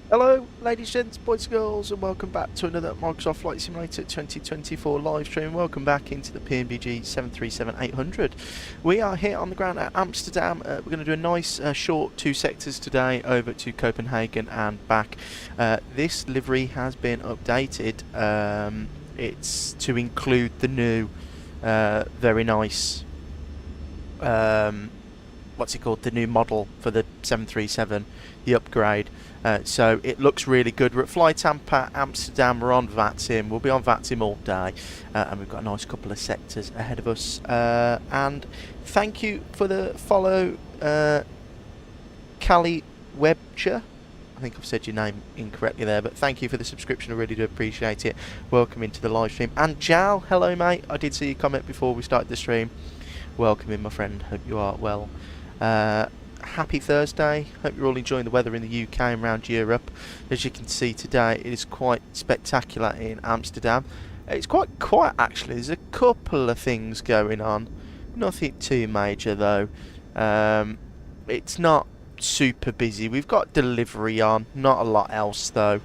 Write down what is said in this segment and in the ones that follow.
Hello ladies, gents, boys and girls, and welcome back to another Microsoft Flight Simulator 2024 live stream. Welcome back into the Pmdg 737-800. We are here on the ground at Amsterdam. We're going to do a nice short 2 sectors today over to Copenhagen and back. This livery has been updated. It's to include the new very nice what's it called, the new model for the 737, the upgrade. So it looks really good. We're at Flight Tampa, Amsterdam. We're on VATSIM. We'll be on VATSIM all day, and we've got a nice couple of sectors ahead of us. And thank you for the follow, Callie Webcher. I think I've said your name incorrectly there, but thank you for the subscription. I really do appreciate it. Welcome into the live stream. And Jal, hello mate. I did see your comment before we started the stream. Welcome in, my friend. Hope you are well. happy Thursday. Hope you're all enjoying the weather in the UK and around Europe. As you can see today, it is quite spectacular in Amsterdam. It's quite quiet actually. There's a couple of things going on. Nothing too major though. It's not super busy. We've got delivery on, not a lot else though.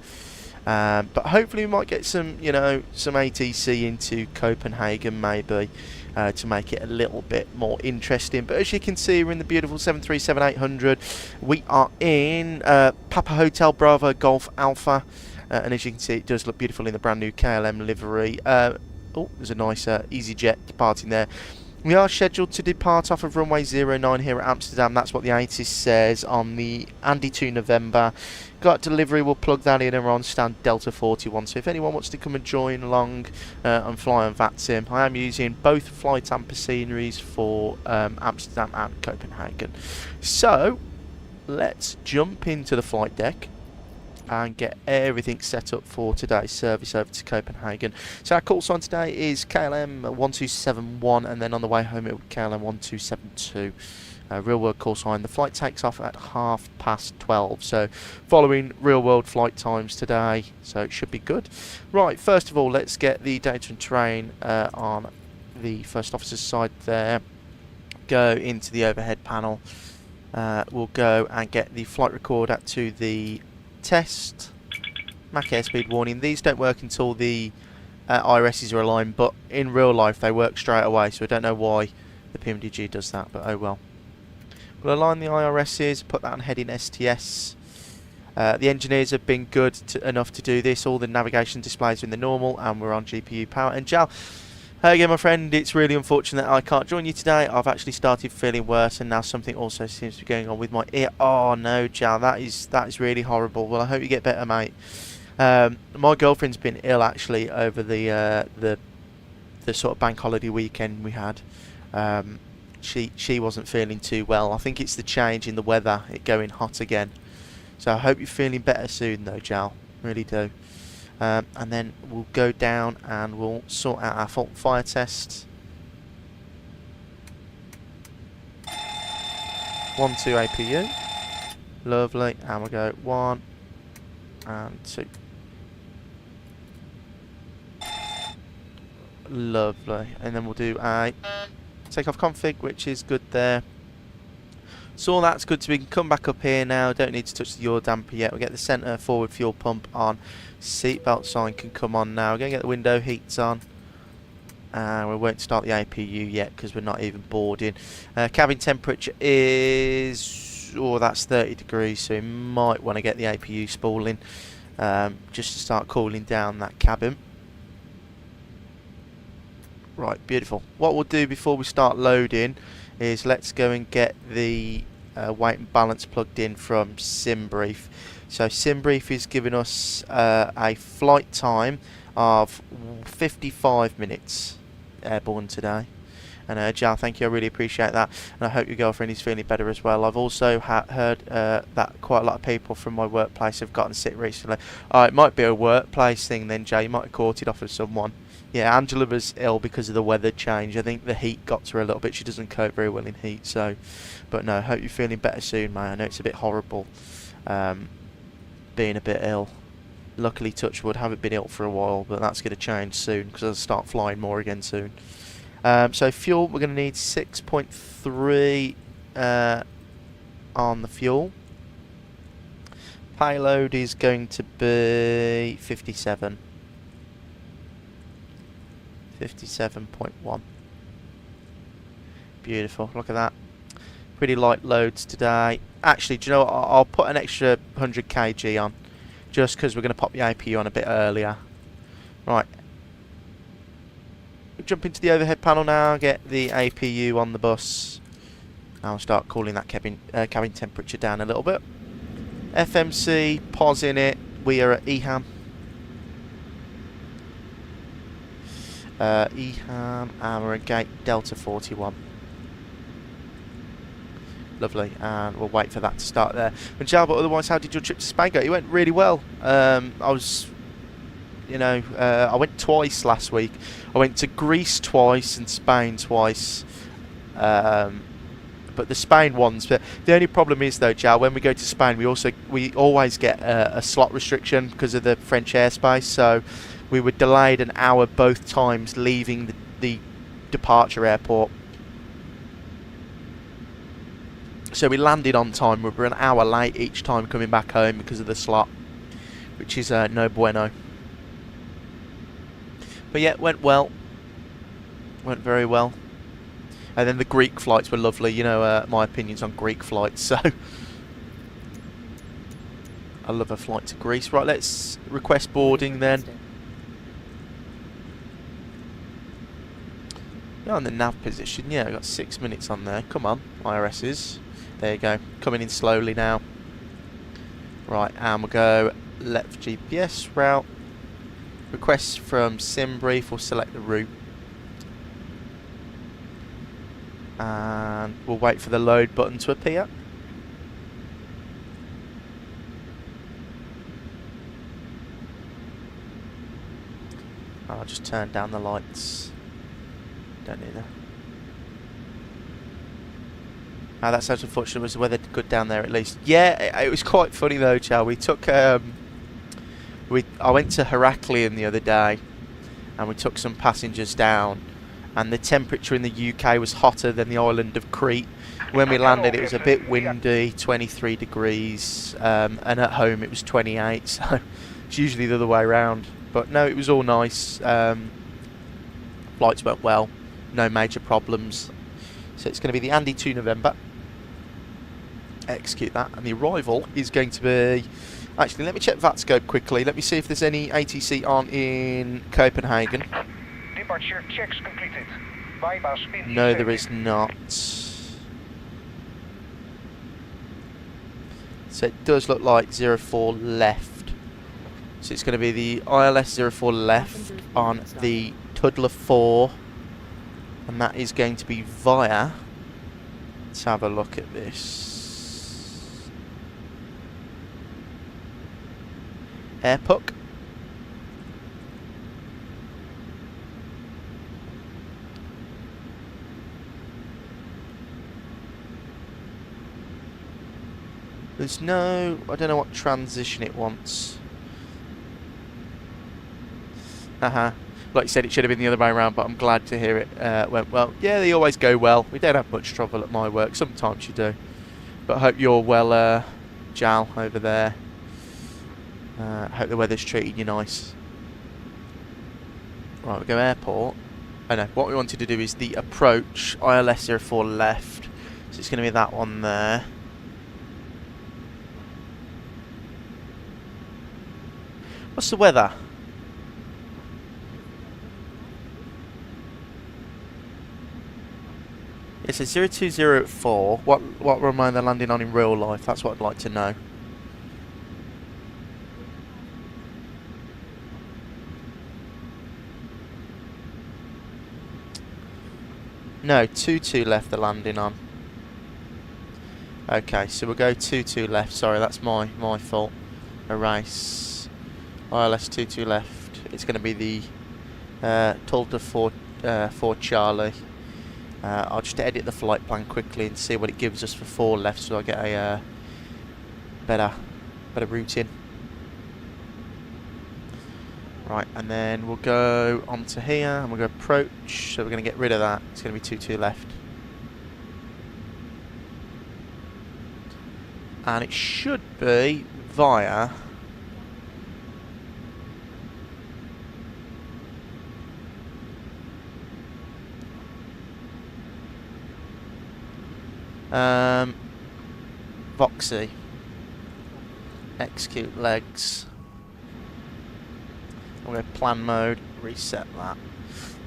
But hopefully we might get some, some ATC into Copenhagen maybe, to make it a little bit more interesting. But as you can see, we're in the beautiful 737-800. We are in Papa Hotel Bravo Golf Alpha, and as you can see, it does look beautiful in the brand new KLM livery. Oh, there's a nice EasyJet departing there. We are scheduled to depart off of runway 09 here at Amsterdam. That's what the ATIS says on the Andy 2 November. Got delivery, we'll plug that in and we're on stand Delta 41. So if anyone wants to come and join along and fly on VATSIM, I am using both flight AMPA sceneries for Amsterdam and Copenhagen. So let's jump into the flight deck and get everything set up for today's service over to Copenhagen. So our call sign today is KLM 1271, and then on the way home it will be KLM 1272. Real world call sign. The flight takes off at 12:30, so following real world flight times today, so it should be good. Right, first of all, let's get the data and terrain on the first officer's side there. Go into the overhead panel. We'll go and get the flight recorder to the test. Mach airspeed warning. These don't work until the IRSs are aligned, but in real life they work straight away, so I don't know why the Pmdg does that, but oh well. We'll align the IRSs, put that on heading STS. The engineers have been good enough to do this. All the navigation displays are in the normal, and we're on GPU power. And Jal, again my friend, it's really unfortunate I can't join you today. I've actually started feeling worse, and now something also seems to be going on with my ear. Oh no, Jal, that is really horrible. Well, I hope you get better, mate. My girlfriend's been ill actually over the sort of bank holiday weekend we had. She wasn't feeling too well. I think it's the change in the weather, it going hot again. So I hope you're feeling better soon though, Jal. Really do. And then we'll go down and we'll sort out our fault fire test. 1, 2 APU. Lovely. And we'll go 1 and 2. Lovely. And then we'll do a takeoff config, which is good there. So all that's good, so we can come back up here now. Don't need to touch the yaw damper yet. We'll get the centre forward fuel pump on. Seatbelt sign can come on now. We're going to get the window heats on. And we won't start the APU yet because we're not even boarding. Cabin temperature is, that's 30 degrees, so we might want to get the APU spooling just to start cooling down that cabin. Right, beautiful. What we'll do before we start loading is let's go and get the weight and balance plugged in from SimBrief. So SimBrief is giving us a flight time of 55 minutes airborne today. And Jal, thank you, I really appreciate that, and I hope your girlfriend is feeling better as well. I've also heard that quite a lot of people from my workplace have gotten sick recently. It might be a workplace thing then, Jay. You might have caught it off of someone. Yeah, Angela was ill because of the weather change. I think the heat got to her a little bit. She doesn't cope very well in heat, so. But no, hope you're feeling better soon, mate. I know it's a bit horrible being a bit ill. Luckily, touch wood, haven't been ill for a while, but that's going to change soon because I'll start flying more again soon. So fuel, we're going to need 6.3 on the fuel. Payload is going to be 57. 57.1. Beautiful, look at that. Pretty light loads today. Actually, do you know what? I'll put an extra 100 kg on just because we're going to pop the APU on a bit earlier. Right. We'll jump into the overhead panel now, get the APU on the bus. Now I'll start cooling that cabin temperature down a little bit. FMC, pause in it. We are at Eham. Eham, and we're at gate Delta 41. Lovely, and we'll wait for that to start there. And Jal, but otherwise, how did your trip to Spain go? It went really well. I went twice last week. I went to Greece twice and Spain twice. but the Spain ones. But the only problem is though, Jal, when we go to Spain, we always get a slot restriction because of the French airspace. So we were delayed an hour both times leaving the departure airport. So we landed on time. We were an hour late each time coming back home because of the slot, which is no bueno. But yeah, it went well. Went very well. And then the Greek flights were lovely. You know my opinions on Greek flights, so I love a flight to Greece. Right, let's request boarding then. Yeah, on the nav position. Yeah, I've got 6 minutes on there. Come on, IRSs. There you go. Coming in slowly now. Right, and we'll go left GPS route. Request from sim brief. We'll select the route. And we'll wait for the load button to appear. I'll just turn down the lights. Don't need that. Oh, that sounds unfortunate. Was the weather good down there at least? Yeah, it was quite funny though, Chow. We took I went to Heraklion the other day, and we took some passengers down, and the temperature in the UK was hotter than the island of Crete. When we landed, it was a bit windy, 23 degrees, and at home it was 28. So it's usually the other way around. But no, it was all nice. Flights went well, no major problems. So it's going to be the Andy 2 November. Execute that, and the arrival is going to be... Actually, let me check VATScope quickly. Let me see if there's any ATC on in Copenhagen. Departure checks completed. Bypass pin. No, there is not. So it does look like 04 left. So it's going to be the ILS 04 left on the Tudler 4. And that is going to be via... Let's have a look at this. Airpuck. There's no... I don't know what transition it wants. Like you said, it should have been the other way around, but I'm glad to hear it went well. Yeah, they always go well. We don't have much trouble at my work. Sometimes you do. But I hope you're well, Jal, over there. Hope the weather's treating you nice. Right, we'll go airport. Oh no, what we wanted to do is the approach, ILS 04 left. So it's going to be that one there. What's the weather? It's a 02084. What remind they're landing on in real life? That's what I'd like to know. No, 22 left they're landing on. Okay, so we'll go 22 left. Sorry, that's my fault. Erase. ILS 22 left. It's going to be the Tulta 4 Charlie. I'll just edit the flight plan quickly and see what it gives us for 4 left, so I get a better route in. Right, and then we'll go onto here and we'll go approach. So we're going to get rid of that. It's going to be 22 left. And it should be via... Voxy. Execute legs. We'll go plan mode, reset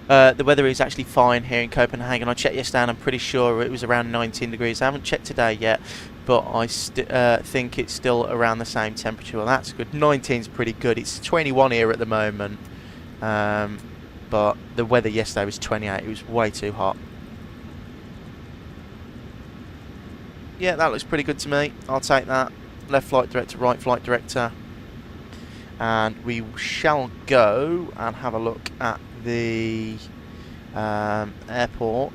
that. The weather is actually fine here in Copenhagen. I checked yesterday and I'm pretty sure it was around 19 degrees. I haven't checked today yet, but I think it's still around the same temperature. Well, that's good. 19 is pretty good. It's 21 here at the moment, but the weather yesterday was 28. It was way too hot. Yeah, that looks pretty good to me. I'll take that. Left flight director, right flight director. And we shall go and have a look at the airport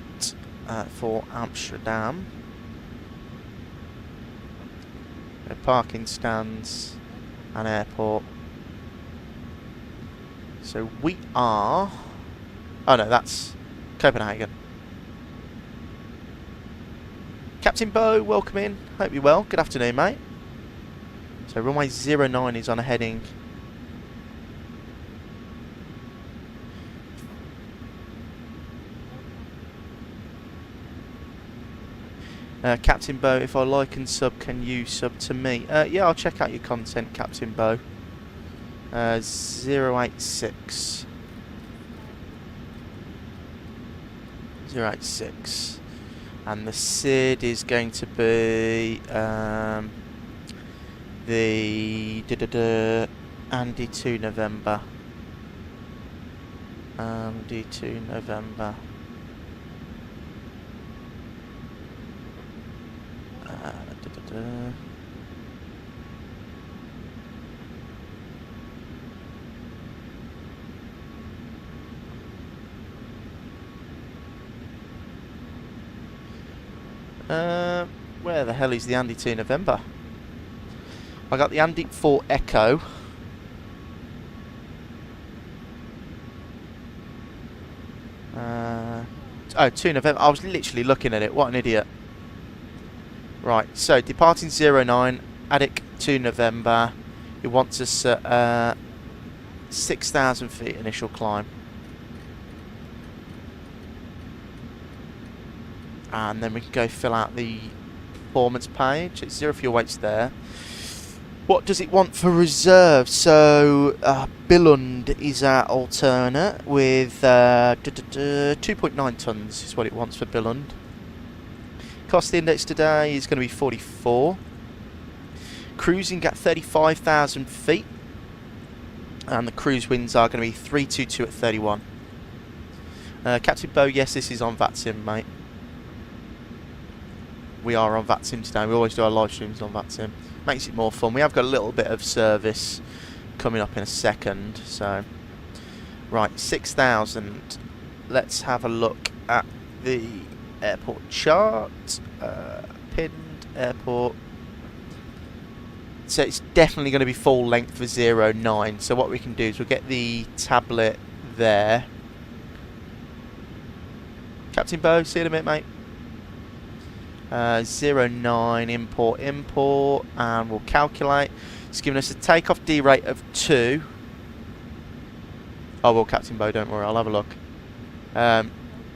for Amsterdam. So parking stands and airport. So we are... Oh no, that's Copenhagen. Captain Bo, welcome in. Hope you're well. Good afternoon, mate. So runway 09 is on a heading. Captain Bo, if I like and sub, can you sub to me? Yeah, I'll check out your content, Captain Bo. 086. 086. And the SID is going to be the Andy 2 November. Andy 2 November. Where the hell is the Andy 2 November? I got the Andy 4 Echo. Oh, 2 November. I was literally looking at it. What an idiot. Right, so departing 09, Aviation 2 November. It wants us at 6,000 feet initial climb. And then we can go fill out the performance page. It's 0 fuel weights there. What does it want for reserve? So Billund is our alternate with 2.9 tons is what it wants for Billund. Cost index today is going to be 44. Cruising at 35,000 feet. And the cruise winds are going to be 322 at 31. Captain Bo, yes, this is on VATSIM, mate. We are on VATSIM today. We always do our live streams on VATSIM. Makes it more fun. We have got a little bit of service coming up in a second. So, right, 6,000. Let's have a look at the airport chart. Pinned airport. So it's definitely going to be full length for 09. So what we can do is we'll get the tablet there. Captain Bo, see you in a minute, mate. 09 import, and we'll calculate. It's giving us a takeoff D rate of 2. Oh well, Captain Bo, don't worry, I'll have a look.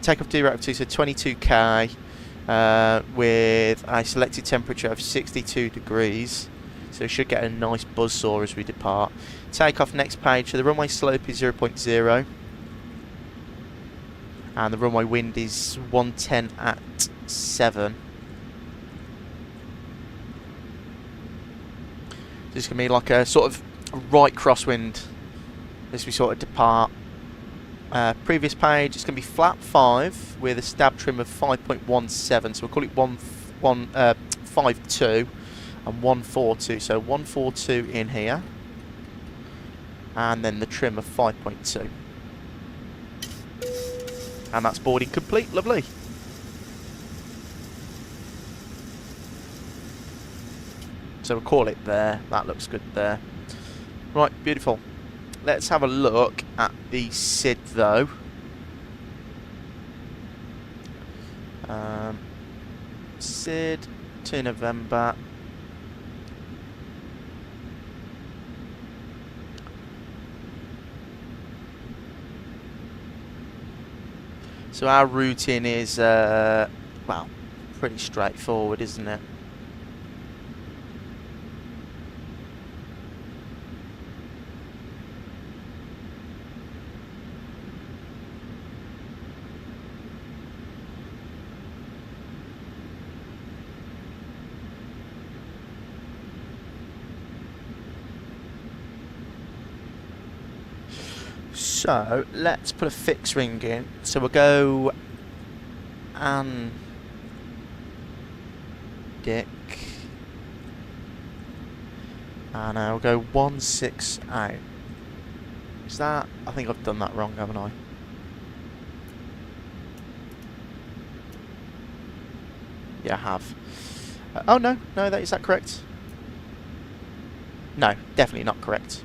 Takeoff D rate of 2, so 22k with a selected temperature of 62 degrees. So we should get a nice buzzsaw as we depart. Takeoff next page, so the runway slope is 0.0. And the runway wind is 110 at 7. This is going to be like a sort of right crosswind as we sort of depart. Previous page, it's going to be flap 5 with a stab trim of 5.17, so we'll call it 152 and 142. So 142 in here, and then the trim of 5.2. And that's boarding complete. Lovely. So we'll call it there. That looks good there. Right, beautiful. Let's have a look at the SID though. SID 2 November. So our routing is, well, pretty straightforward, isn't it? So let's put a fixed ring in. So we'll go and Dick, and we'll go 168. Is that? I think I've done that wrong, haven't I? Yeah, I have. Oh no, that is that correct? No, definitely not correct.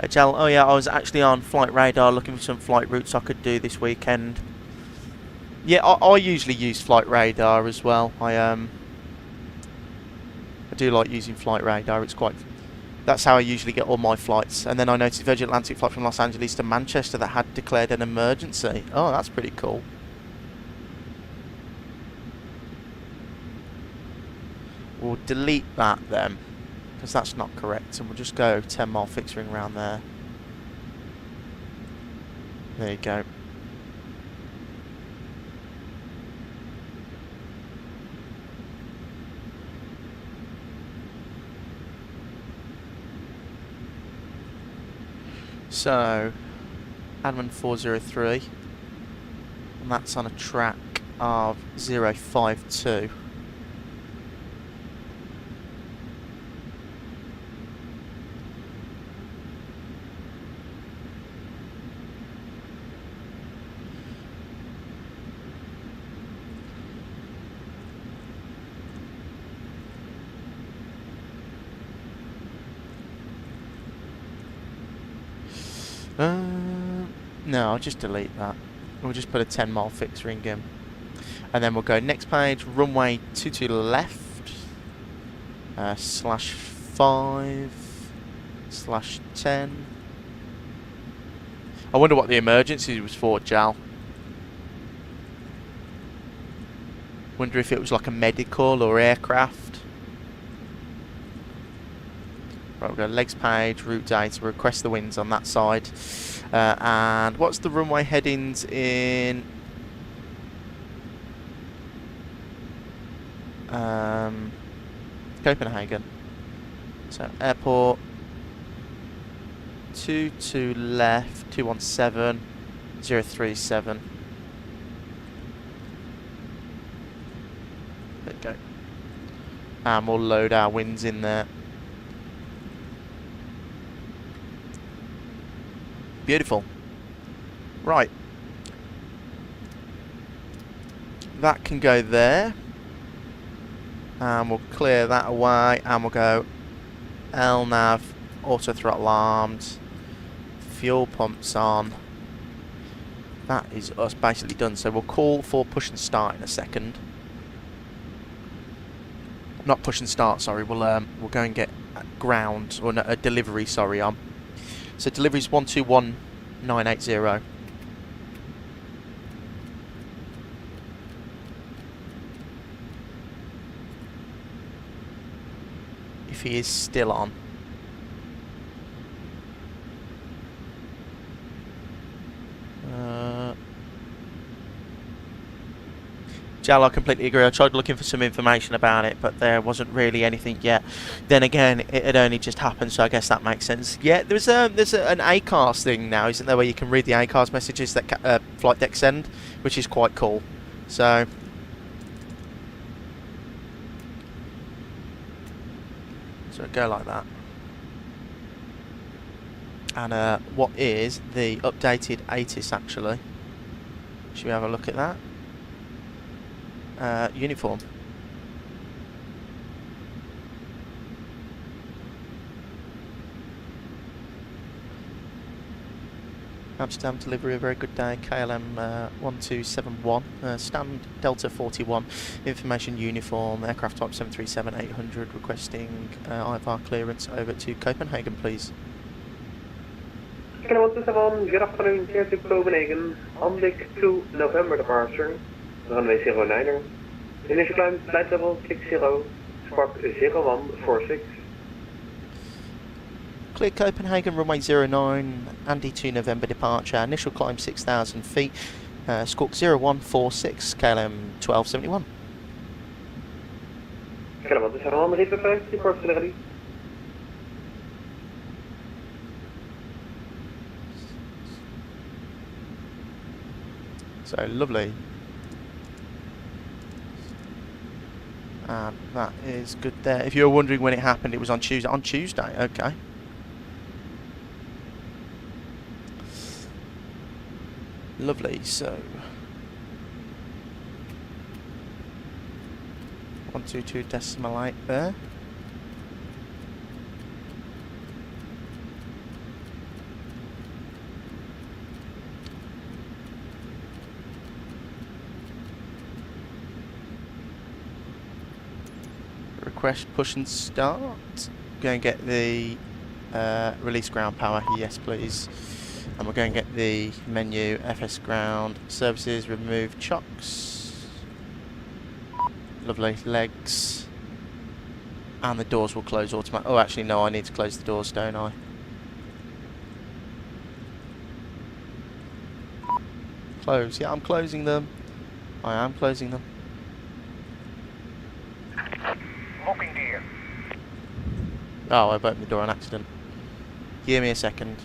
Jal, oh yeah, I was actually on Flight Radar looking for some flight routes I could do this weekend. Yeah, I usually use Flight Radar as well. I do like using Flight Radar. It's quite. That's how I usually get all my flights. And then I noticed Virgin Atlantic flight from Los Angeles to Manchester that had declared an emergency. Oh, that's pretty cool. We'll delete that then, because that's not correct, and we'll just go 10-mile fixed wing around there. There you go. So, Admin 403, and that's on a track of 052. No, I'll just delete that. We'll just put a 10-mile fixed ring in. And then we'll go next page, runway 22 left, /5/10. I wonder what the emergency was for, Jal. Wonder if it was like a medical or aircraft. Right, we'll go legs page, route data, request the winds on that side. And what's the runway headings in Copenhagen? So airport 22 left, 217, 037. There we go. And we'll load our winds in there. Beautiful. Right. That can go there. And we'll clear that away. And we'll go LNAV, auto throttle armed, fuel pumps on. That is us basically done. So we'll call for push and start in a second. Not push and start, sorry. We'll go and get ground, or no, a delivery, sorry, on. So delivery's 121980. If he is still on. Jal, I completely agree. I tried looking for some information about it, but there wasn't really anything yet. Then again, it had only just happened, so I guess that makes sense. Yeah, there's an ACARS thing now, isn't there, where you can read the ACARS messages that flight decks send, which is quite cool. So go like that. And what is the updated ATIS actually? Should we have a look at that? Uniform. Amsterdam delivery, a very good day. KLM 1271, stand Delta 41, information uniform, aircraft type 737-800, requesting IFR clearance over to Copenhagen, please. KLM 1271, good afternoon, here to Copenhagen, on deck 2 November departure, runway 09er, initial climb, flight level 60, squawk 0146. Clear Copenhagen, runway 09, Andy 2 November departure, initial climb 6,000 feet, squawk 0146, KLM 1271. KLM 1271, read the 5, report to the ready. So lovely. And that is good there. If you're wondering when it happened, it was on Tuesday. On Tuesday, okay. Lovely, so 122.8 there. Request push and start. Go and get the release ground power, yes please. And we're going to get the menu, FS ground, services, remove chocks. Lovely, legs. And the doors will close automatically. Oh, actually no, I need to close the doors, don't I? Close, yeah, I'm closing them. I am closing them. Locking gear. Oh, I've opened the door on accident. Give me a second.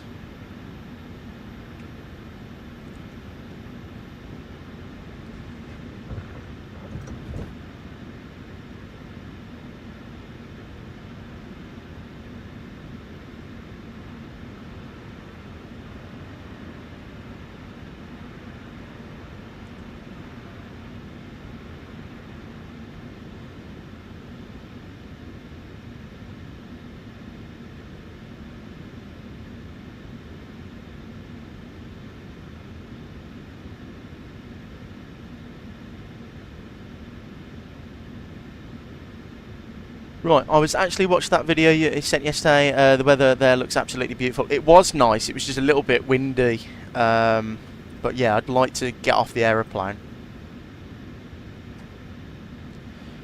Right, I was actually watching that video you sent yesterday. The weather there looks absolutely beautiful. It was nice, it was just a little bit windy. But yeah, I'd like to get off the aeroplane.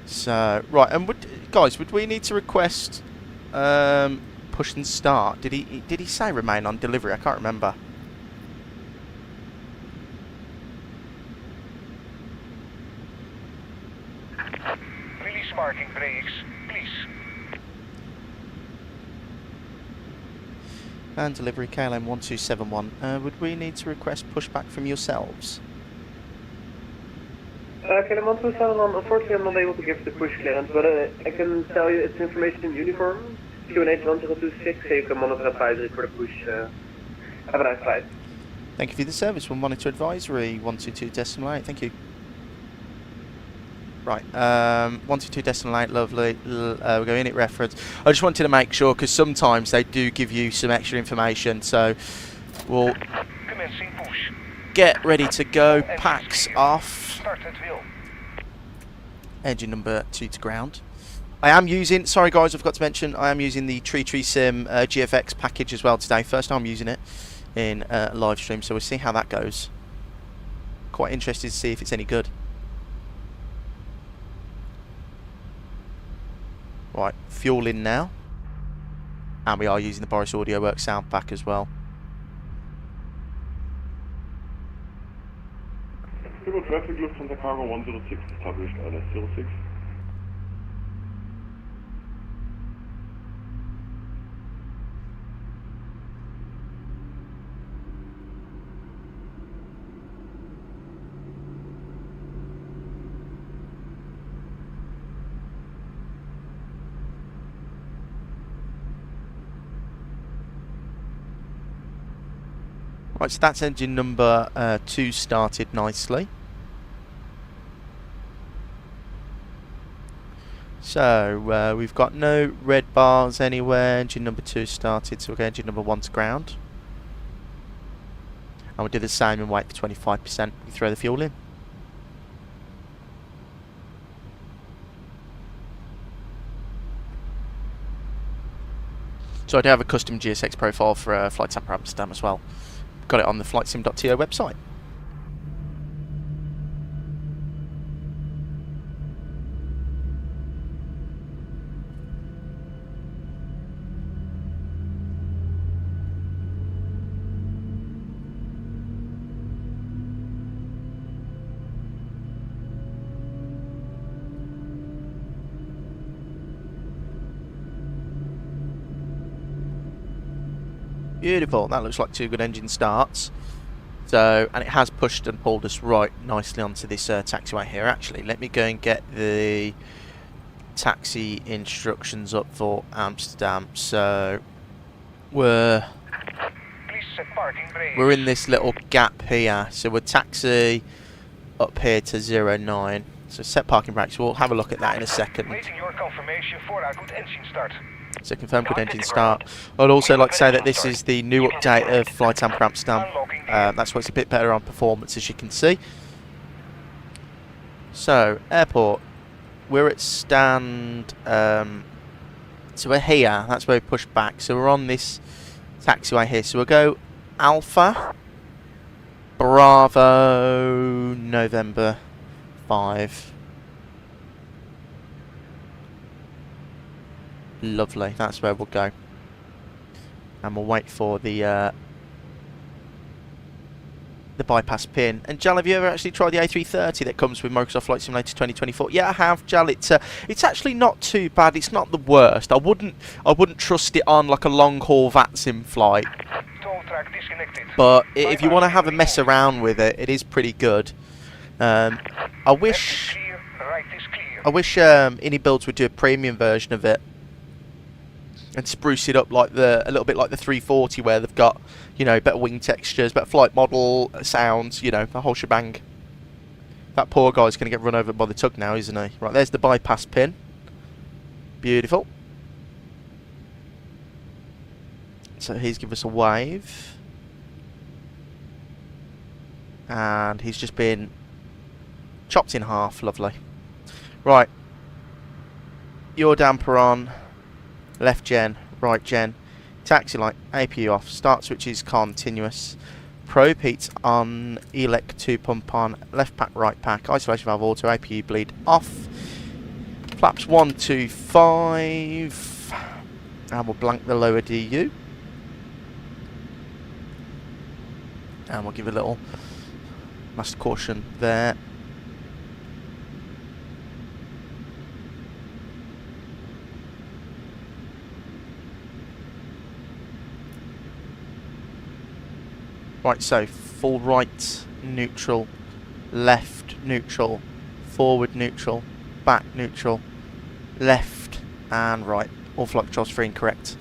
So, right, and guys, would we need to request push and start? Did he say remain on delivery? I can't remember. Release parking brakes, please. And delivery KLM 1271. Would we need to request pushback from yourselves? KLM 1271, unfortunately I'm not able to give the push clearance, but I can tell you it's information in uniform. QNH 1026, so you can monitor advisory for the push. Have a nice flight. Thank you for the service. We'll monitor advisory 122.8. Thank you. Right, 122.8, lovely. We're going in reference. I just wanted to make sure because sometimes they do give you some extra information, so we'll Commencing push. get ready to go. Packs off. Start at wheel. Engine number 2 to ground. I am using, sorry guys, I forgot to mention, I am using the Sim GFX package as well today. First time using it in a live stream, so we'll see how that goes. Quite interested to see if it's any good. Right, fuel in now. And we are using the Boris Audio Works sound pack as well. Civil traffic Lufthansa Cargo 106 established LS06. Right, so that's engine number 2 started nicely. So we've got no red bars anywhere. Engine number 2 started, so we'll get engine number 1 to ground. And we'll do the same and wait for 25%. We throw the fuel in. So I do have a custom GSX profile for Flight Sapper Amsterdam as well. Got it on the flightsim.to website. Beautiful, that looks like 2 good engine starts. So, and it has pushed and pulled us right nicely onto this taxiway here. Actually, let me go and get the taxi instructions up for Amsterdam. So we're in this little gap here. So we're taxi up here to 09. So set parking brakes. We'll have a look at that in a second. Waiting your confirmation for a good engine start. So confirm good engine start. I'd also like to say that this is the new update of Flight Amp for Amsterdam. That's why it's a bit better on performance, as you can see. So airport. We're at stand. So we're here. That's where we push back. So we're on this taxiway here. So we'll go Alpha Bravo November 5. Lovely. That's where we'll go. And we'll wait for the bypass pin. And Jal, have you ever actually tried the A330 that comes with Microsoft Flight Simulator 2024? Yeah, I have, Jal. It's actually not too bad. It's not the worst. I wouldn't trust it on like a long haul VATSIM flight. But if you want to have a mess around with it, it is pretty good. I wish Builds would do a premium version of it and spruce it up like a little bit like the 340, where they've got, you know, better wing textures, better flight model, sounds, you know, the whole shebang. That poor guy's going to get run over by the tug now, isn't he? Right, there's the bypass pin. Beautiful. So he's given us a wave. And he's just been chopped in half. Lovely. Right. Your damper on. Left gen, right gen. Taxi light, APU off. Start switch is continuous. Probe heat on. Elec 2 pump on. Left pack, right pack. Isolation valve auto. APU bleed off. Flaps 1, 2, 5. And we'll blank the lower DU. And we'll give a little master caution there. Right, so full right neutral, left neutral, forward neutral, back neutral, left and right. All flight controls free and correct.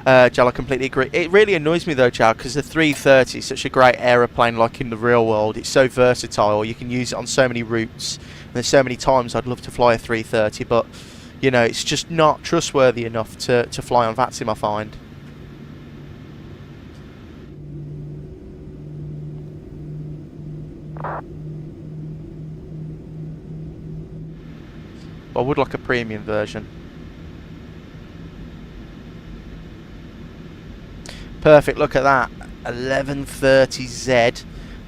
Jal, I completely agree. It really annoys me though, Jal, because the 330 is such a great aeroplane, like in the real world. It's so versatile. You can use it on so many routes. And there's so many times I'd love to fly a 330, but you know, it's just not trustworthy enough to fly on VATSIM, I find. I would like a premium version. Perfect, look at that. 1130Z,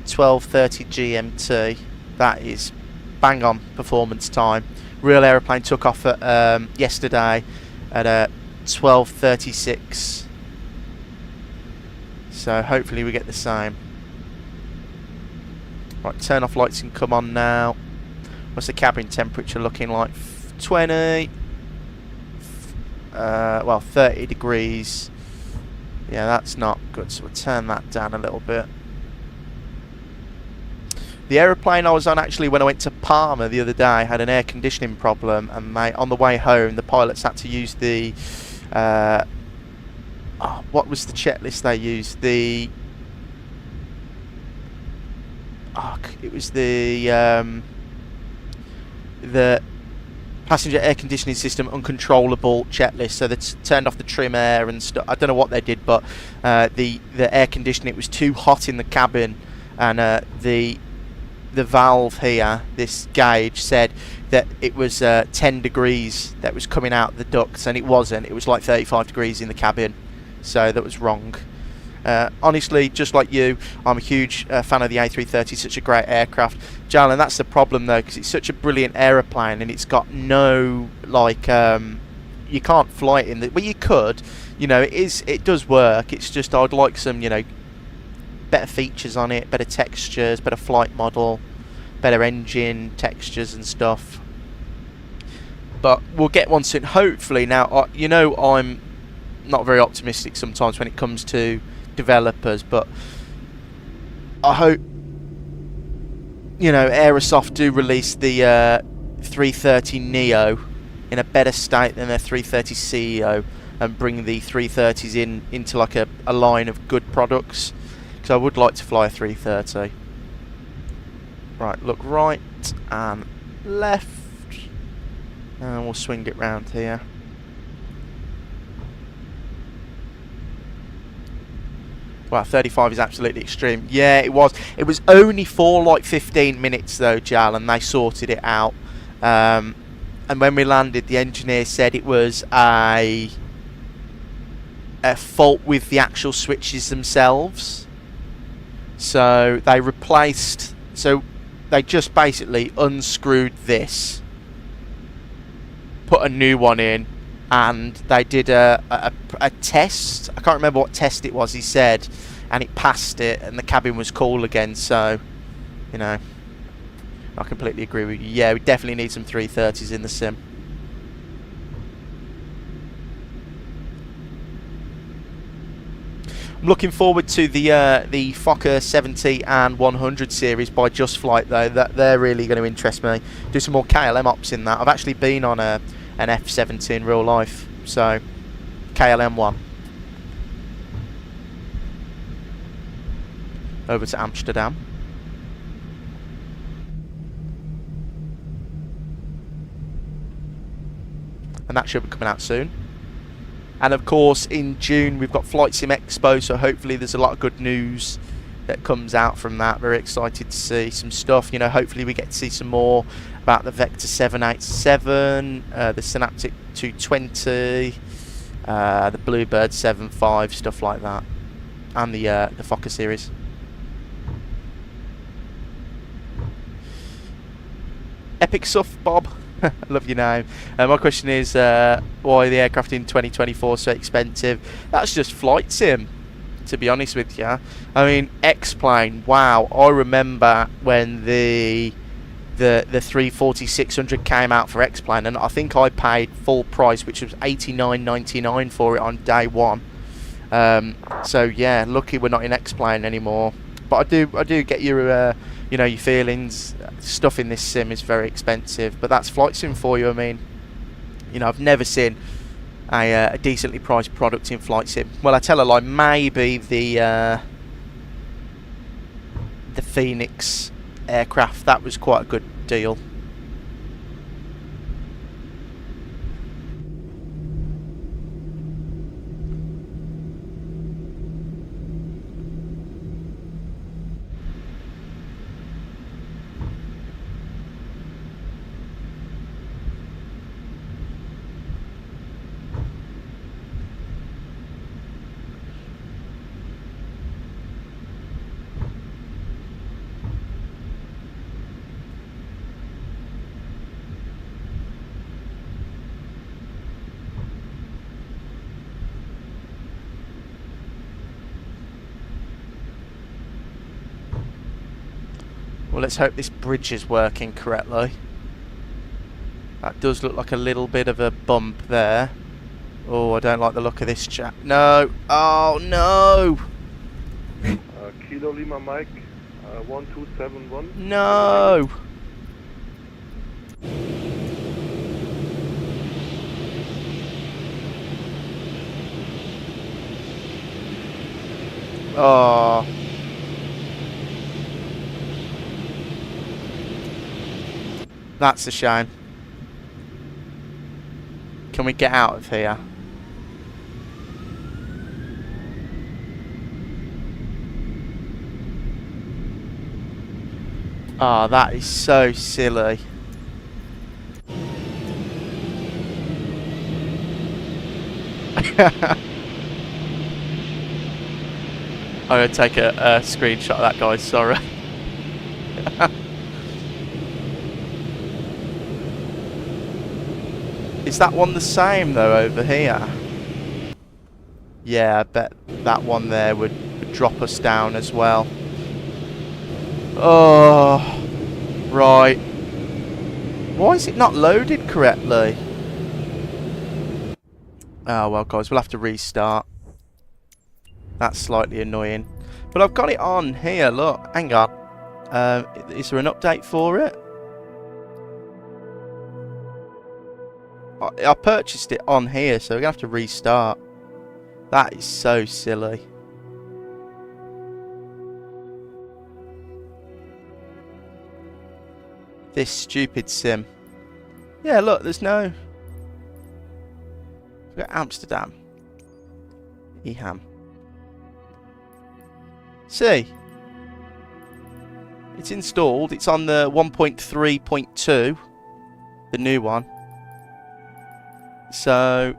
1230 GMT. That is bang on performance time. Real aeroplane took off at, yesterday at 1236. So hopefully we get the same. Right, turn off lights and come on now. What's the cabin temperature looking like? 20. Well, 30 degrees. Yeah, that's not good, so we'll turn that down a little bit. The aeroplane I was on, actually, when I went to Palma the other day, had an air conditioning problem, and on the way home the pilots had to use the what was the checklist they used? It was the passenger air conditioning system uncontrollable checklist. So they turned off the trim air and stuff. I don't know what they did, but the air conditioning, it was too hot in the cabin, and the valve here, this gauge, said that it was 10 degrees that was coming out the ducts, and it wasn't. It was like 35 degrees in the cabin, so that was wrong. Honestly, just like you, I'm a huge fan of the A330. It's such a great aircraft, Jal, and that's the problem though, because it's such a brilliant aeroplane, and it's got no, like, you can't fly it in the, well, you could, you know, it does work. It's just I'd like some, you know, better features on it, better textures, better flight model, better engine textures and stuff. But we'll get one soon, hopefully. Now, you know, I'm not very optimistic sometimes when it comes to developers, but I hope, you know, Aerosoft do release the 330neo in a better state than their 330 CEO and bring the 330s into like a line of good products, because I would like to fly a 330. Right, look right and left, and we'll swing it round here. Wow, 35 is absolutely extreme. Yeah, it was. It was only for like 15 minutes though, Jal, and they sorted it out. And when we landed, the engineer said it was a fault with the actual switches themselves. So they replaced. So they just basically unscrewed this, put a new one in, and they did a test. I can't remember what test it was, he said, and it passed it, and the cabin was cool again. So, you know, I completely agree with you. Yeah, we definitely need some 330s in the sim. I'm looking forward to the Fokker 70 and 100 series by Just Flight though. They're really going to interest me. Do some more KLM ops in that. I've actually been on an F70 in real life, so KLM 1. Over to Amsterdam. And that should be coming out soon. And of course in June we've got Flight Sim Expo, so hopefully there's a lot of good news that comes out from that. Very excited to see some stuff. You know, hopefully we get to see some more about the Vector 787, the Synaptic 220, the Bluebird 75, stuff like that, and the Fokker series. Epic stuff, Bob. I love your name. My question is, why the aircraft in 2024 so expensive? That's just Flight Sim, to be honest with you. I mean, X-Plane, wow. I remember when the 340-600 came out for X-Plane, and I think I paid full price, which was $89.99 for it on day one. So yeah, lucky we're not in X-Plane anymore. But I do get your you know, your feelings. Stuff in this sim is very expensive, but that's Flight Sim for you. I mean, you know, I've never seen a decently priced product in Flight Sim. Well, I tell a lie, maybe the Phoenix aircraft, that was quite a good deal. Well, let's hope this bridge is working correctly. That does look like a little bit of a bump there. Oh, I don't like the look of this chap. No! Oh, no! Kilo Lima Mike, 1271. No! Oh. That's a shame. Can we get out of here? Oh, that is so silly. I'm going to take a screenshot of that, guys, sorry. Is that one the same though over here? Yeah, I bet that one there would drop us down as well. Oh, right. Why is it not loaded correctly? Oh well, guys, we'll have to restart. That's slightly annoying. But I've got it on here, look. Hang on. Is there an update for it? I purchased it on here, so we're going to have to restart. That is so silly. This stupid sim. Yeah, look, there's no... We've got Amsterdam. Eham. See? It's installed. It's on the 1.3.2. The new one. So...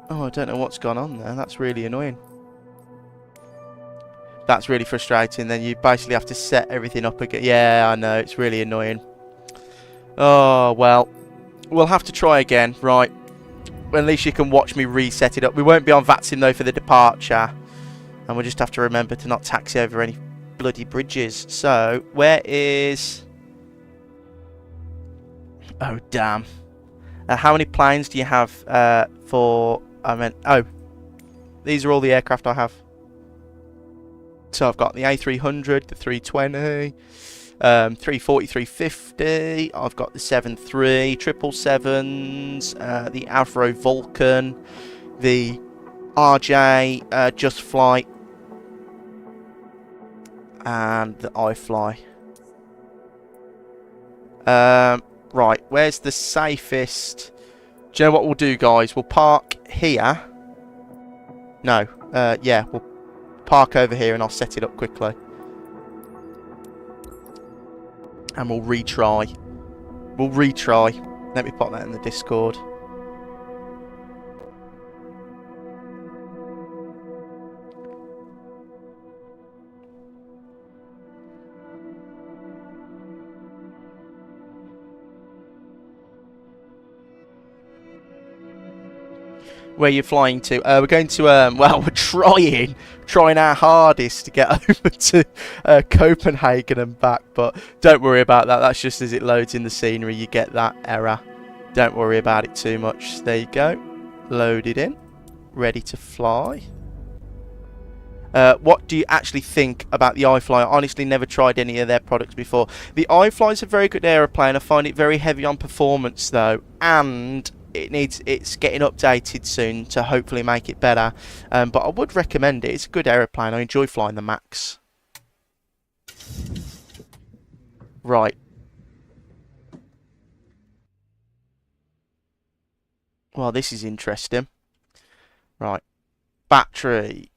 Oh, I don't know what's gone on there. That's really annoying. That's really frustrating. Then you basically have to set everything up again. Yeah, I know. It's really annoying. Oh, well. We'll have to try again. Right. Well, at least you can watch me reset it up. We won't be on VATSIM, though, for the departure. And we'll just have to remember to not taxi over any bloody bridges. So, where is... Oh, damn. How many planes do you have for... Oh, these are all the aircraft I have. So I've got the A300, the 320, 340, 350. I've got the 73, 777s, the Avro Vulcan, the RJ Just Flight, and the iFly. Right, where's the safest? Do you know what we'll do, guys? We'll park here. No, yeah, we'll park over here and I'll set it up quickly. And we'll retry. We'll retry. Let me pop that in the Discord. Where you're flying to? We're going to, well, we're trying our hardest to get over to Copenhagen and back, but don't worry about that. That's just as it loads in the scenery, you get that error. Don't worry about it too much. There you go. Loaded in. Ready to fly. What do you actually think about the iFly? I honestly never tried any of their products before. The iFly is a very good aeroplane. I find it very heavy on performance, though, and it's getting updated soon to hopefully make it better, but I would recommend it. It's a good aeroplane. I enjoy flying the Max. Right. Well, this is interesting. Right. Battery.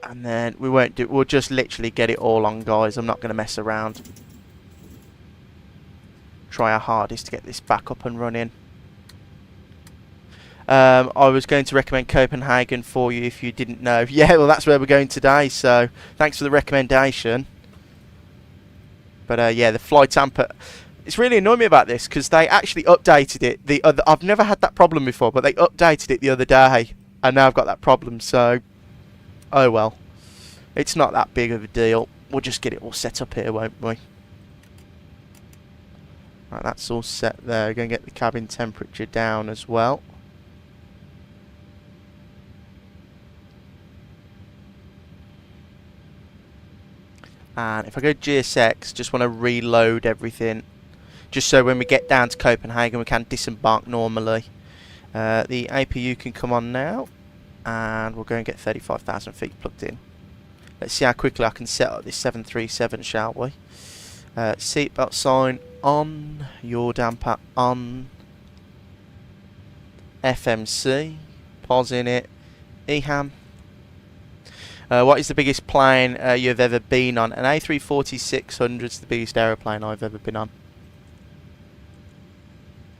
And then we won't do... We'll just literally get it all on, guys. I'm not going to mess around. Try our hardest to get this back up and running. I was going to recommend Copenhagen for you if you didn't know. Yeah, well, that's where we're going today, so thanks for the recommendation. But yeah, the flight tamper... It's really annoying me about this because they actually updated it. I've never had that problem before, but they updated it the other day, and now I've got that problem, so... Oh well. It's not that big of a deal. We'll just get it all set up here, won't we? Right, that's all set there. We're going to get the cabin temperature down as well. And if I go GSX, just want to reload everything. Just so when we get down to Copenhagen, we can disembark normally. The APU can come on now. And we'll go and get 35,000 feet plugged in. Let's see how quickly I can set up this 737, shall we? Seatbelt sign on. Yaw damper on. FMC. Pause in it. Eham. What is the biggest plane you've ever been on? An A340-600 is the biggest aeroplane I've ever been on.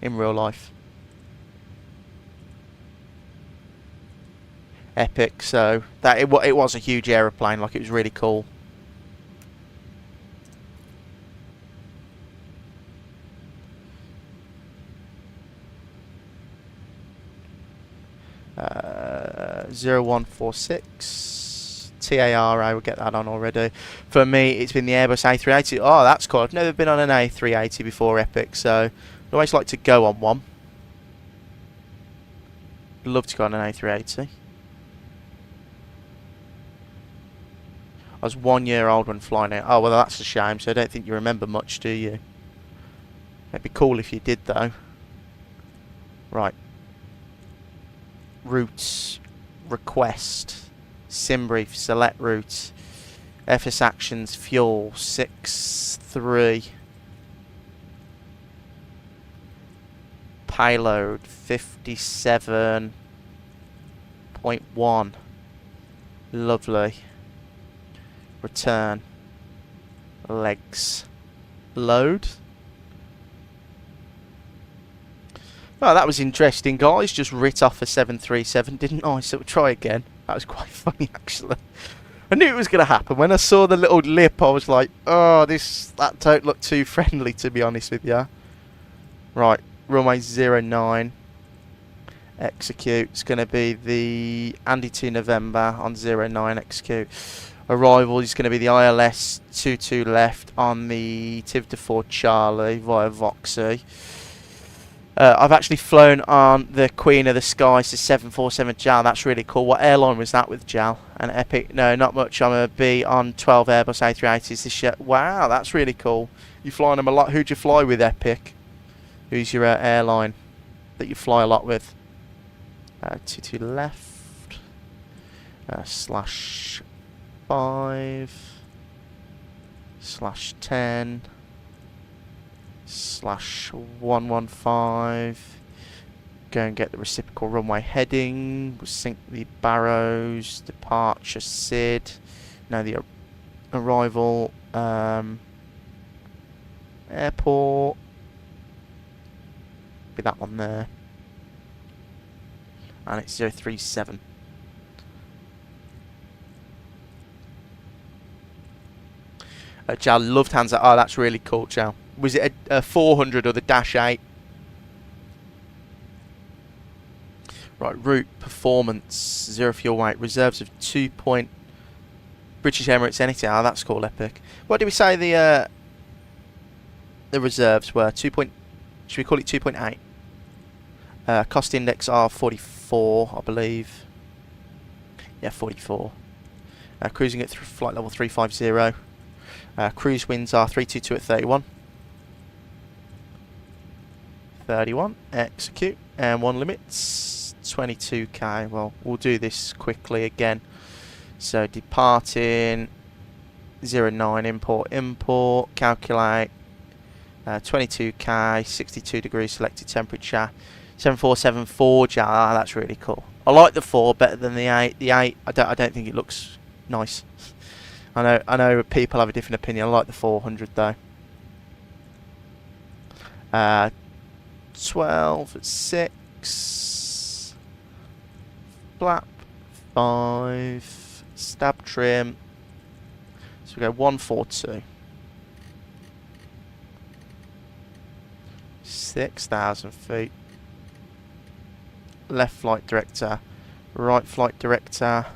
In real life. Epic, so that it was a huge aeroplane, like it was really cool. Uh, 0146 TAR, I will get that on already. For me, it's been the Airbus A380. Oh, that's cool. I've never been on an A380 before, Epic, so I'd always like to go on one. I'd love to go on an A380. I was 1 year old when flying it. Oh, well, that's a shame. So I don't think you remember much, do you? It'd be cool if you did, though. Right. Routes. Request. Sim brief. Select route. FS actions. Fuel. 6-3. Payload. 57.1. Lovely. Return. Legs. Load. Oh, that was interesting, guys. Just writ off a 737, didn't I? So we'll try again. That was quite funny, actually. I knew it was going to happen. When I saw the little lip, I was like, oh, that don't look too friendly, to be honest with you. Right, runway 09. Execute. It's going to be the Andy 2 November on 09. Execute. Arrival is going to be the ILS 22 left on the Tivda 4 Charlie via Voxy. I've actually flown on the Queen of the Skies, the 747 JAL. That's really cool. What airline was that with JAL? An Epic? No, not much. I'm going to be on 12 Airbus A380s this year. Wow, that's really cool. You flying them a lot. Who'd you fly with, Epic? Who's your airline that you fly a lot with? 22 left. /5. /10. /115. Go and get the reciprocal runway heading. We'll sync the Barrows. Departure SID. No, the arrival airport. Be that one there. And it's 037. JAL Lufthansa. Oh, that's really cool, JAL. Was it a 400 or the -8? Right, route, performance, 0 fuel weight, reserves of 2 point... British Emirates anything. Oh, that's cool, Epic. What did we say the reserves were? 2 point... Should we call it 2.8? Cost index are 44, I believe. Yeah, 44. Cruising at flight level 350. Cruise winds are 322 at 31. 31. Execute. And one limits 22k. Well, we'll do this quickly again. So departing 09. Import. Calculate. 22k. 62 degrees selected temperature. 7474 JAL. Ah, that's really cool. I like the 4 better than the 8. The 8, I don't think it looks nice. I know people have a different opinion. I like the 400 though. 12 at 6. Flap 5. Stab trim. So we go 142. 6,000 feet. Left flight director. Right flight director.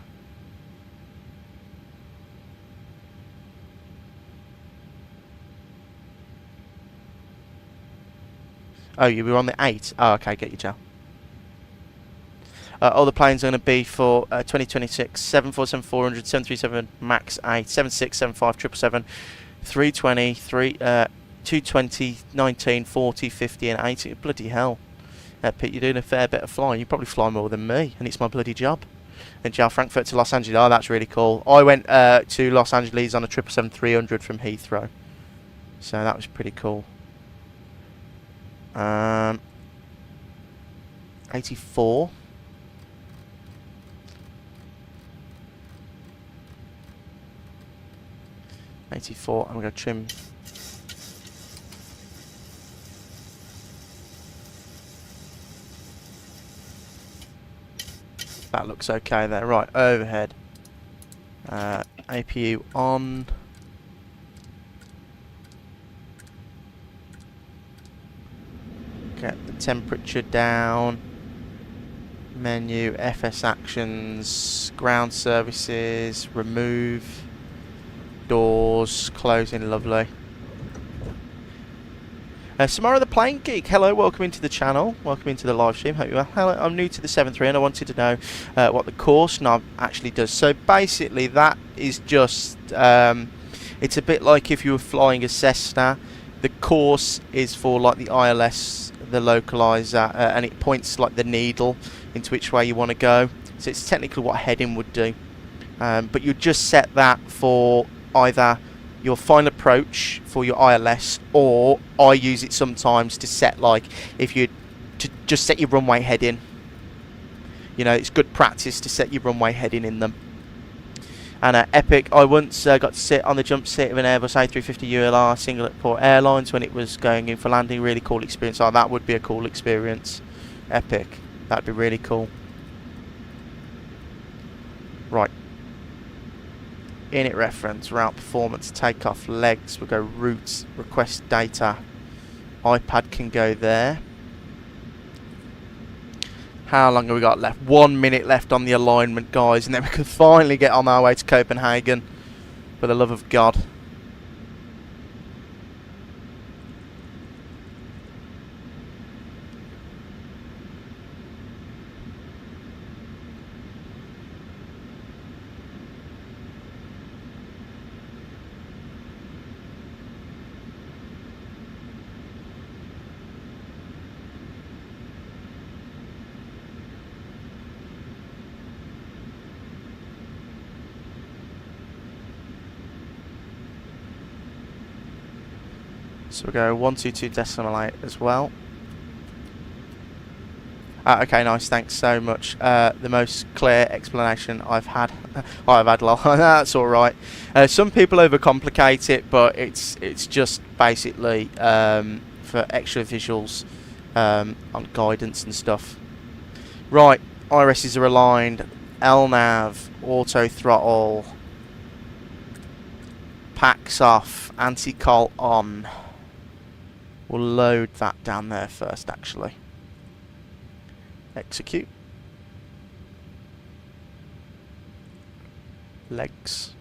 Oh, you were on the 8. Oh, okay, get your JAL. All the planes are going to be for 2026, 747-400, 737 MAX 8, 76, 75, 777, 320, 220, 19, 40, 50 and 80. Bloody hell. Pete, you're doing a fair bit of flying. You probably fly more than me, and it's my bloody job. And JAL Frankfurt to Los Angeles. Oh, that's really cool. I went to Los Angeles on a 777-300 from Heathrow. So that was pretty cool. 84. I'm going to trim. That looks okay there. Right, overhead. APU on. Get the temperature down. Menu, FS actions, ground services, remove, doors, closing, lovely. Samara the Plane Geek, hello, welcome into the channel, welcome into the live stream, hope you're well. Hello, I'm new to the 7.3 and I wanted to know what the course knob actually does. So basically that is just, it's a bit like if you were flying a Cessna. The course is for like the ILS, the localizer, and it points like the needle into which way you want to go. So it's technically what heading would do. But you just set that for either your final approach for your ILS, or I use it sometimes to set, like, if you to just set your runway heading. You know, it's good practice to set your runway heading in them. And Epic, I once got to sit on the jump seat of an Airbus A321neo ULR Singlet Port Airlines when it was going in for landing. Really cool experience. Oh, that would be a cool experience. Epic. That'd be really cool. Right. Init reference, route performance, takeoff, legs. We'll go routes, request data. iPad can go there. How long have we got left? 1 minute left on the alignment, guys, and then we can finally get on our way to Copenhagen. For the love of God. So we'll go 122.8 as well. Okay, nice. Thanks so much. The most clear explanation I've had. I've had. That's all right. Some people overcomplicate it, but it's just basically for extra visuals on guidance and stuff. Right. IRSs are aligned. LNAV, auto throttle, packs off, anti-col on. We'll load that down there first, actually. Execute. Legs.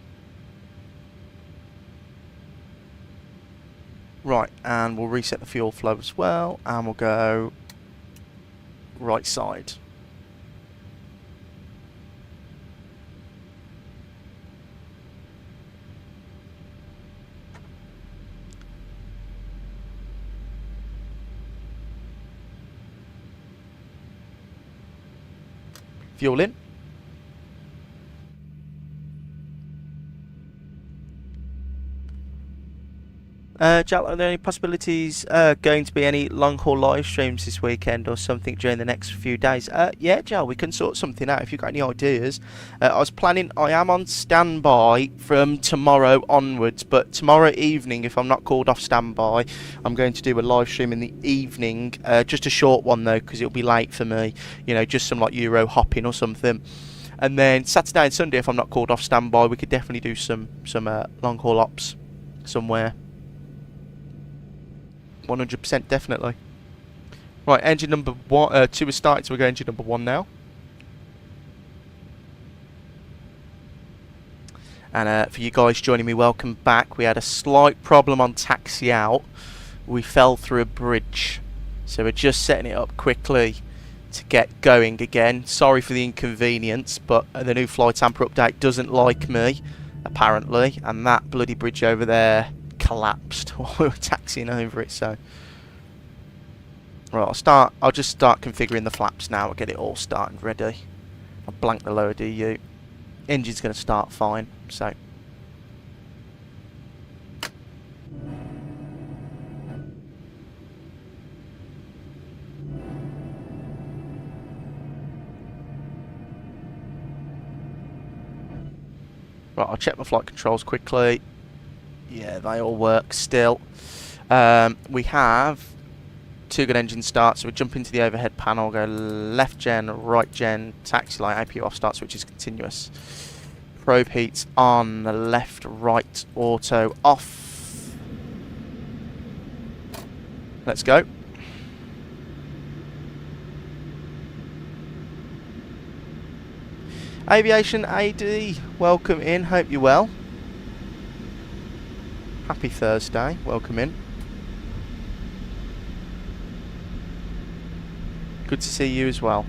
Right, and we'll reset the fuel flow as well, and we'll go right side. Fuel in. Jack, are there any possibilities going to be any long haul live streams this weekend or something during the next few days? Yeah, Jack, we can sort something out if you've got any ideas. I was planning, I am on standby from tomorrow onwards, but tomorrow evening, if I'm not called off standby, I'm going to do a live stream in the evening. Just a short one though, because it'll be late for me. You know, just some like Euro hopping or something. And then Saturday and Sunday, if I'm not called off standby, we could definitely do some long haul ops somewhere. 100% definitely. Right, engine number 2 is started, so we'll go engine number 1 now. And for you guys joining me, welcome back. We had a slight problem on taxi out. We fell through a bridge, so we're just setting it up quickly to get going again. Sorry for the inconvenience, but the new flight tamper update doesn't like me, apparently, and that bloody bridge over there collapsed while we were taxiing over it. So right, I'll just start configuring the flaps now. I'll get it all started ready. I'll blank the lower DU. Engine's going to start fine, so right, I'll check my flight controls quickly. Yeah, they all work still. We have 2 good engine starts, so we jump into the overhead panel, go left gen, right gen, taxi light, APU off, start switch is continuous. Probe heats on, the left, right, auto off. Let's go. Aviation AD, welcome in, hope you're well. Happy Thursday, welcome in. Good to see you as well.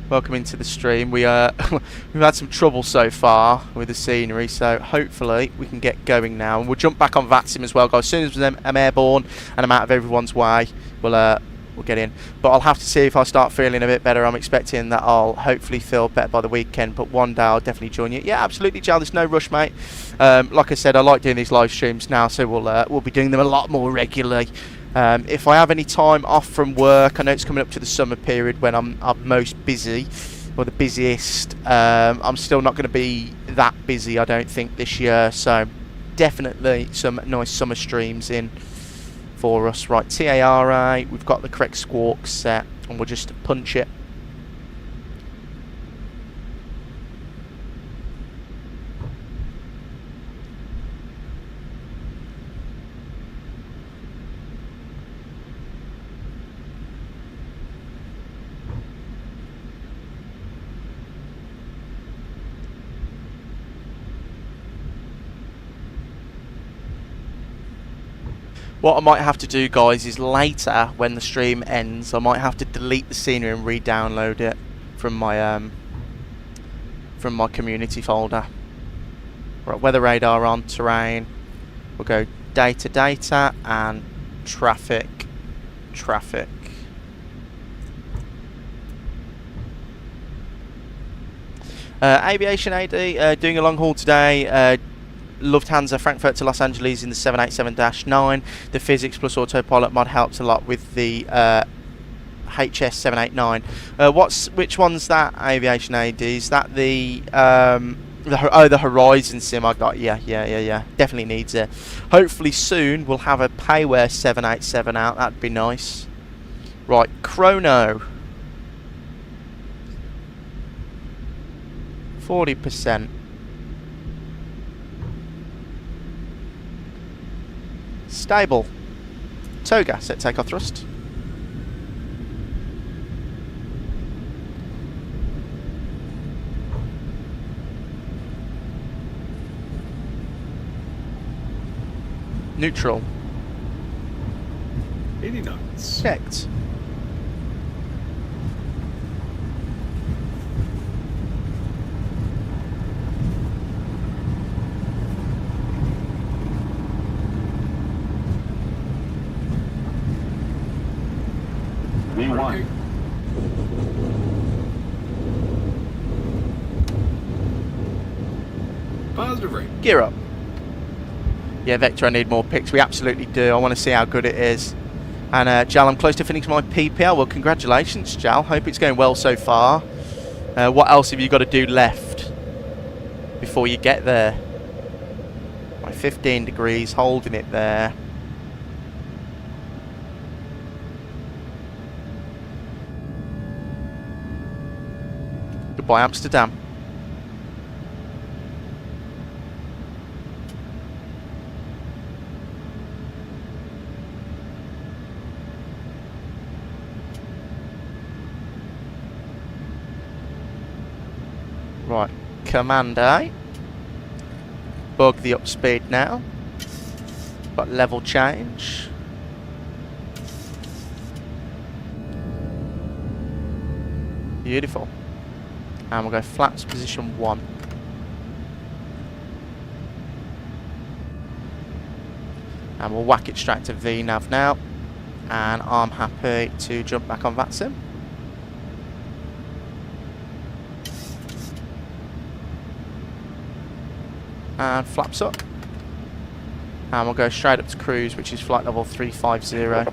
Welcome into the stream. We've had some trouble so far with the scenery, so hopefully we can get going now. And we'll jump back on VATSIM as well, guys. As soon as I'm airborne and I'm out of everyone's way, we'll get in. But I'll have to see if I start feeling a bit better. I'm expecting that I'll hopefully feel better by the weekend, but one day I'll definitely join you. Yeah, absolutely, Jal. There's no rush, mate. Like I said, I like doing these live streams now, so we'll be doing them a lot more regularly. If I have any time off from work, I know it's coming up to the summer period when I'm most busy, or the busiest. I'm still not going to be that busy, I don't think, this year. So definitely some nice summer streams in for us. Right, TARA, we've got the correct squawk set, and we'll just punch it. What I might have to do, guys, is later when the stream ends, I might have to delete the scenery and re-download it from my community folder. Right, weather radar on, terrain. We'll go data and traffic. Aviation AD doing a long haul today. Lufthansa Frankfurt to Los Angeles in the 787-9. The physics plus autopilot mod helps a lot with the HS789. Which one's that, Aviation AD? Is that the Horizon sim I got? Yeah. Definitely needs it. Hopefully soon we'll have a payware 787 out. That'd be nice. Right, chrono. 40%. Stable. Toga, set takeoff thrust. Neutral. 80 knots. Checked. V1. Positive rate. Gear up. Yeah, Vector, I need more picks. We absolutely do. I want to see how good it is. And Jal, I'm close to finishing my PPL. Well, congratulations, Jal. Hope it's going well so far. What else have you got to do left before you get there? By 15 degrees, holding it there. Goodbye, Amsterdam. Right, command A. Bug the up speed now. Got level change. Beautiful. And we'll go flaps position 1. And we'll whack it straight to VNav now. And I'm happy to jump back on VATSIM. And flaps up. And we'll go straight up to cruise, which is flight level 350.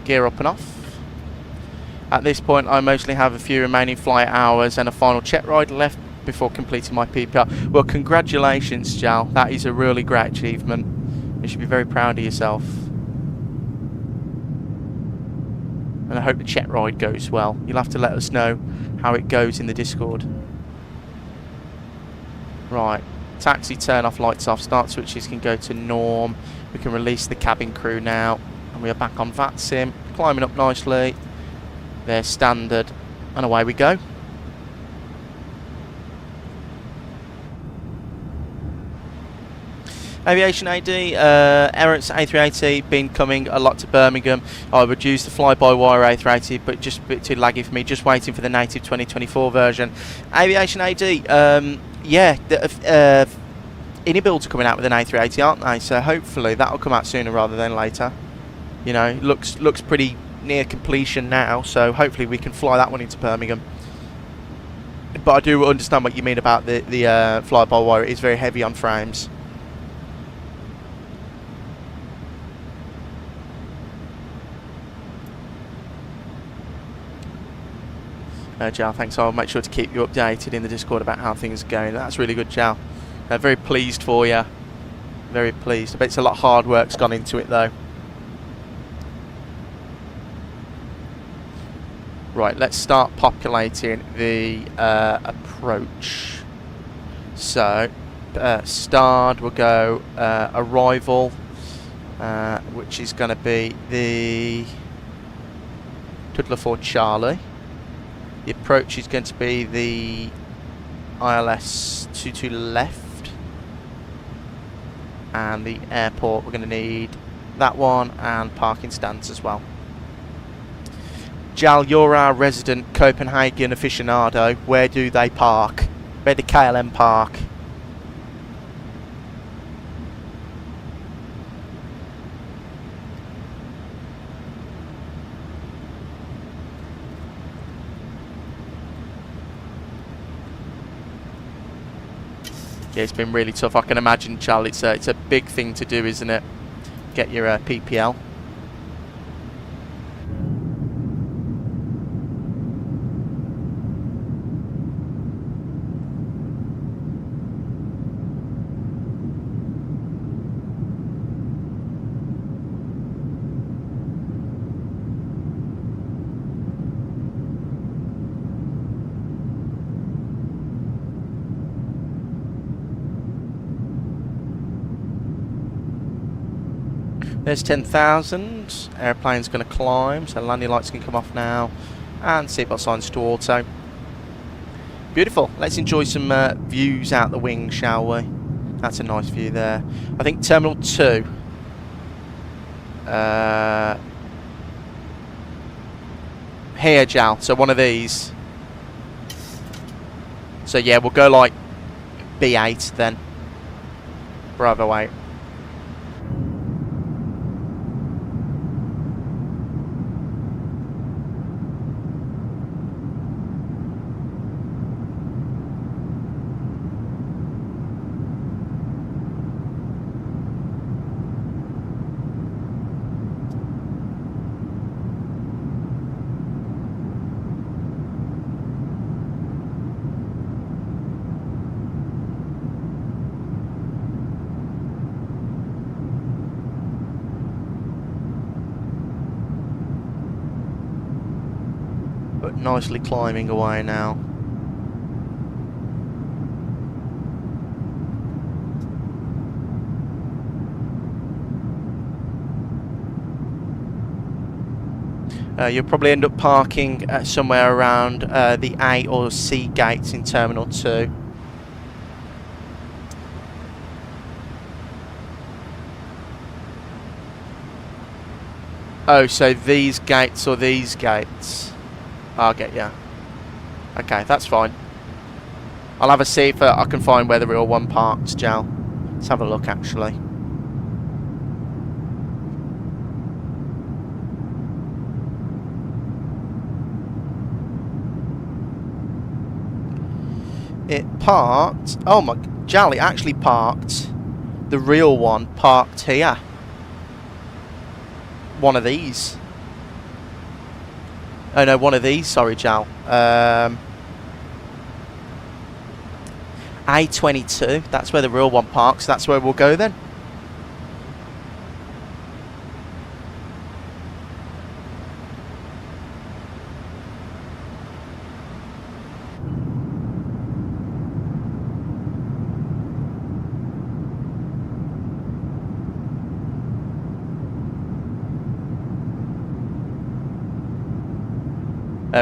Gear up and off. At this point I mostly have a few remaining flight hours and a final check ride left before completing my PPR. Well, congratulations, Jal. That is a really great achievement. You should be very proud of yourself. And I hope the check ride goes well. You'll have to let us know how it goes in the Discord. Right, taxi, turn off, lights off, start switches can go to norm. We can release the cabin crew now. And we are back on VATSIM, climbing up nicely. There's standard, and away we go. Aviation AD, Emirates A380 been coming a lot to Birmingham. I would use the fly-by-wire A380, but just a bit too laggy for me. Just waiting for the native 2024 version. Aviation AD, yeah, Innie builds are coming out with an A380, aren't they? So hopefully that'll come out sooner rather than later. You know, looks pretty near completion now, so hopefully we can fly that one into Birmingham. But I do understand what you mean about the fly-by-wire. It is very heavy on frames. Jal, thanks. I'll make sure to keep you updated in the Discord about how things are going. That's really good, Jal. Very pleased for you. Very pleased. I bet it's a lot of hard work's gone into it, though. Right, let's start populating the approach. So, starred will go arrival, which is going to be the Tudor 4 Charlie. The approach is going to be the ILS 22 left, and the airport we're going to need that one and parking stands as well. Jal, you're our resident Copenhagen aficionado. Where do they park? Where do KLM park? Yeah, it's been really tough. I can imagine, Jal. It's a big thing to do, isn't it? Get your PPL. There's 10,000. Airplane's going to climb, so landing lights can come off now. And seatbelt signs to auto. Beautiful. Let's enjoy some views out the wing, shall we? That's a nice view there. I think Terminal 2. Here, Jal. So one of these. So yeah, we'll go like B8 then. Bravo 8. Nicely climbing away now. You'll probably end up parking somewhere around the A or C gates in Terminal 2. Oh, so these gates or these gates? I'll get ya. Okay, that's fine. I'll have a see if I can find where the real one parks, Jal. Let's have a look, actually. It parked... Oh my... Jal, it actually parked. The real one parked here. One of these. Oh no, one of these, sorry, Jal. A22, that's where the real one parks, that's where we'll go then.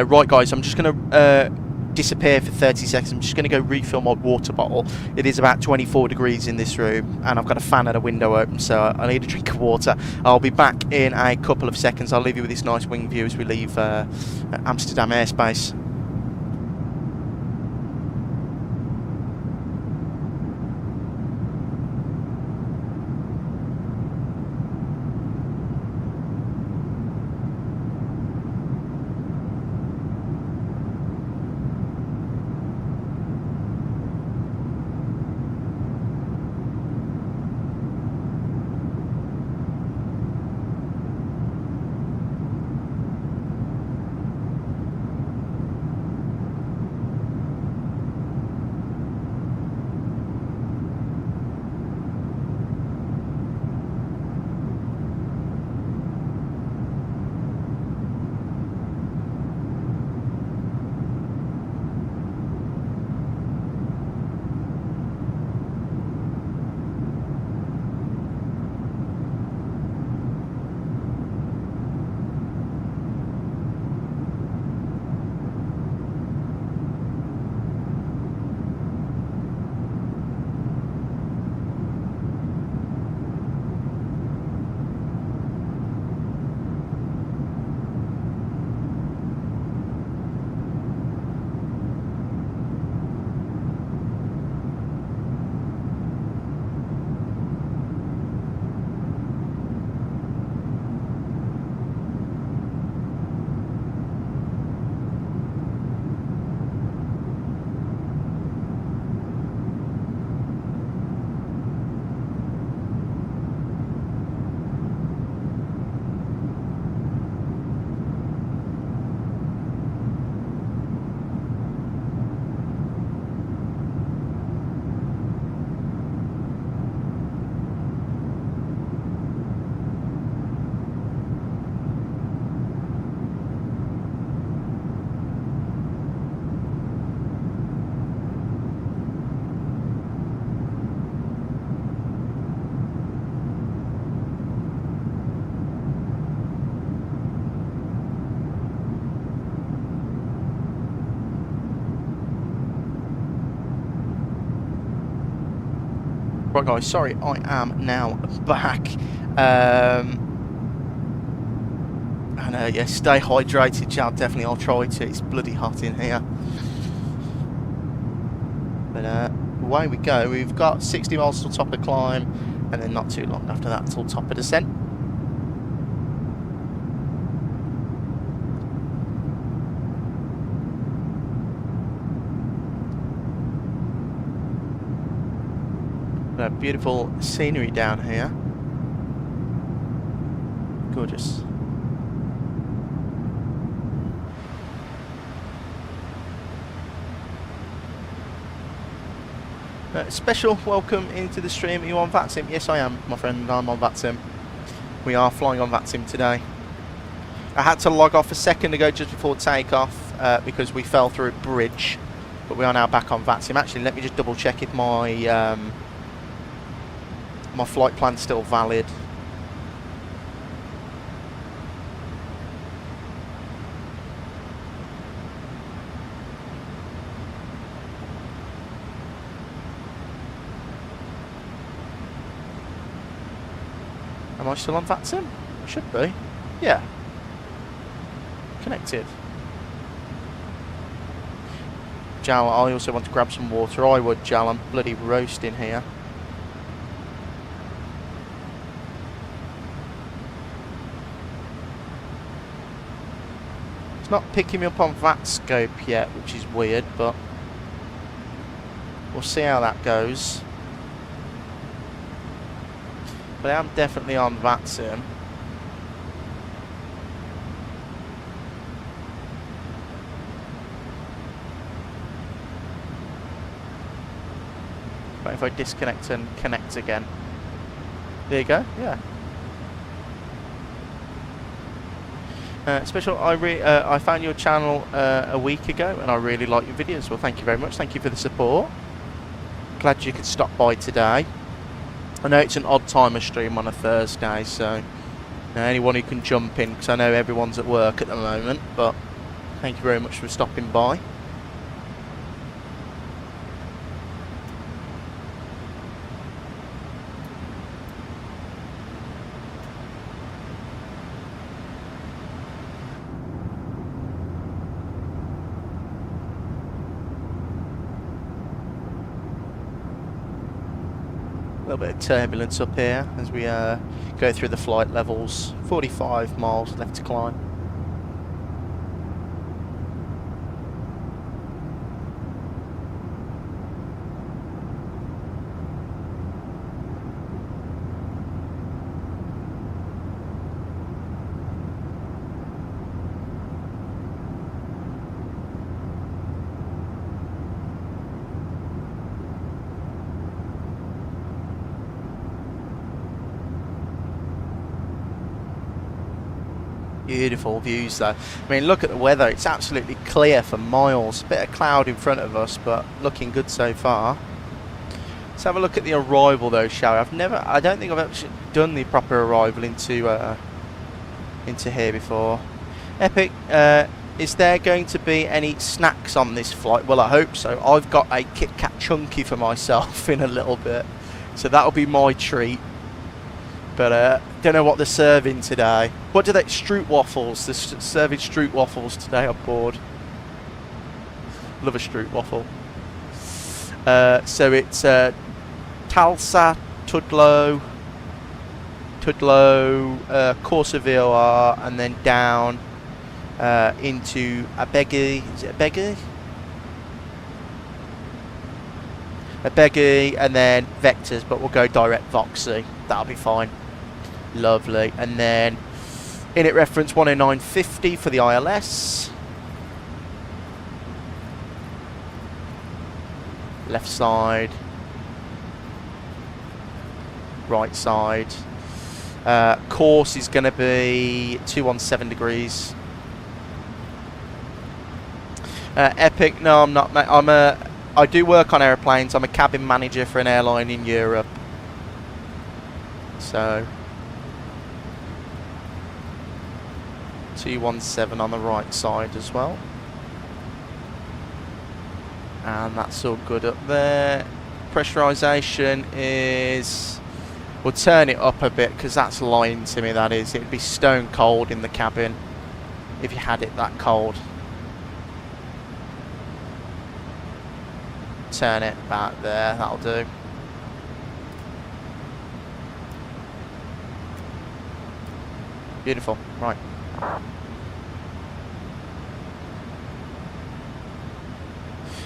Right guys, I'm just going to disappear for 30 seconds. I'm just going to go refill my water bottle. It is about 24 degrees in this room, and I've got a fan and a window open, so I need a drink of water. I'll be back in a couple of seconds. I'll leave you with this nice wing view as we leave Amsterdam airspace. Right guys, sorry, I am now back. And yeah, stay hydrated, Jal, definitely, I'll try to. It's bloody hot in here. But away we go. We've got 60 miles till top of climb, and then not too long after that till top of descent. Beautiful scenery down here. Gorgeous. Special welcome into the stream. Are you on VATSIM? Yes, I am, my friend. I'm on VATSIM. We are flying on VATSIM today. I had to log off a second ago just before takeoff because we fell through a bridge, but we are now back on VATSIM. Actually, let me just double check if my my flight plan's still valid. Am I still on VATSIM? Should be. Yeah. Connected. Jal, I also want to grab some water. I would, Jal. I'm bloody roasting here. It's not picking me up on VATScope yet, which is weird, but we'll see how that goes. But I am definitely on VATSIM. But if I disconnect and connect again, there you go. Yeah. Special, I found your channel a week ago and I really like your videos. Well, thank you very much. Thank you for the support. Glad you could stop by today. I know it's an odd timer stream on a Thursday, so anyone who can jump in, because I know everyone's at work at the moment, but thank you very much for stopping by. little bit of turbulence up here as we go through the flight levels. 45 miles left to climb. Beautiful views though. I mean, look at the weather, it's absolutely clear for miles. A bit of cloud in front of us, but looking good so far. Let's have a look at the arrival though, shall we? I don't think I've actually done the proper arrival into here before. Epic, is there going to be any snacks on this flight? Well, I hope so. I've got a Kit Kat Chunky for myself in a little bit, so that'll be my treat. But don't know what they're serving today. What do they? Stroop waffles. They're serving Stroop waffles today on board. Love a Stroop waffle. So it's Talsa, Tudlow, Corsa VOR, and then down into Abegi. Is it Abegi? Abegi, and then Vectors, but we'll go direct Voxy. That'll be fine. Lovely. And then init reference 10950 for the ILS. Left side. Right side. Course is going to be 217 degrees. Epic, no I'm not. I do work on airplanes. I'm a cabin manager for an airline in Europe. So 217 on the right side as well. And that's all good up there. Pressurization is... We'll turn it up a bit because that's lying to me, that is. It'd be stone cold in the cabin if you had it that cold. Turn it back there, that'll do. Beautiful, right.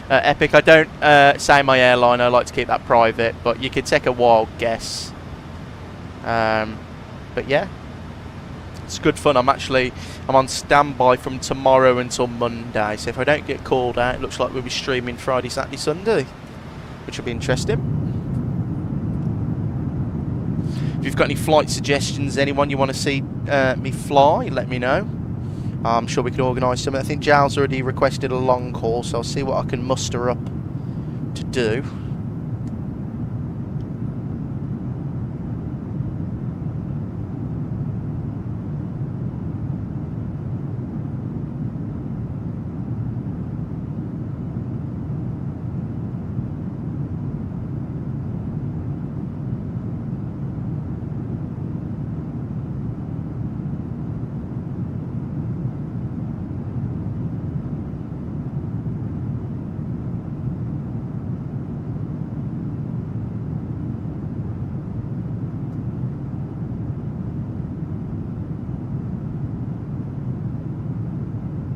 Epic, I don't say my airline, I like to keep that private, but you could take a wild guess. But yeah, it's good fun. I'm on standby from tomorrow until Monday, so if I don't get called out, it looks like we'll be streaming Friday, Saturday, Sunday, which will be interesting. If you've got any flight suggestions, anyone you want to see me fly, let me know. I'm sure we can organise something. I think Giles already requested a long haul, so I'll see what I can muster up to do.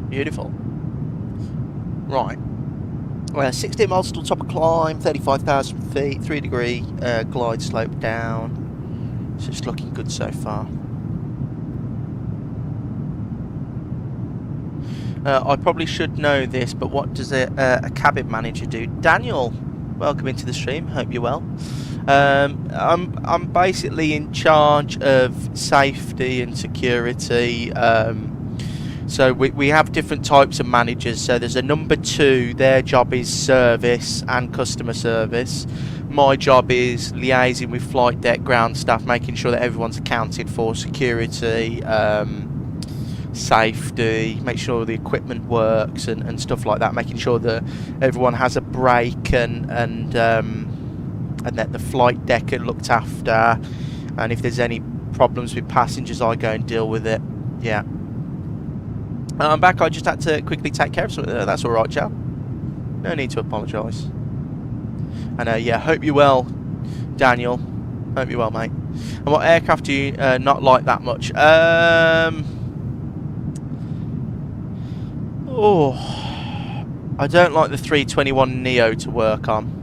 Beautiful. Right. 16 miles to the top of climb, 35,000 feet, 3 degree glide slope down. So it's looking good so far. I probably should know this, but what does a cabin manager do? Daniel, welcome into the stream. Hope you're well. I'm basically in charge of safety and security. So we have different types of managers. So there's a number 2, their job is service and customer service. My job is liaising with flight deck, ground staff, making sure that everyone's accounted for, security, safety, make sure the equipment works and stuff like that, making sure that everyone has a break and that the flight deck are looked after, and if there's any problems with passengers I go and deal with it. Yeah. I'm back. I just had to quickly take care of something. That's alright, Joe. No need to apologise. And yeah, hope you're well, Daniel. Hope you're well, mate. And what aircraft do you not like that much? Oh, I don't like the 321neo to work on.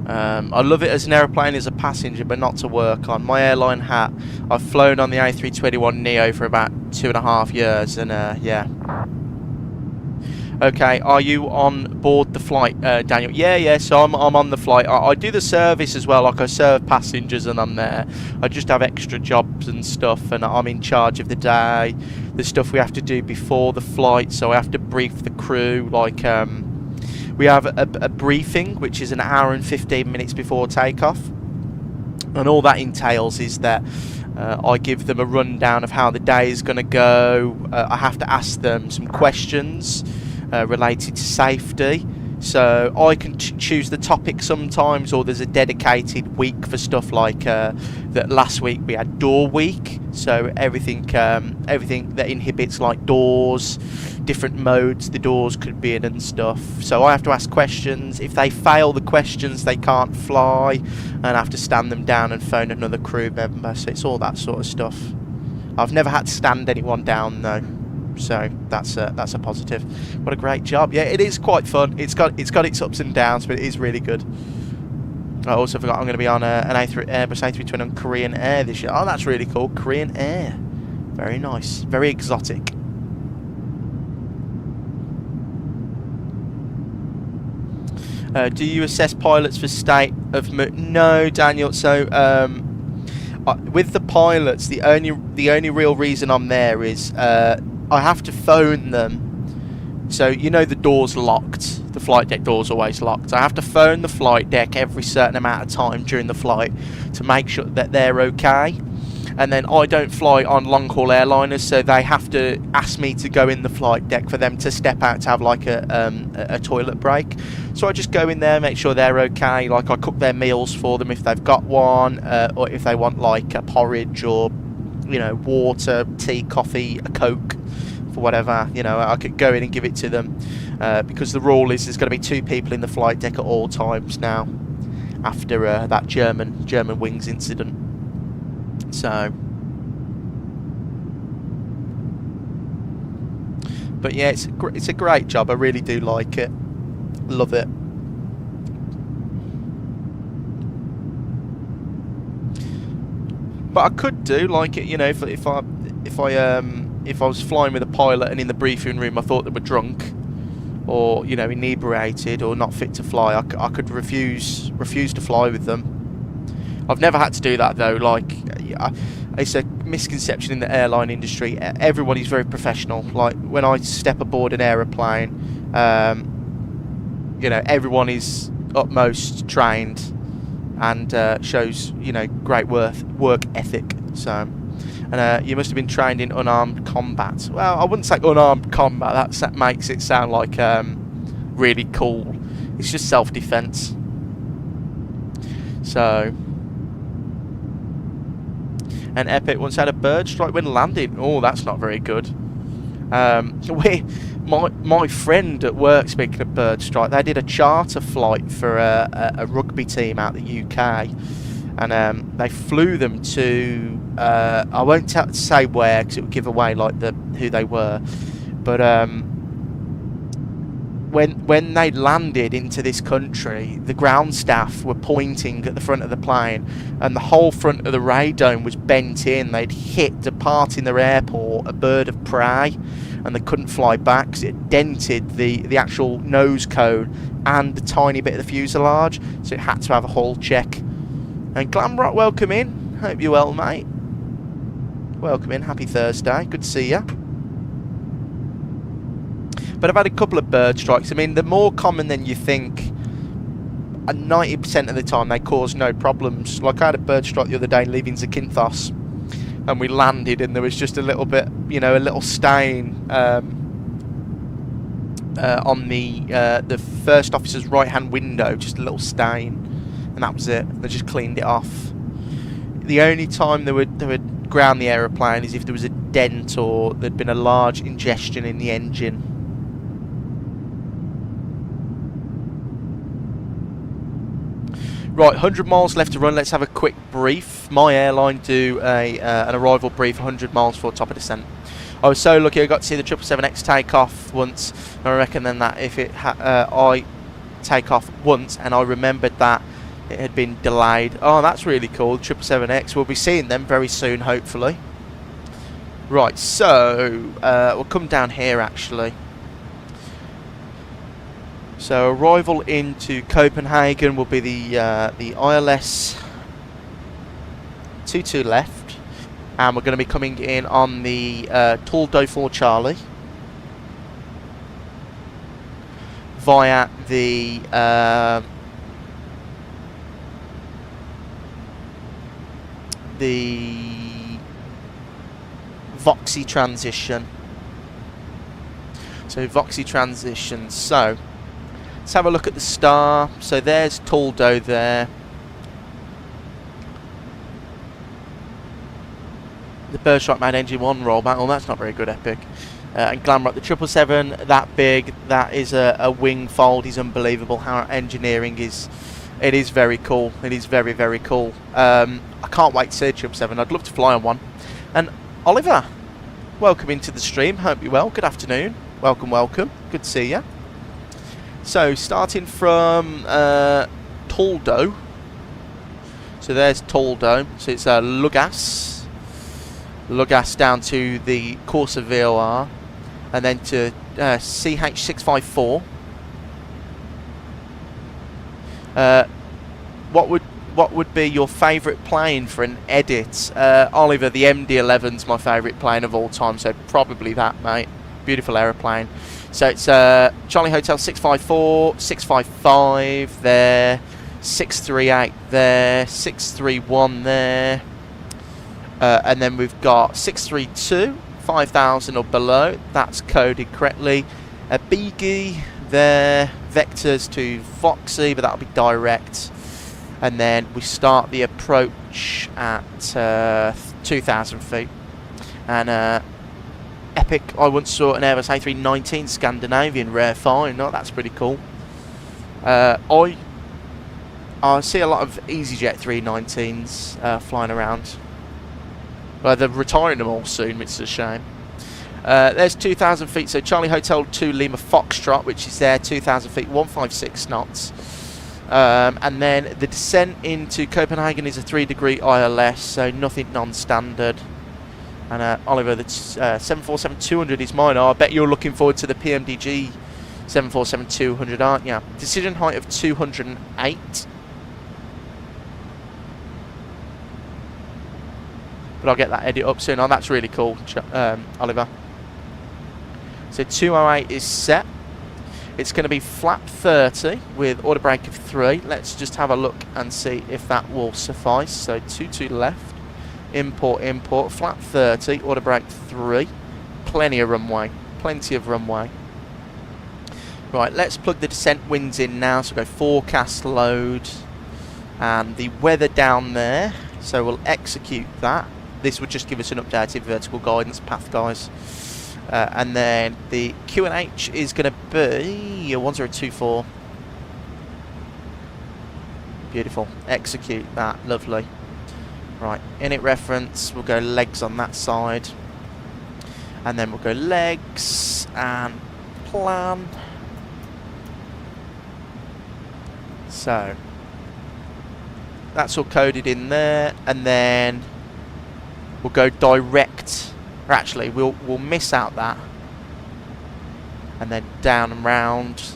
I love it as an aeroplane as a passenger, but not to work on. My airline hat, I've flown on the A321neo for about 2.5 years, and yeah. Okay, are you on board the flight, Daniel? Yeah, so I'm on the flight. I do the service as well, like I serve passengers and I'm there. I just have extra jobs and stuff, and I'm in charge of the day. The stuff we have to do before the flight, so I have to brief the crew, like, we have a briefing, which is an hour and 15 minutes before takeoff. And all that entails is that I give them a rundown of how the day is going to go. I have to ask them some questions related to safety. So I can choose the topic sometimes, or there's a dedicated week for stuff like that. Last week we had door week, so everything that inhibits like doors, different modes the doors could be in and stuff. So I have to ask questions. If they fail the questions, they can't fly, and I have to stand them down and phone another crew member. So it's all that sort of stuff. I've never had to stand anyone down though, so that's a positive. What a great job. Yeah, it is quite fun. It's got its ups and downs, but it is really good. I also forgot I'm going to be on an Airbus A321 on Korean Air this year. Oh, that's really cool. Korean Air. Very nice. Very exotic. Do you assess pilots for state of mood? No, Daniel. So with the pilots, the only real reason I'm there is I have to phone them. So you know the door's locked. The flight deck door's always locked. I have to phone the flight deck every certain amount of time during the flight to make sure that they're okay. And then I don't fly on long-haul airliners, so they have to ask me to go in the flight deck for them to step out to have like a toilet break. So I just go in there, make sure they're okay. Like I cook their meals for them if they've got one, or if they want like a porridge or, you know, water, tea, coffee, a Coke, for whatever. You know, I could go in and give it to them because the rule is there's going to be 2 people in the flight deck at all times now after that German wings incident. So, but yeah, it's a great job. I really do like it. Love it. But I could do like it, you know, if I was flying with a pilot and in the briefing room I thought they were drunk, or, you know, inebriated or not fit to fly, I could refuse to fly with them. I've never had to do that though. Like, it's a misconception in the airline industry. Everybody's very professional. Like when I step aboard an aeroplane, you know, everyone is utmost trained and shows, you know, great work ethic. So, and you must have been trained in unarmed combat. Well, I wouldn't say unarmed combat. That makes it sound like really cool. It's just self-defense. So. And Epic once had a bird strike when landing. Oh, that's not very good. My friend at work, speaking of bird strike, they did a charter flight for a rugby team out the UK, and they flew them to I won't say where because it would give away like who they were, but when they landed into this country, the ground staff were pointing at the front of the plane, and the whole front of the radome was bent in. They'd hit, departing their airport, a bird of prey, and they couldn't fly back because it dented the actual nose cone and the tiny bit of the fuselage, so it had to have a hull check. And Glamrock, welcome in. Hope you're well, mate. Welcome in. Happy Thursday. Good to see you. But I've had a couple of bird strikes. I mean, they're more common than you think. And 90% of the time, they cause no problems. Like I had a bird strike the other day leaving Zakynthos, and we landed, and there was just a little bit, you know, a little stain on the first officer's right-hand window, just a little stain, and that was it. They just cleaned it off. The only time they would ground the aeroplane is if there was a dent or there'd been a large ingestion in the engine. Right, 100 miles left to run. Let's have a quick brief. My airline do an arrival brief 100 miles before top of descent. I was so lucky I got to see the 777X take off once. And I reckon then that if it I take off once and I remembered that it had been delayed. Oh, that's really cool. 777X. We'll be seeing them very soon, hopefully. Right, so we'll come down here actually. So arrival into Copenhagen will be the ILS 22 left, and we're going to be coming in on the Toldo 4 Charlie via the VOXI transition. So VOXI transition. So let's have a look at the star. So there's Toldo there. The Birdstrike made engine 1 roll back. Oh, that's not very good, Epic. And Glamrock, the 777, that big. That is a wing fold. Is unbelievable. How engineering is. It is very cool. It is very, very cool. I can't wait to see a 777. I'd love to fly on one. And Oliver, welcome into the stream. Hope you're well. Good afternoon. Welcome, welcome. Good to see you. So, starting from Toldo. So, there's Toldo. So, it's Lugas. Lugas down to the Corsa VOR. And then to CH654. What would be your favourite plane for an edit? Oliver, the MD-11's my favourite plane of all time. So, probably that, mate. Beautiful aeroplane. So it's Charlie Hotel 654, 655 there, 638 there, 631 there, and then we've got 632, 5,000 or below. That's coded correctly. Pmdg there, vectors to VOXI, but that'll be direct. And then we start the approach at 2,000 feet. And Epic, I once saw an Airbus A321neo Scandinavian rare find. Oh, that's pretty cool. I see a lot of EasyJet 319s flying around. Well, they're retiring them all soon, which is a shame. There's 2,000 feet, so Charlie Hotel 2 Lima Foxtrot, which is there, 2,000 feet, 156 knots. And then the descent into Copenhagen is a 3-degree ILS, so nothing non-standard. And Oliver, the 747-200 is mine. Oh, I bet you're looking forward to the Pmdg 747-200, aren't you? Decision height of 208. But I'll get that edit up soon. Oh, that's really cool, Oliver. So 208 is set. It's going to be flap 30 with order brake of 3. Let's just have a look and see if that will suffice. So 22 left. Import, flap 30, order brake 3, plenty of runway, Right, let's plug the descent winds in now, so go forecast load, and the weather down there, so we'll execute that. This would just give us an updated vertical guidance path, guys. And then the QNH is going to be 1024. Beautiful, execute that, lovely. Right, init reference, we'll go legs on that side. And then we'll go legs and plan. So, that's all coded in there. And then we'll go direct. Or actually, we'll miss out that. And then down and round.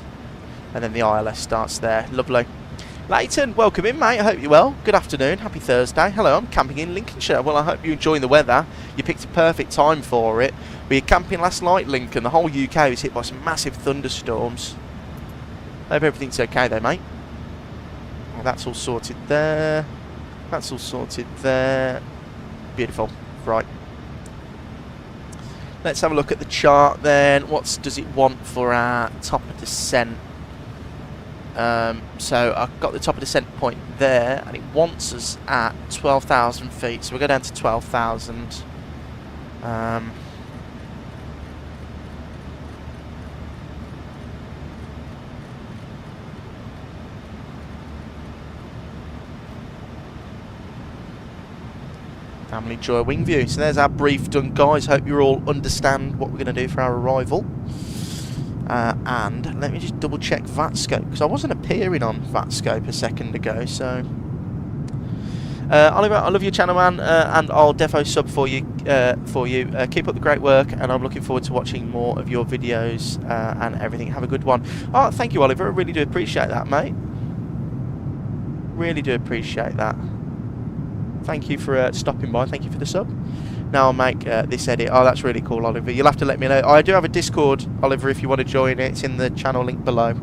And then the ILS starts there. Lovely. Leighton, welcome in, mate. I hope you're well. Good afternoon. Happy Thursday. Hello, I'm camping in Lincolnshire. Well, I hope you're enjoying the weather. You picked a perfect time for it. We were camping last night, Lincoln. The whole UK was hit by some massive thunderstorms. Hope everything's okay, though, mate. Well, that's all sorted there. That's all sorted there. Beautiful. Right. Let's have a look at the chart then. What does it want for our top of descent? So I've got the top of descent point there, and it wants us at 12,000 feet. So we'll go down to 12,000. Family Joy Wing View. So there's our brief done, guys. Hope you all understand what we're going to do for our arrival. And let me just double check VATScope, because I wasn't appearing on VATScope a second ago. So Oliver, I love your channel, man, and I'll defo sub for you. Keep up the great work, and I'm looking forward to watching more of your videos and everything. Have a good one. Oh, thank you, Oliver. I really do appreciate that, mate. Really do appreciate that. Thank you for stopping by. Thank you for the sub. Now I'll make this edit. Oh, that's really cool, Oliver. You'll have to let me know. I do have a Discord, Oliver, if you want to join it. It's in the channel link below.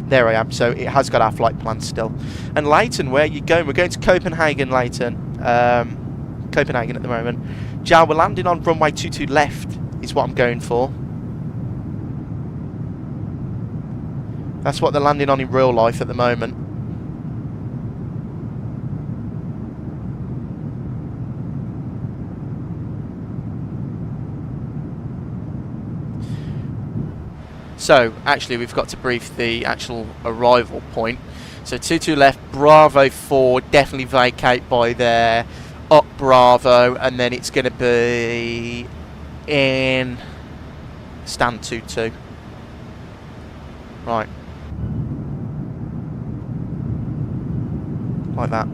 There I am. So it has got our flight plan still. And Leighton, where are you going? We're going to Copenhagen, Leighton. Copenhagen at the moment. Jal, we're landing on runway 22 left is what I'm going for. That's what they're landing on in real life at the moment. So, actually, we've got to brief the actual arrival point. So, 22 left, Bravo 4, definitely vacate by there, up Bravo, and then it's going to be in stand 22. Right. Like that.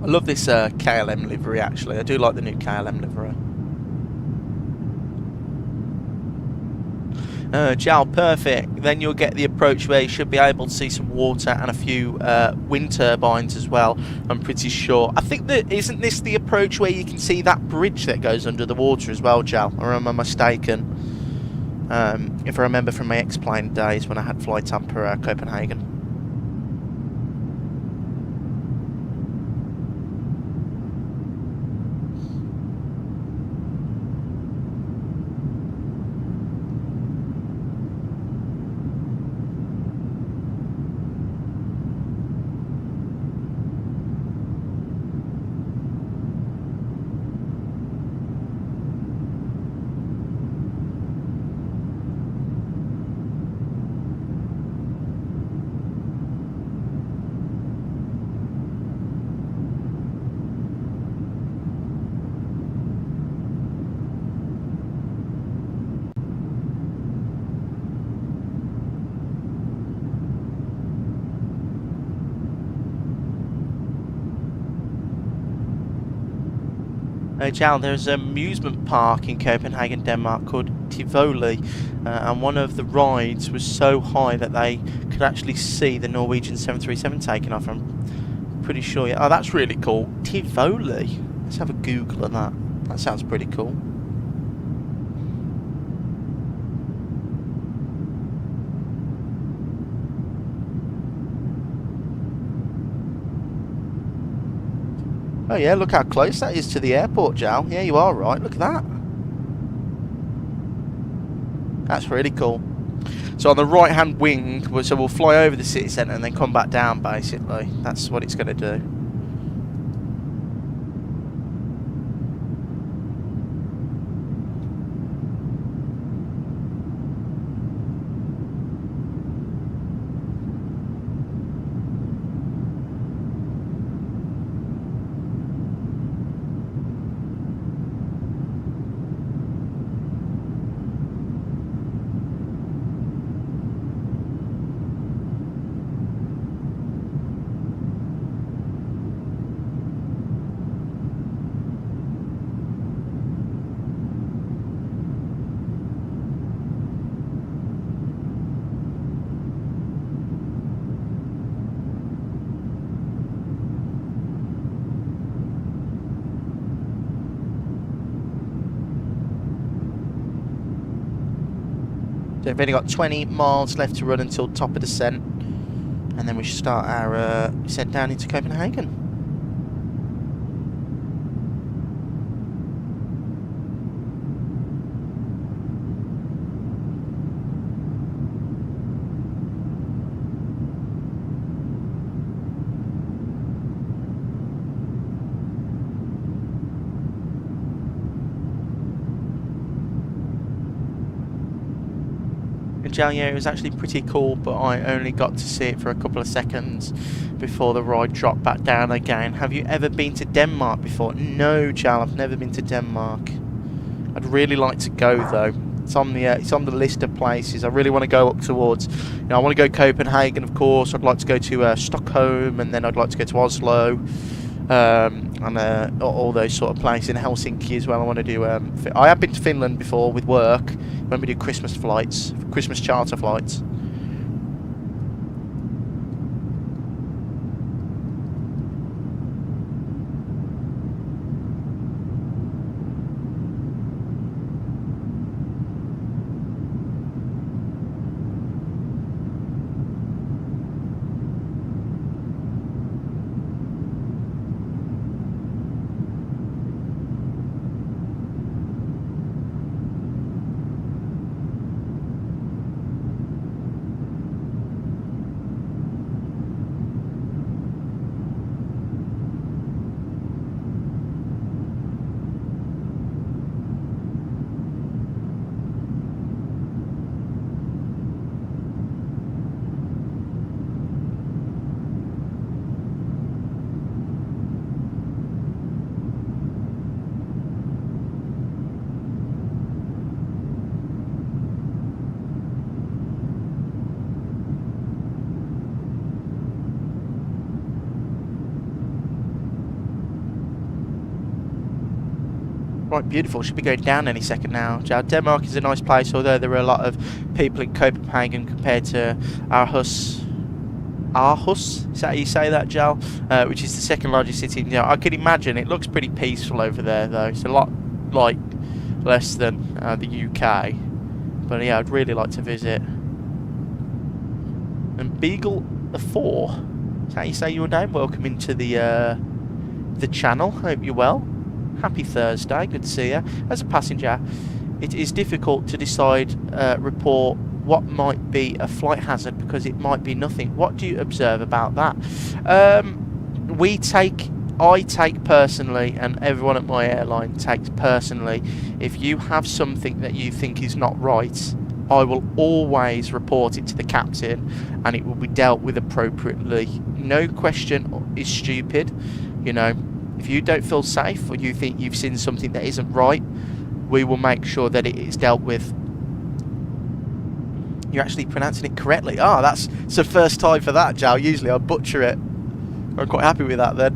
I love this KLM livery, actually. I do like the new KLM livery. Jal, perfect. Then you'll get the approach where you should be able to see some water and a few wind turbines as well, I'm pretty sure. I think that, isn't this the approach where you can see that bridge that goes under the water as well, Jal? Or am I mistaken? If I remember from my X-Plane days when I had flight up per Copenhagen. Jal, there's an amusement park in Copenhagen, Denmark called Tivoli, and one of the rides was so high that they could actually see the Norwegian 737 taking off. I'm pretty sure. Yeah. Oh, that's really cool. Tivoli. Let's have a Google of that. That sounds pretty cool. Oh yeah, look how close that is to the airport, Jal. Yeah, you are right. Look at that. That's really cool. So on the right-hand wing, so we'll fly over the city centre and then come back down, basically. That's what it's going to do. They've only got 20 miles left to run until top of descent, and then we should start our descent down into Copenhagen. Yeah, it was actually pretty cool, but I only got to see it for a couple of seconds before the ride dropped back down again. Have you ever been to Denmark before? No, Jal, I've never been to Denmark. I'd really like to go though. It's on the list of places I really want to go up towards. You know, I want to go Copenhagen, of course. I'd like to go to Stockholm, and then I'd like to go to Oslo. And all those sort of places in Helsinki as well. I want to do. I have been to Finland before with work when we do Christmas flights, Christmas charter flights. Right, beautiful. Should be going down any second now. Denmark is a nice place, although there are a lot of people in Copenhagen compared to Aarhus. Aarhus? Is that how you say that, Jal? Which is the second largest city in Denmark. I can imagine it looks pretty peaceful over there, though. It's a lot like less than the UK. But yeah, I'd really like to visit. And Beagle 4. Is that how you say your name? Welcome into the channel. Hope you're well. Happy Thursday, good to see you. As a passenger, it is difficult to decide, report what might be a flight hazard because it might be nothing. What do you observe about that? I take personally, and everyone at my airline takes personally, if you have something that you think is not right, I will always report it to the captain and it will be dealt with appropriately. No question is stupid, you know. If you don't feel safe or you think you've seen something that isn't right, we will make sure that it is dealt with. You're actually pronouncing it correctly. Ah, that's the first time for that, Jal. Usually I butcher it. I'm quite happy with that then.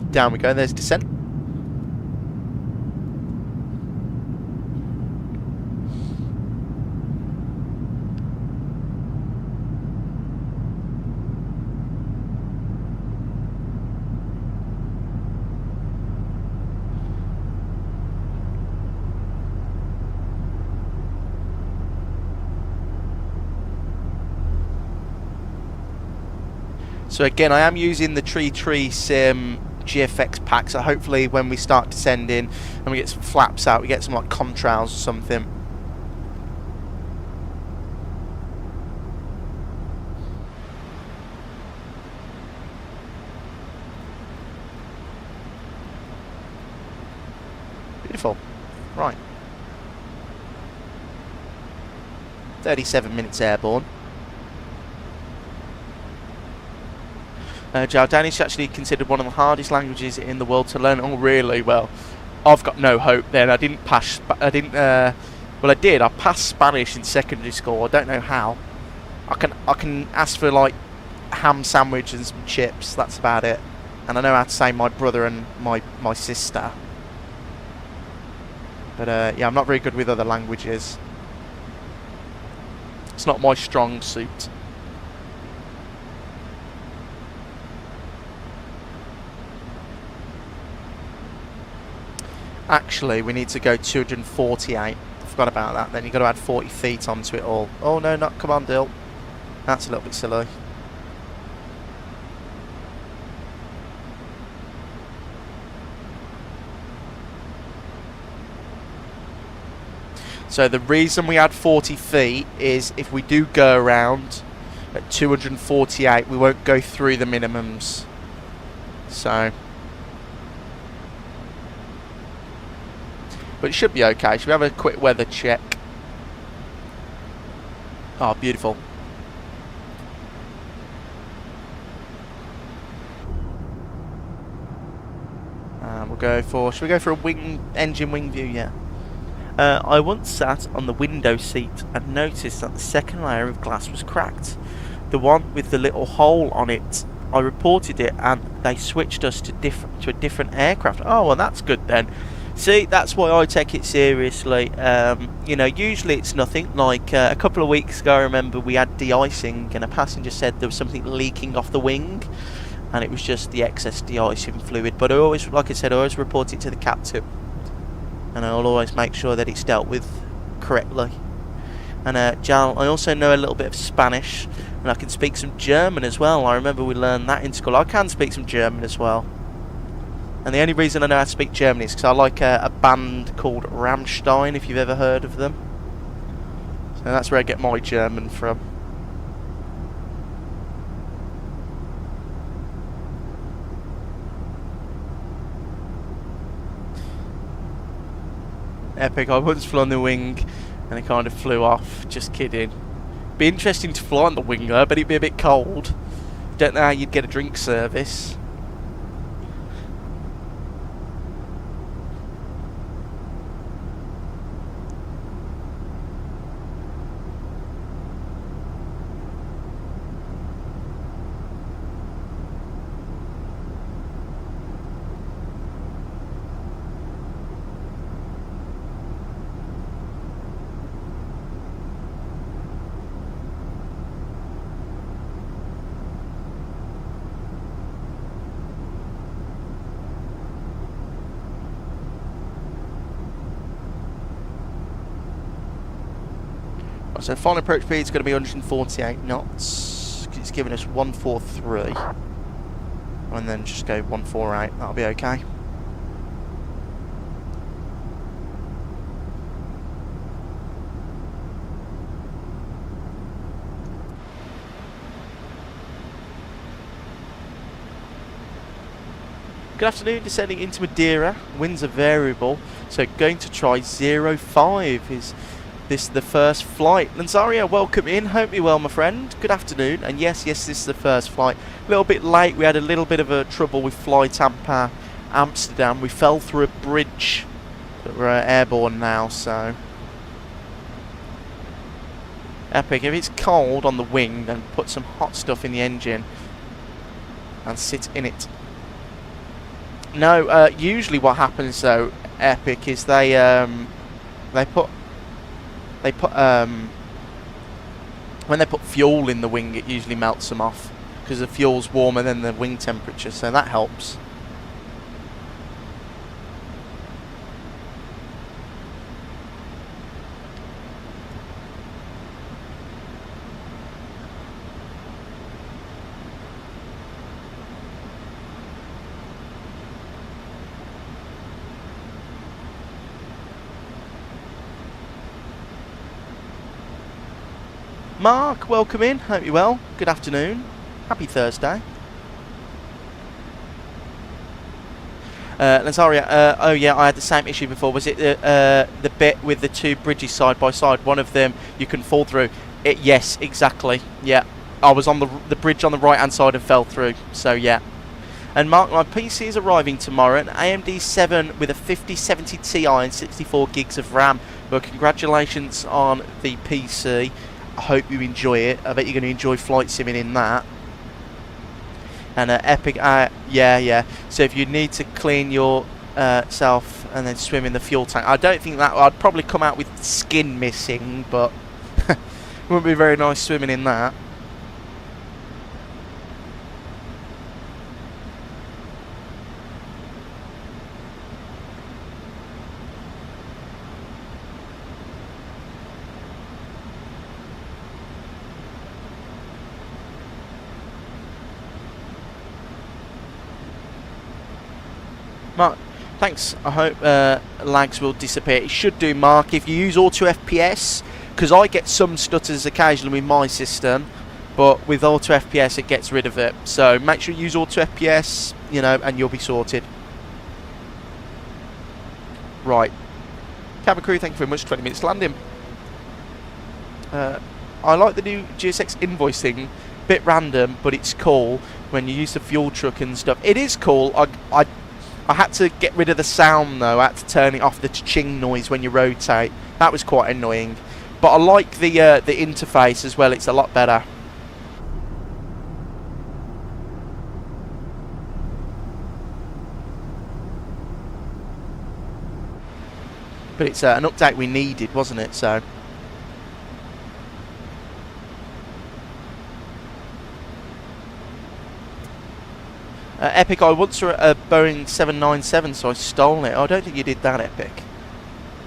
Down we go, there's descent. So again, I am using the Tree Sim GFX pack, so hopefully when we start descending and we get some flaps out, we get some like contrails or something. Beautiful. Right. 37 minutes airborne. Danish is actually considered one of the hardest languages in the world to learn. Oh, really? Well, I've got no hope then. I didn't pass. I did. I passed Spanish in secondary school. I don't know how. I can ask for like ham sandwich and some chips. That's about it. And I know how to say my brother and my sister. But yeah, I'm not very good with other languages. It's not my strong suit. Actually, we need to go 248. I forgot forgot about that. Then you've got to add 40 feet onto it all. Oh no, not come on, Dill. That's a little bit silly. So the reason we add 40 feet is if we do go around at 248, we won't go through the minimums. So, but it should be okay. Should we have a quick weather check? Oh, beautiful. We'll go for. Should we go for a engine wing view? Yeah. I once sat on the window seat and noticed that the second layer of glass was cracked. The one with the little hole on it. I reported it and they switched us to a different aircraft. Oh, well, that's good then. See, that's why I take it seriously. You know, usually it's nothing. Like a couple of weeks ago, I remember we had de-icing and a passenger said there was something leaking off the wing, and it was just the excess de-icing fluid. But I always, like I said, I always report it to the captain, and I'll always make sure that it's dealt with correctly. And Jal, I also know a little bit of Spanish, and I can speak some German as well. I remember we learned that in school. I can speak some German as well. And the only reason I know how to speak German is because I like a band called Rammstein, if you've ever heard of them. So that's where I get my German from. Epic. I once flew on the wing and it kind of flew off. Just kidding. Be interesting to fly on the wing though, but it'd be a bit cold. Don't know how you'd get a drink service. So final approach speed is going to be 148 knots. It's giving us 143. And then just go 148. That'll be okay. Good afternoon, descending into Madeira. Winds are variable, so going to try 05 is this the first flight. Lanzaria, welcome in. Hope you're well, my friend. Good afternoon. And yes, this is the first flight. A little bit late. We had a little bit of a trouble with flight Amsterdam. We fell through a bridge, but we're airborne now. So epic. If it's cold on the wing, then put some hot stuff in the engine and sit in it. No, usually what happens though, Epic, is they put when they put fuel in the wing, it usually melts them off because the fuel's warmer than the wing temperature, so that helps. Mark, welcome in. Hope you're well. Good afternoon. Happy Thursday. Lanzaria, oh yeah, I had the same issue before. Was it the bit with the two bridges side by side? One of them you can fall through. Yes, exactly. Yeah, I was on the bridge on the right hand side and fell through. So yeah. And Mark, my PC is arriving tomorrow. An AMD 7 with a 5070 Ti and 64 gigs of RAM. Well, congratulations on the PC. I hope you enjoy it. I bet you're going to enjoy flight simming in that. And Epic, yeah. So if you need to clean your self and then swim in the fuel tank, I don't think that I'd probably come out with skin missing, but it wouldn't be very nice swimming in that. Thanks. I hope lags will disappear. It should do, Mark, if you use auto FPS, because I get some stutters occasionally with my system, but with auto FPS it gets rid of it. So make sure you use auto FPS, you know, and you'll be sorted. Right. Cabin crew, thank you very much. 20 minutes landing. I like the new GSX invoicing. Bit random, but it's cool when you use the fuel truck and stuff. It is cool. I had to get rid of the sound though. I had to turn it off, the ching noise when you rotate. That was quite annoying. But I like the interface as well. It's a lot better. But it's an update we needed, wasn't it? So. Epic, I once saw a Boeing 797, so I stole it. Oh, I don't think you did that, Epic.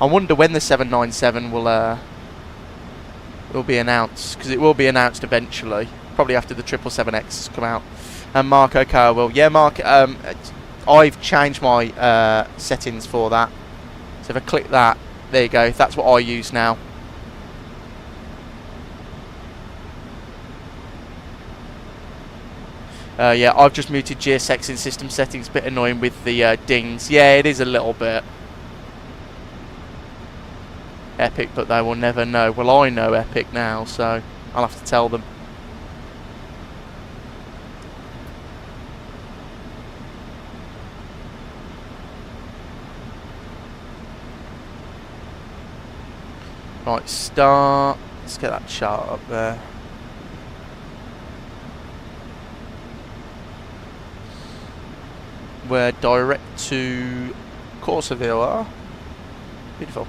I wonder when the 797 will be announced, because it will be announced eventually, probably after the 777X has come out. And Mark, okay, I will. Yeah, Mark, I've changed my settings for that. So if I click that, there you go. That's what I use now. Yeah, I've just muted GSX in system settings. Bit annoying with the dings. Yeah, it is a little bit. Epic, but they will never know. Well, I know Epic now, so I'll have to tell them. Right, start. Let's get that chart up there. We're direct to Corsaville. Beautiful.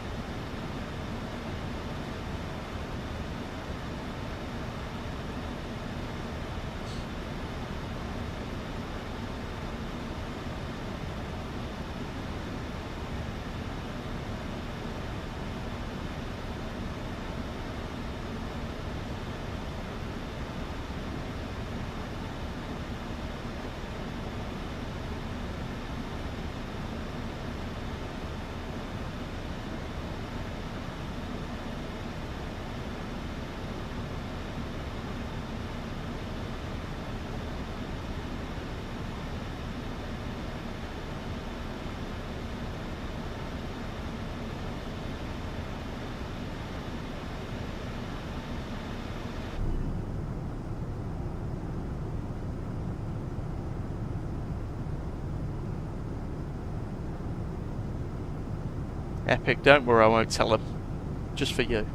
Epic, don't worry, I won't tell them. Just for you.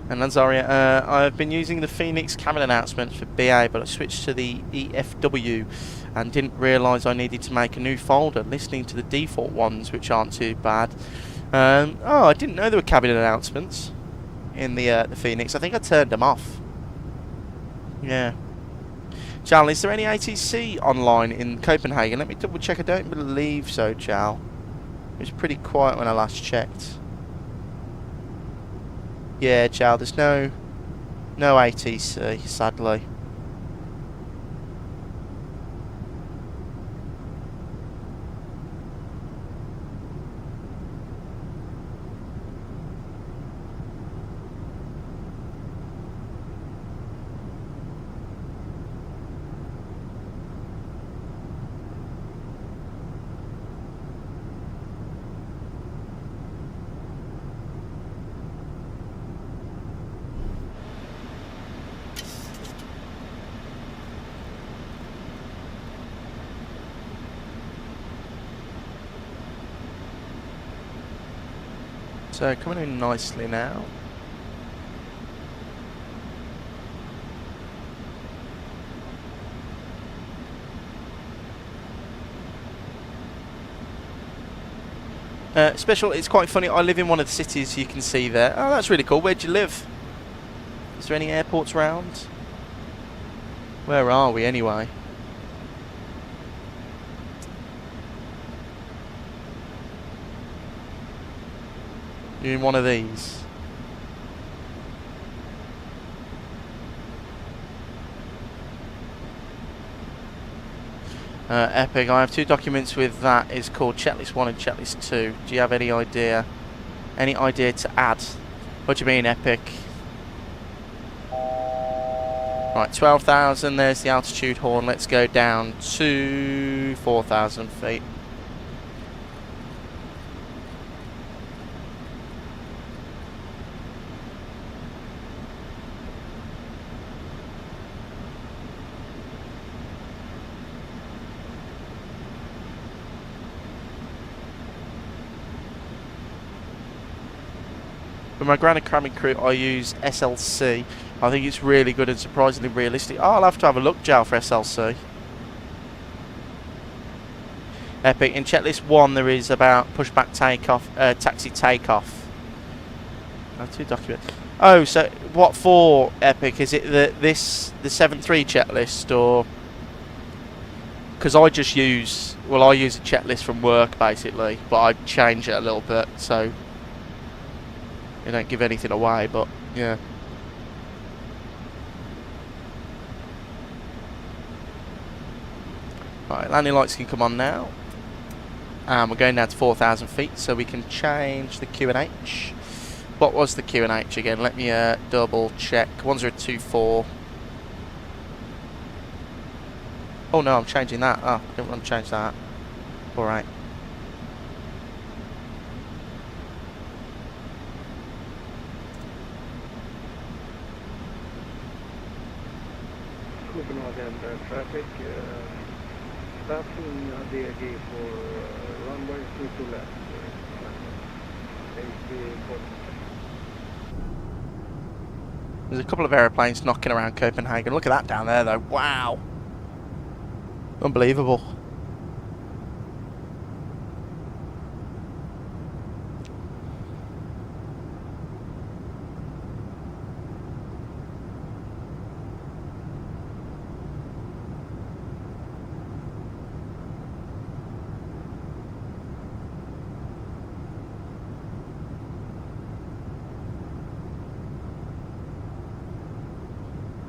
And Lanzaria, I've been using the Phoenix cabin announcements for BA, but I switched to the EFW and didn't realise I needed to make a new folder, listening to the default ones, which aren't too bad. Oh, I didn't know there were cabin announcements in the Phoenix. I think I turned them off. Yeah. Chal, is there any ATC online in Copenhagen? Let me double check. I don't believe so, Chal. It was pretty quiet when I last checked. Yeah, Chal, there's no ATC, sadly. So coming in nicely now. Special, it's quite funny, I live in one of the cities you can see there. Oh, that's really cool. Where do you live? Is there any airports around? Where are we anyway? You're in one of these. Epic, I have 2 documents with that. It's called checklist 1 and checklist 2. Do you have any idea? Any idea to add? What do you mean, Epic? Right, 12,000. There's the altitude horn. Let's go down to 4,000 feet. With my Granite Cramming crew, I use SLC. I think it's really good and surprisingly realistic. Oh, I'll have to have a look, Joe, for SLC. Epic. In checklist 1, there is about pushback takeoff, taxi takeoff. 2 documents. Oh, so what for, Epic? Is it the 7.3 checklist, or? Because I just use, well, I use a checklist from work basically, but I change it a little bit, so you don't give anything away, but yeah. Right, landing lights can come on now. And we're going down to 4,000 feet, so we can change the Q&H. What was the Q&H again? Let me double check. 1024. Oh no, I'm changing that. Oh, I didn't want to change that. Alright. Copenhagen traffic, passing DAG for runway 22 left. There's a couple of aeroplanes knocking around Copenhagen. Look at that down there though. Wow. Unbelievable.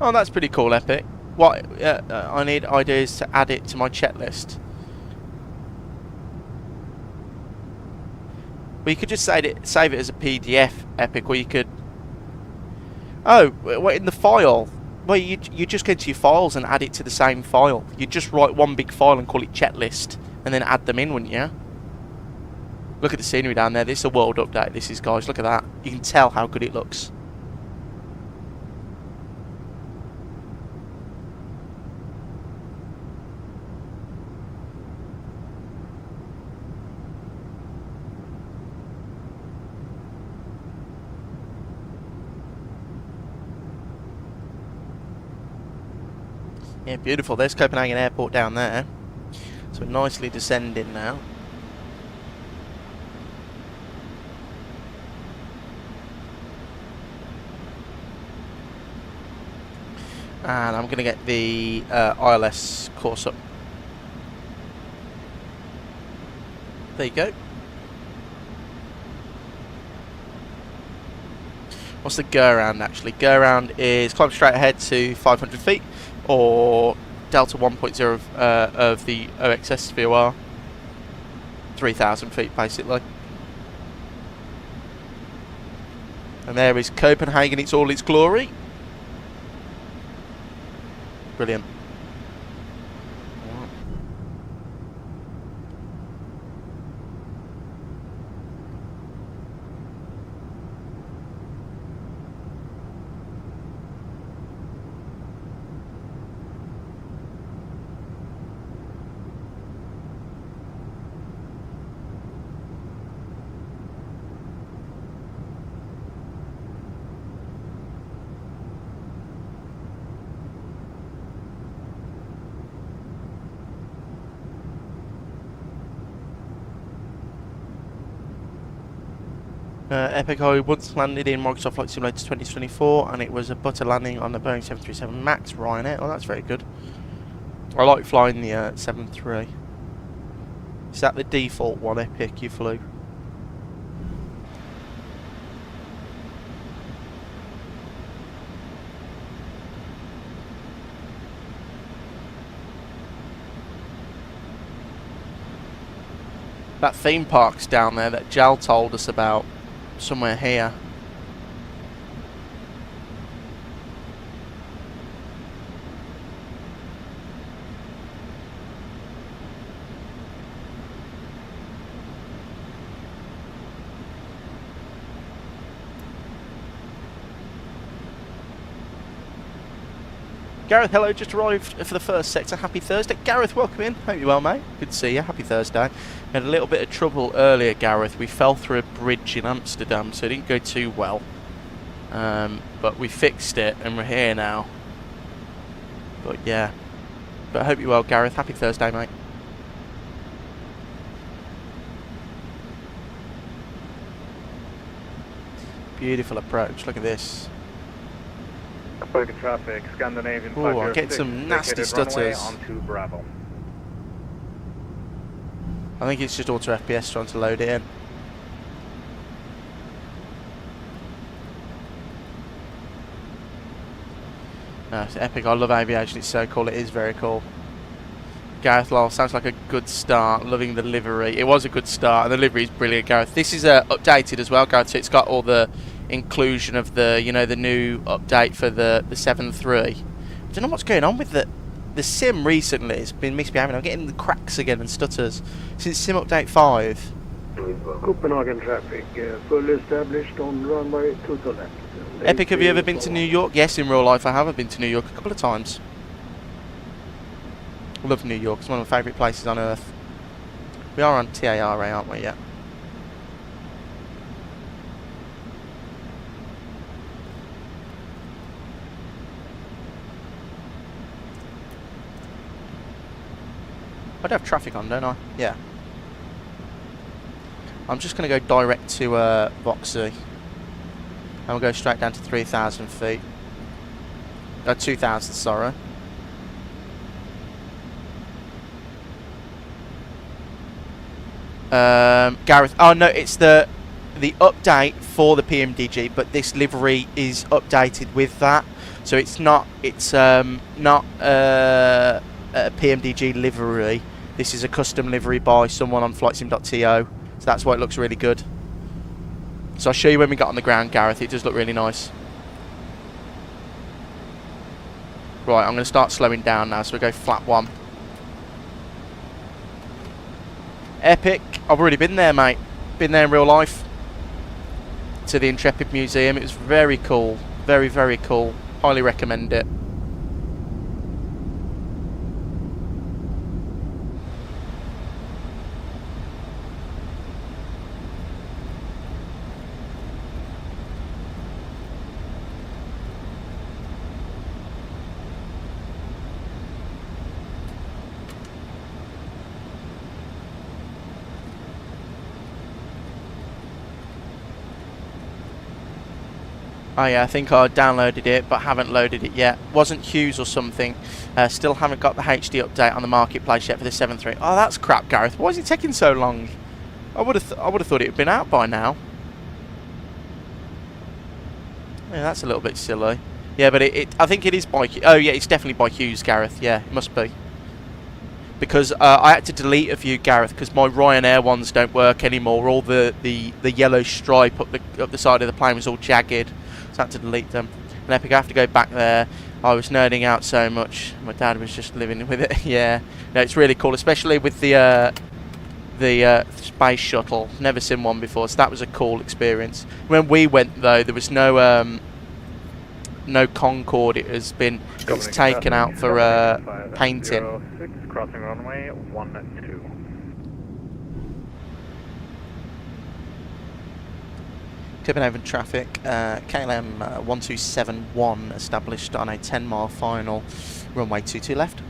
Oh, that's pretty cool, Epic. What? I need ideas to add it to my checklist. Well, you could just save it as a PDF, Epic, or you could. Oh, wait, in the file. Well, you just go to your files and add it to the same file. You just write one big file and call it checklist, and then add them in, wouldn't you? Look at the scenery down there. This is a world update. This is, guys. Look at that. You can tell how good it looks. Yeah, beautiful. There's Copenhagen Airport down there. So we're nicely descending now. And I'm going to get the ILS course up. There you go. What's the go around actually? Go around is climb straight ahead to 500 feet. Or Delta 1.0 of the OXS VOR, 3,000 feet basically. And there is Copenhagen, it's all its glory. Brilliant. Epic, I once landed in Microsoft Flight Simulator 2024 and it was a butter landing on the Boeing 737 MAX Ryanair. Oh, that's very good. I like flying the 7.3. Is that the default one, Epic, you flew? That theme park's down there that Jal told us about. Somewhere here. Gareth, hello, just arrived for the first sector. Happy Thursday. Gareth, welcome in. Hope you're well, mate. Good to see you. Happy Thursday. We had a little bit of trouble earlier, Gareth. We fell through a bridge in Amsterdam, so it didn't go too well. But we fixed it, and we're here now. But yeah. But I hope you're well, Gareth. Happy Thursday, mate. Beautiful approach. Look at this. Focus traffic, Scandinavian. Oh, I get some nasty stutters. Onto Bravo. I think it's just auto FPS trying to load it in. No, it's epic. I love aviation. It's so cool. It is very cool. Gareth Lyle, sounds like a good start. Loving the livery. It was a good start, and the livery is brilliant, Gareth. This is updated as well, Gareth. So it's got all the inclusion of the, you know, the new update for the 7.3. I don't know what's going on with the sim recently. It's been misbehaving. I'm getting the cracks again and stutters since sim update 5. Copenhagen traffic, fully established on runway 2 left. Epic, have you ever been to New York? Yes, in real life I have. I've been to New York a couple of times. I love New York. It's one of my favourite places on earth. We are on TARA, aren't we? Yeah. I do have traffic on, don't I? Yeah. I'm just going to go direct to VATSIM. And we'll go straight down to 3,000 feet. 2,000, sorry. Gareth, oh no, it's the update for the PMDG, but this livery is updated with that, so it's not a PMDG livery. This is a custom livery by someone on flightsim.to, so that's why it looks really good. So I'll show you when we got on the ground, Gareth. It does look really nice. Right, I'm going to start slowing down now, so we go flat 1. Epic. I've already been there, mate. Been there in real life. To the Intrepid Museum. It was very cool. Very, very cool. Highly recommend it. Oh yeah, I think I downloaded it, but haven't loaded it yet. Wasn't Hughes or something. Still haven't got the HD update on the marketplace yet for the 7.3. Oh, that's crap, Gareth. Why is it taking so long? I would have thought it had been out by now. Yeah, that's a little bit silly. Yeah, but I think it is by. Oh yeah, it's definitely by Hughes, Gareth. Yeah, it must be. Because I had to delete a few, Gareth, because my Ryanair ones don't work anymore. All the yellow stripe up the side of the plane was all jagged. So I had to delete them. And Epic, I have to go back there. I was nerding out so much. My dad was just living with it. Yeah, no, it's really cool, especially with the space shuttle. Never seen one before, so that was a cool experience. When we went though, there was no Concorde. It was taken out for painting. 06, crossing runway 12. Copenhagen traffic, KLM 1271 established on a 10-mile final, runway 22 left.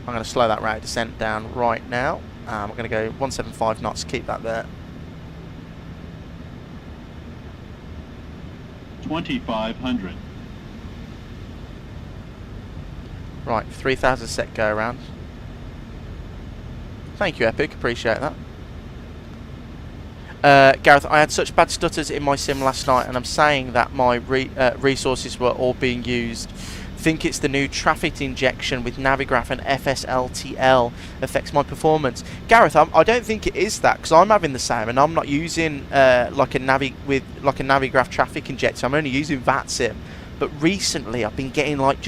I'm going to slow that rate of descent down right now. I'm going to go 175 knots, keep that there. 2,500. Right, 3,000 set go around. Thank you, Epic. Appreciate that. Gareth, I had such bad stutters in my sim last night, and I'm saying that my resources were all being used Think it's the new traffic injection with Navigraph and FSLTL affects my performance. Gareth, I don't think it is that, because I'm having the same, and I'm not using like a Navigraph traffic injector. I'm only using VATSIM. But recently, I've been getting like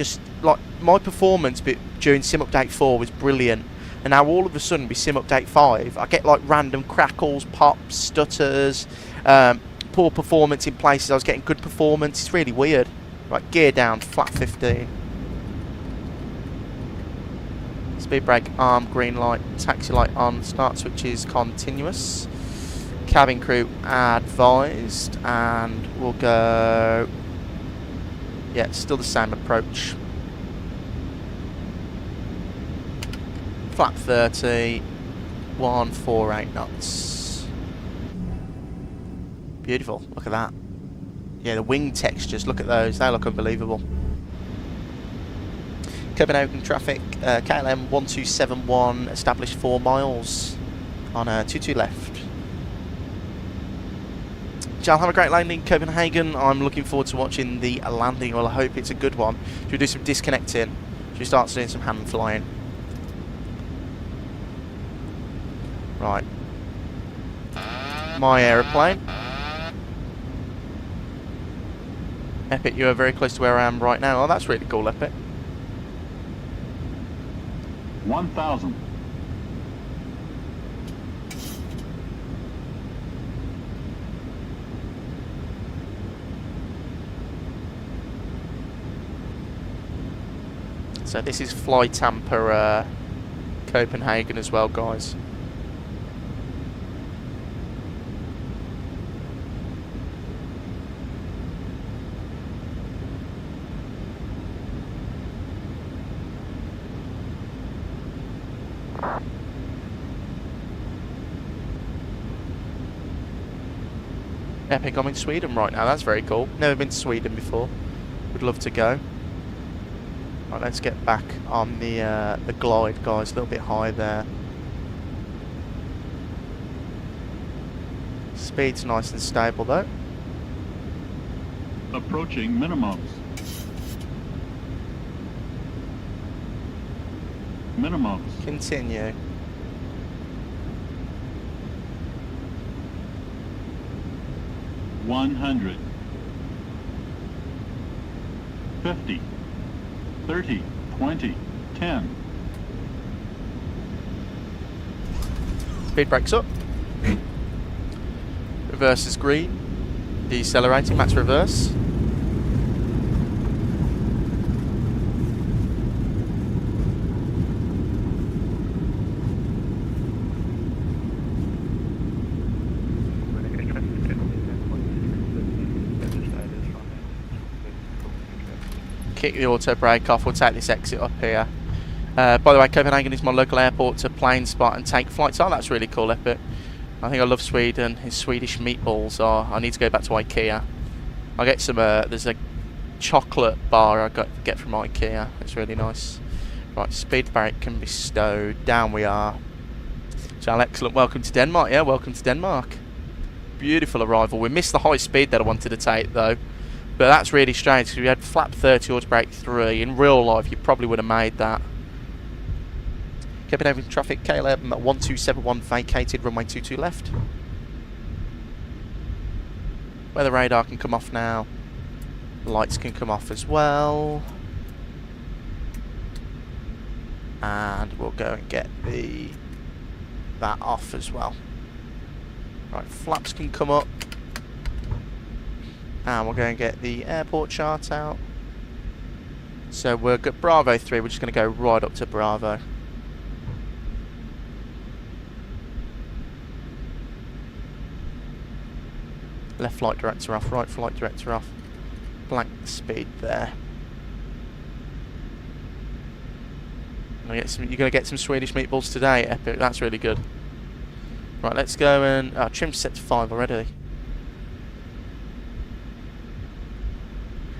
my performance during Sim Update 4 was brilliant, and now all of a sudden with Sim Update 5, I get like random crackles, pops, stutters, poor performance in places I was getting good performance. It's really weird. Right, gear down, flat 15. Speed brake, arm, green light, taxi light on, start switch is continuous. Cabin crew advised, and we'll go... Yeah, it's still the same approach. Flat 30, 148 knots. Beautiful, look at that. Yeah, the wing textures, look at those, they look unbelievable. Copenhagen traffic, KLM 1271, established 4 miles on 22 left. I'll have a great landing in Copenhagen. I'm looking forward to watching the landing. Well, I hope it's a good one. Should we do some disconnecting? Should we start doing some hand flying? Right. My aeroplane. Epic, you are very close to where I am right now. Oh, that's really cool, Epic. 1,000. So this is Fly Tampa Copenhagen as well, guys. Epic, I'm in Sweden right now. That's very cool. Never been to Sweden before. Would love to go. Right, let's get back on the glide, guys. A little bit high there. Speed's nice and stable though. Approaching minimums. Minimums. Continue. $100. 50. 30, 20, 10. Speed brakes up. Reverse is green. Decelerating, max reverse. Kick the auto brake off. We'll take this exit up here. By the way, Copenhagen is my local airport to plane spot and take flights. Oh, that's really cool, Epic. I think I love Sweden. His Swedish meatballs are... I need to go back to IKEA. I'll get some... there's a chocolate bar I get from IKEA. It's really nice. Right, speed brake can be stowed. Down we are. So, excellent. Welcome to Denmark. Yeah, welcome to Denmark. Beautiful arrival. We missed the high speed that I wanted to take, though. But that's really strange because we had flap 30 auto brake 3. In real life, you probably would have made that. Copenhagen traffic, KLM 1271 vacated, runway 22 left. Weather radar can come off now. Lights can come off as well. And we'll go and get that off as well. Right, flaps can come up. And we'll go and get the airport chart out. So we're at Bravo 3, we're just going to go right up to Bravo. Left flight director off, right flight director off. Blank speed there. You're going to get some Swedish meatballs today, Epic. That's really good. Right, let's go and... Oh, trim's set to 5 already.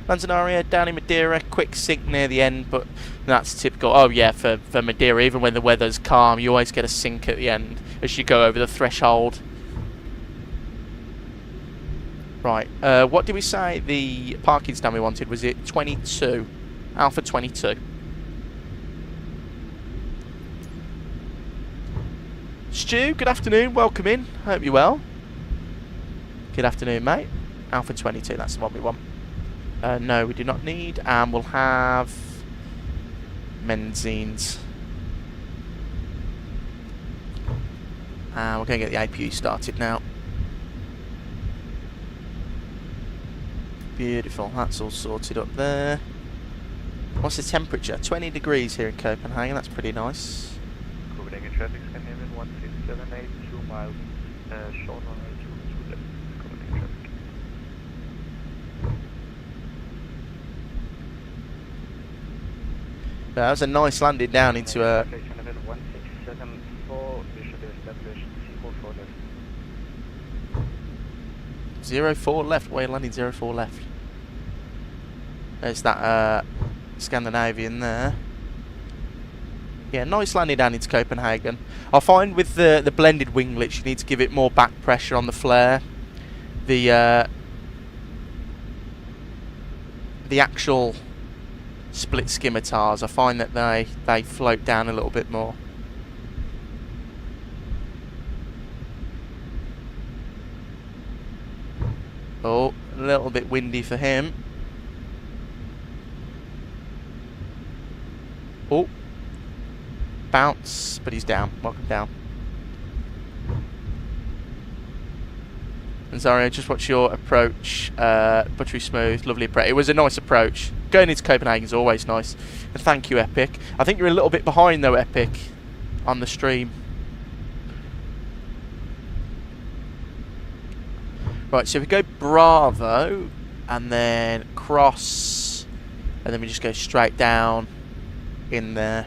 Lanzanaria down in Madeira, quick sink near the end, but that's typical. Oh yeah, for Madeira, even when the weather's calm, you always get a sink at the end as you go over the threshold. Right, what did we say the parking stand we wanted? Was it 22? Alpha 22. Stu, good afternoon, welcome in, hope you're well. Good afternoon, mate. Alpha 22, that's the one we want. No, we do not need, and we'll have benzines. And we're going to get the APU started now. Beautiful, that's all sorted up there. What's the temperature? 20 degrees here in Copenhagen, that's pretty nice. Copenhagen traffic scan in 1678, 2 miles, short runway 2 left, Copenhagen traffic. That was a nice landing down into a... 1674, visually established, 04 left. 04 left, where landing 04 left. There's that Scandinavian there. Yeah, nice landing down into Copenhagen. I find with the blended winglets, you need to give it more back pressure on the flare. The actual split scimitars, I find that they float down a little bit more. Oh, a little bit windy for him. Oh, bounce, but he's down. Welcome down. And Zario, just watch your approach. Buttery smooth, lovely approach. It was a nice approach. Going into Copenhagen is always nice. And thank you, Epic. I think you're a little bit behind though, Epic, on the stream. Right, so we go Bravo, and then cross, and then we just go straight down in there.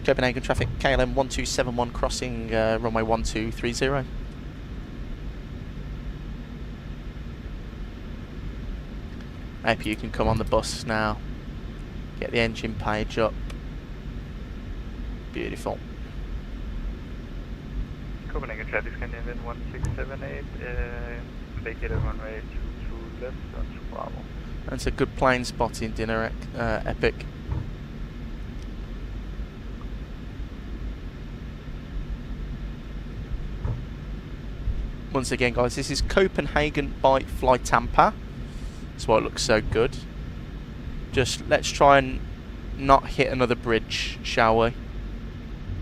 Copenhagen traffic, KLM 1271 crossing runway 1230. Maybe you can come on the bus now. Get the engine page up. Beautiful. Copenhagen traffic scan in 1678, vacate runway 22 left on to Bravo. That's a good plane spotting dinner, Epic. Once again, guys, this is Copenhagen by Fly Tampa. That's why it looks so good. Just let's try and not hit another bridge, shall we?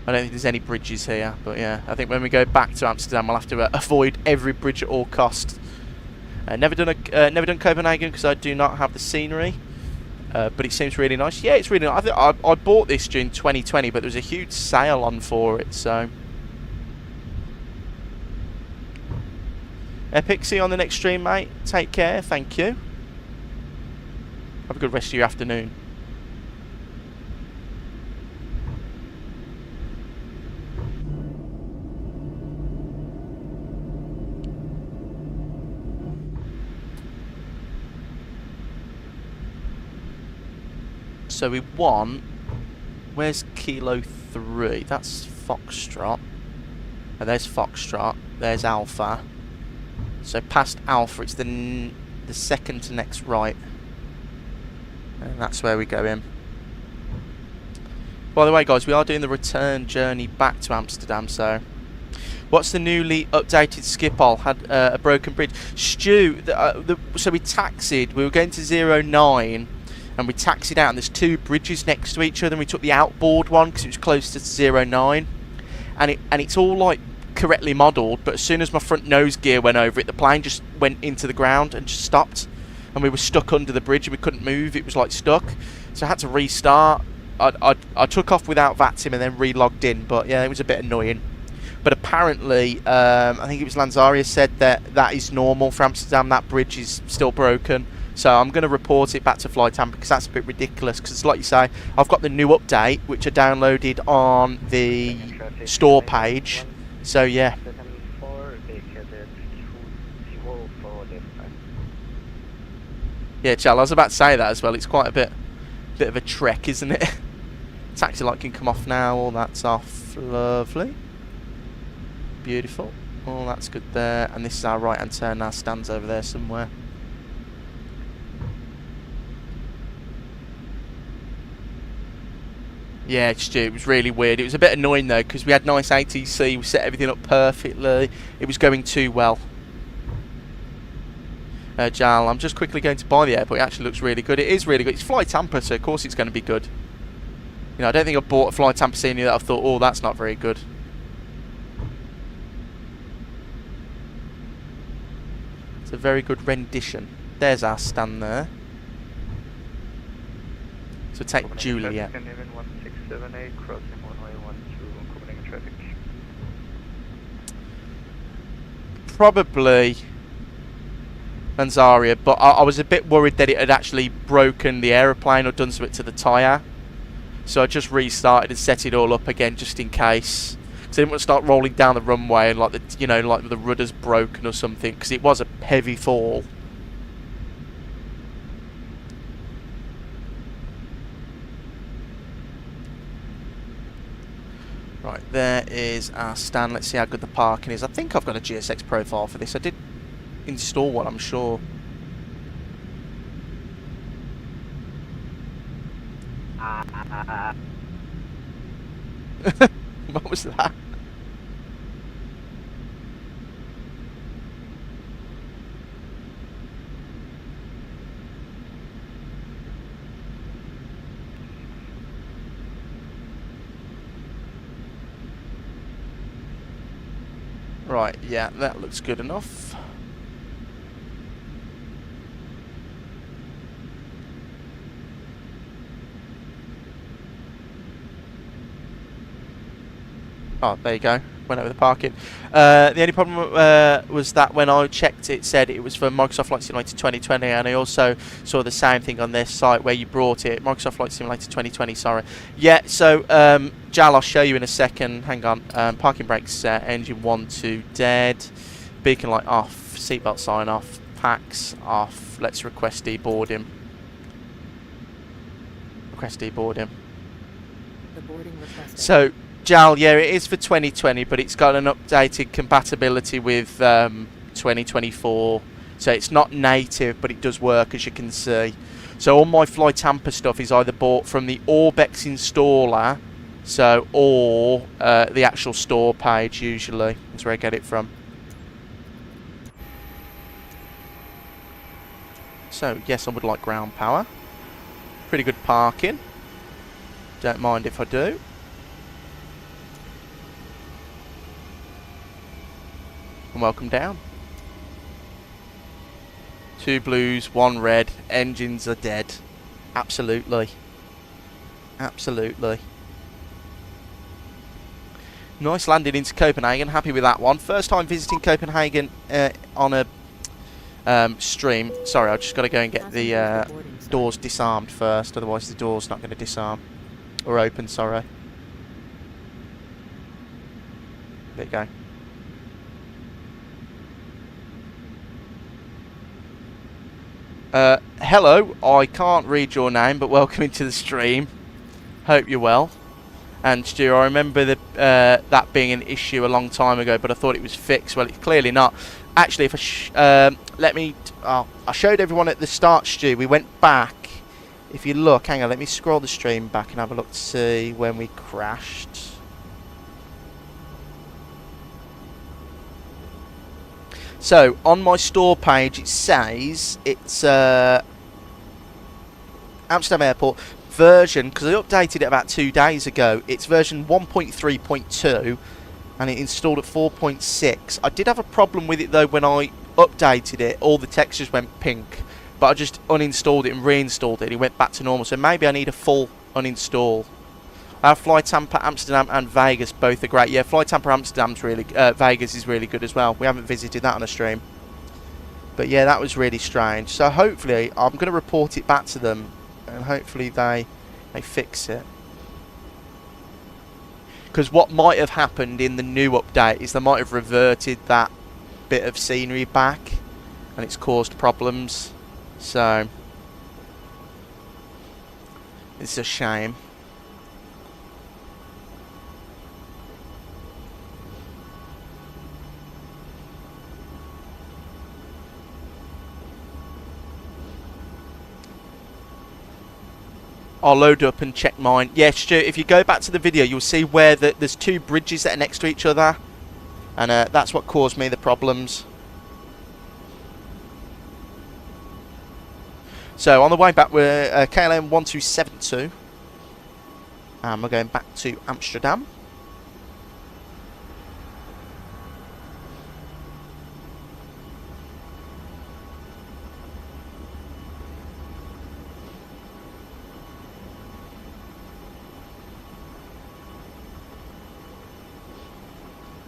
I don't think there's any bridges here, but yeah, I think when we go back to Amsterdam, we'll have to avoid every bridge at all cost. Never done Copenhagen because I do not have the scenery, but it seems really nice. Yeah, it's really nice. I bought this during 2020, but there was a huge sale on for it, so. Epic, see you on the next stream, mate. Take care, thank you. Have a good rest of your afternoon. So we want... Where's Kilo 3? That's Foxtrot. Oh, there's Foxtrot. There's Alpha. So past Alpha, it's the second to next right. And that's where we go in. By the way, guys, we are doing the return journey back to Amsterdam, so... What's the newly updated Schiphol? Had a broken bridge. Stu, so we taxied. We were going to 09, and we taxied out, and there's two bridges next to each other, and we took the outboard one because it was close to 09. And it's all, like, correctly modelled, but as soon as my front nose gear went over it, the plane just went into the ground and just stopped. And we were stuck under the bridge and we couldn't move. It was like stuck, so I had to restart. I took off without VATSIM and then re-logged in, but yeah, it was a bit annoying. But apparently, I think it was Lanzaria said that is normal for Amsterdam. That bridge is still broken, so I'm going to report it back to Fly Tampa because that's a bit ridiculous. Because like you say, I've got the new update which I downloaded on the store page. So yeah. Yeah, Chal, I was about to say that as well. It's quite a bit of a trek, isn't it? Taxi light can come off now. All that's off. Lovely. Beautiful. All that's good there. And this is our right-hand turn. Our stands over there somewhere. Yeah, Stu, it was really weird. It was a bit annoying though, because we had nice ATC, we set everything up perfectly. It was going too well. Jal, I'm just quickly going to buy the airport. It actually looks really good. It is really good. It's flight tamper, so of course it's going to be good. You know, I don't think I've bought a flight tamper senior that I've thought, oh, that's not very good. It's a very good rendition. There's our stand there. So take Juliet. Scandinavian 1678, crossing runway 12, Copenhagen traffic. Probably Lanzaria, but I was a bit worried that it had actually broken the aeroplane or done something to the tyre. So I just restarted and set it all up again just in case. Because I didn't want to start rolling down the runway and like the, you know, like the rudder's broken or something, because it was a heavy fall. Right, there is our stand. Let's see how good the parking is. I think I've got a GSX profile for this. I did install one, I'm sure. What was that? Right, yeah, that looks good enough. Oh, there you go. Went over the parking. The only problem was that when I checked, it said it was for Microsoft Flight Simulator 2020, and I also saw the same thing on this site where you brought it, Microsoft Flight Simulator 2020. Sorry. Yeah. So, Jal, I'll show you in a second. Hang on. Parking brakes set. Engine 1, 2 dead. Beacon light off. Seatbelt sign off. Packs off. Let's request deboarding. Request deboarding. The boarding requested. So, Jal, yeah, it is for 2020, but it's got an updated compatibility with 2024. So it's not native, but it does work, as you can see. So all my flight tamper stuff is either bought from the Orbex installer, so or the actual store page. Usually, that's where I get it from. So yes, I would like ground power. Pretty good parking. Don't mind if I do. And welcome down. 2 blues, 1 red. Engines are dead. Absolutely. Absolutely. Nice landing into Copenhagen. Happy with that one. First time visiting Copenhagen on a stream. Sorry, I've just got to go and get the doors disarmed first. Otherwise the door's not going to disarm. Or open, sorry. There you go. Hello, I can't read your name, but welcome into the stream. Hope you're well. And Stu, I remember that being an issue a long time ago, but I thought it was fixed. Well, it's clearly not. Actually, if I I showed everyone at the start, Stu. We went back. If you look, hang on, let me scroll the stream back and have a look to see when we crashed. So, on my store page, it says it's Amsterdam Airport version, because I updated it about 2 days ago. It's version 1.3.2, and it installed at 4.6. I did have a problem with it, though, when I updated it. All the textures went pink, but I just uninstalled it and reinstalled it. It went back to normal, so maybe I need a full uninstall. Our Flight Tamper Amsterdam and Vegas both are great. Yeah, Flight Tamper Amsterdam's really, Vegas is really good as well. We haven't visited that on a stream, but yeah, that was really strange. So hopefully, I'm going to report it back to them, and hopefully they fix it. Because what might have happened in the new update is they might have reverted that bit of scenery back, and it's caused problems. So it's a shame. I'll load up and check mine. Yeah, Stu, if you go back to the video, you'll see where there's two bridges that are next to each other. And that's what caused me the problems. So on the way back, we're KLM 1272. And we're going back to Amsterdam.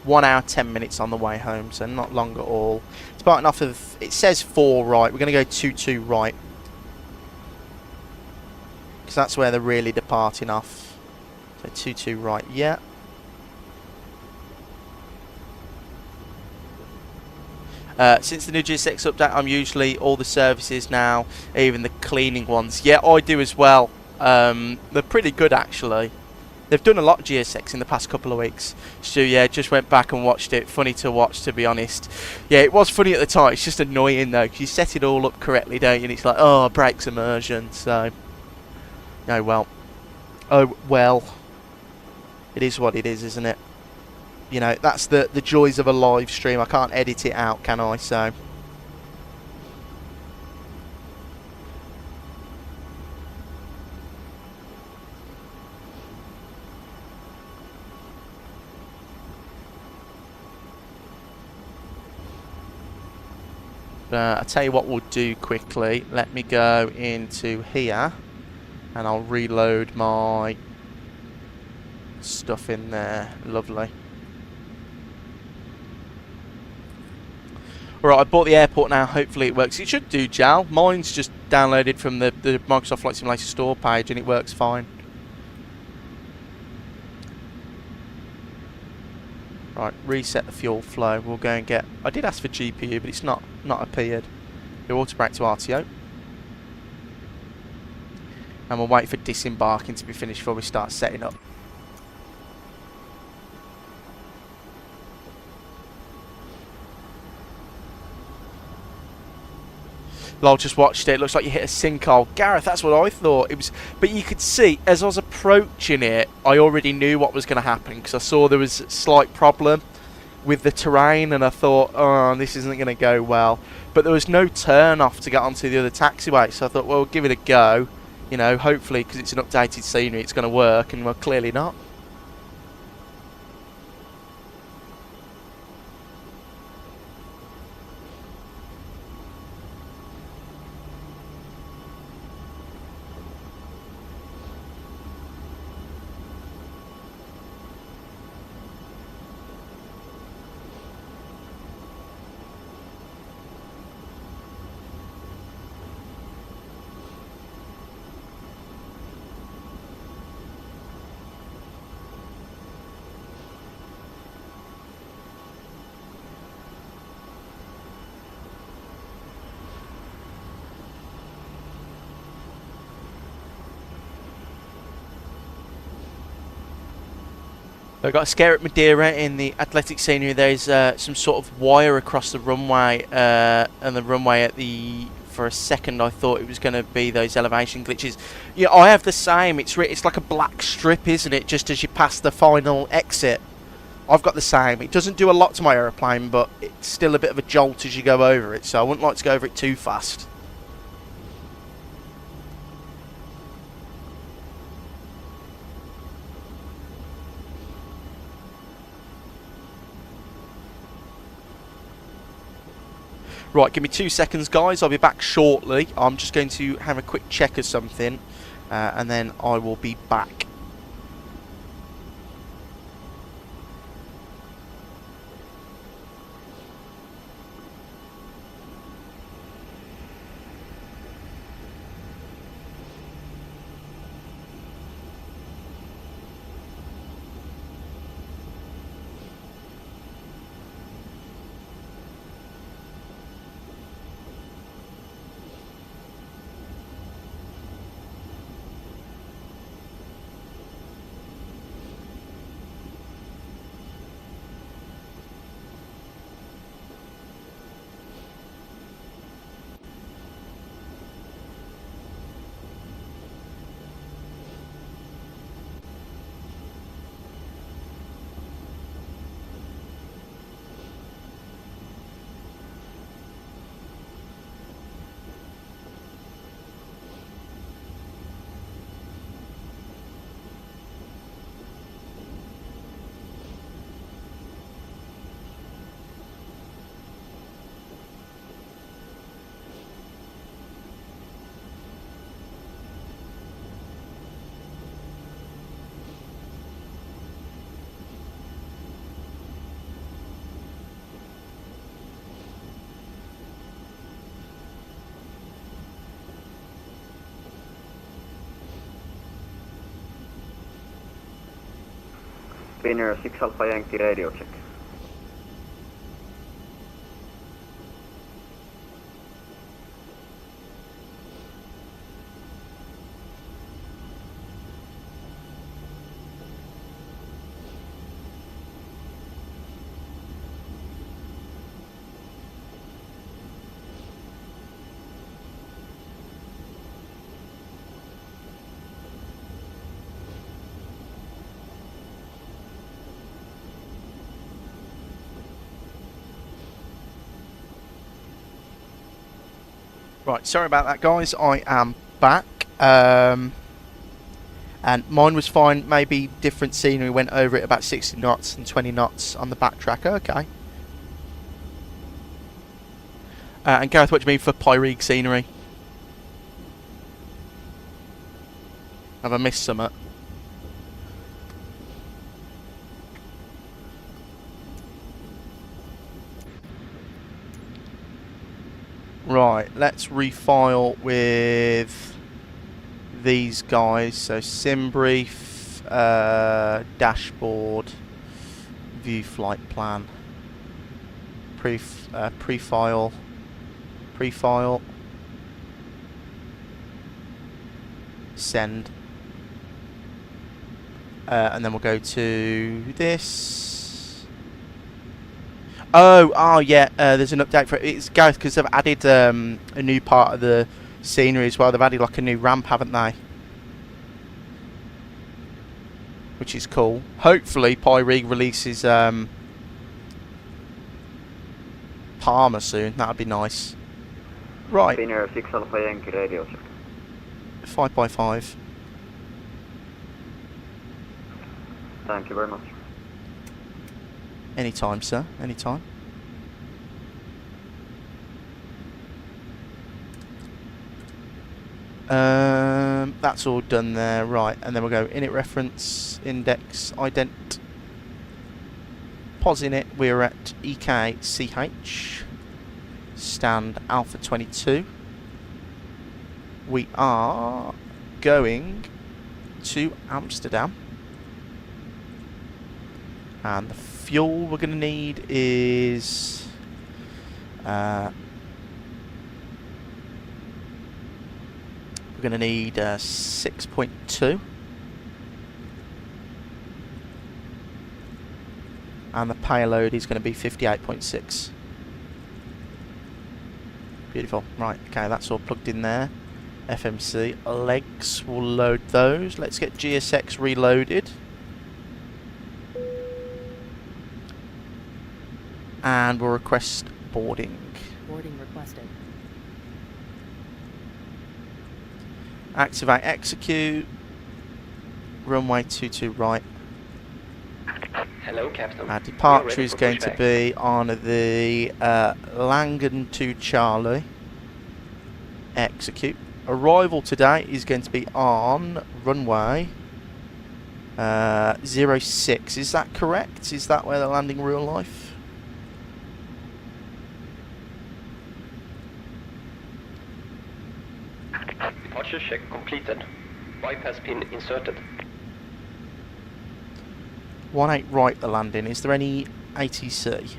One hour, 10 minutes on the way home, so not long at all. It's starting off of, it says 4 right. We're going to go 22 right. Because that's where they're really departing off. So 22 right, yeah. Since the new GSX update, I'm usually all the services now, even the cleaning ones. Yeah, I do as well. They're pretty good, actually. They've done a lot of GSX in the past couple of weeks. So yeah, just went back and watched it. Funny to watch, to be honest. Yeah, it was funny at the time. It's just annoying though, because you set it all up correctly, don't you? And it's like, oh, brakes immersion. So, oh well. Oh well. It is what it is, isn't it? You know, that's the joys of a live stream. I can't edit it out, can I? So. I'll tell you what we'll do quickly. Let me go into here and I'll reload my stuff in there. Lovely. Alright, I bought the airport now. Hopefully it works. It should do, Jal. Mine's just downloaded from the Microsoft Flight Simulator store page and it works fine. Right, reset the fuel flow. We'll go and get... I did ask for GPU, but it's not appeared. Do auto brake to RTO. And we'll wait for disembarking to be finished before we start setting up. Lol just watched it. Looks like you hit a sinkhole. Gareth, that's what I thought. It was, but you could see as I was approaching it, I already knew what was going to happen because I saw there was a slight problem with the terrain, and I thought, oh, this isn't going to go well. But there was no turn off to get onto the other taxiway, so I thought, well, we'll give it a go. You know, hopefully, because it's an updated scenery, it's going to work, and well, clearly not. I got a scare at Madeira in the athletic scenery. There's some sort of wire across the runway, and the runway at the... For a second, I thought it was going to be those elevation glitches. Yeah, I have the same. It's like a black strip, isn't it? Just as you pass the final exit. I've got the same. It doesn't do a lot to my aeroplane, but it's still a bit of a jolt as you go over it. So I wouldn't like to go over it too fast. Right, give me 2 seconds, guys. I'll be back shortly. I'm just going to have a quick check of something, and then I will be back. Spinner 6 Alpha Yankee radio check. Right, sorry about that, guys. I am back. And mine was fine. Maybe different scenery went over it about 60 knots and 20 knots on the backtrack. Okay. And Gareth, what do you mean for Pmdg scenery? Have I missed something? Right, let's refile with these guys. So sim brief, dashboard, view flight plan, prefile, send, and then we'll go to this. Oh yeah, there's an update for it. It's Gareth, because they've added a new part of the scenery as well. They've added like a new ramp, haven't they? Which is cool. Hopefully Pmdg releases Palmer soon. That'd be nice. Right. Spinner 6 Alpha Yankee radio check. 5x5. Thank you very much. Anytime, sir. Anytime. That's all done there. Right, and then we'll go init reference, index, ident. Pos init, we're at EKCH. Stand Alpha 22. We are going to Amsterdam. And the fuel we're going to need is we're going to need 6.2, and the payload is going to be 58.6. Beautiful. Right, okay, that's all plugged in there. FMC legs, will load those. Let's get GSX reloaded. And we'll request boarding. Boarding requested. Activate execute. Runway 22 right. Hello, Captain. Our departure is going to be on the Langen to Charlie. Execute. Arrival today is going to be on runway 06. Is that correct? Is that where they're landing real life? Departure check completed. Bypass pin inserted. 18 right the landing. Is there any ATC?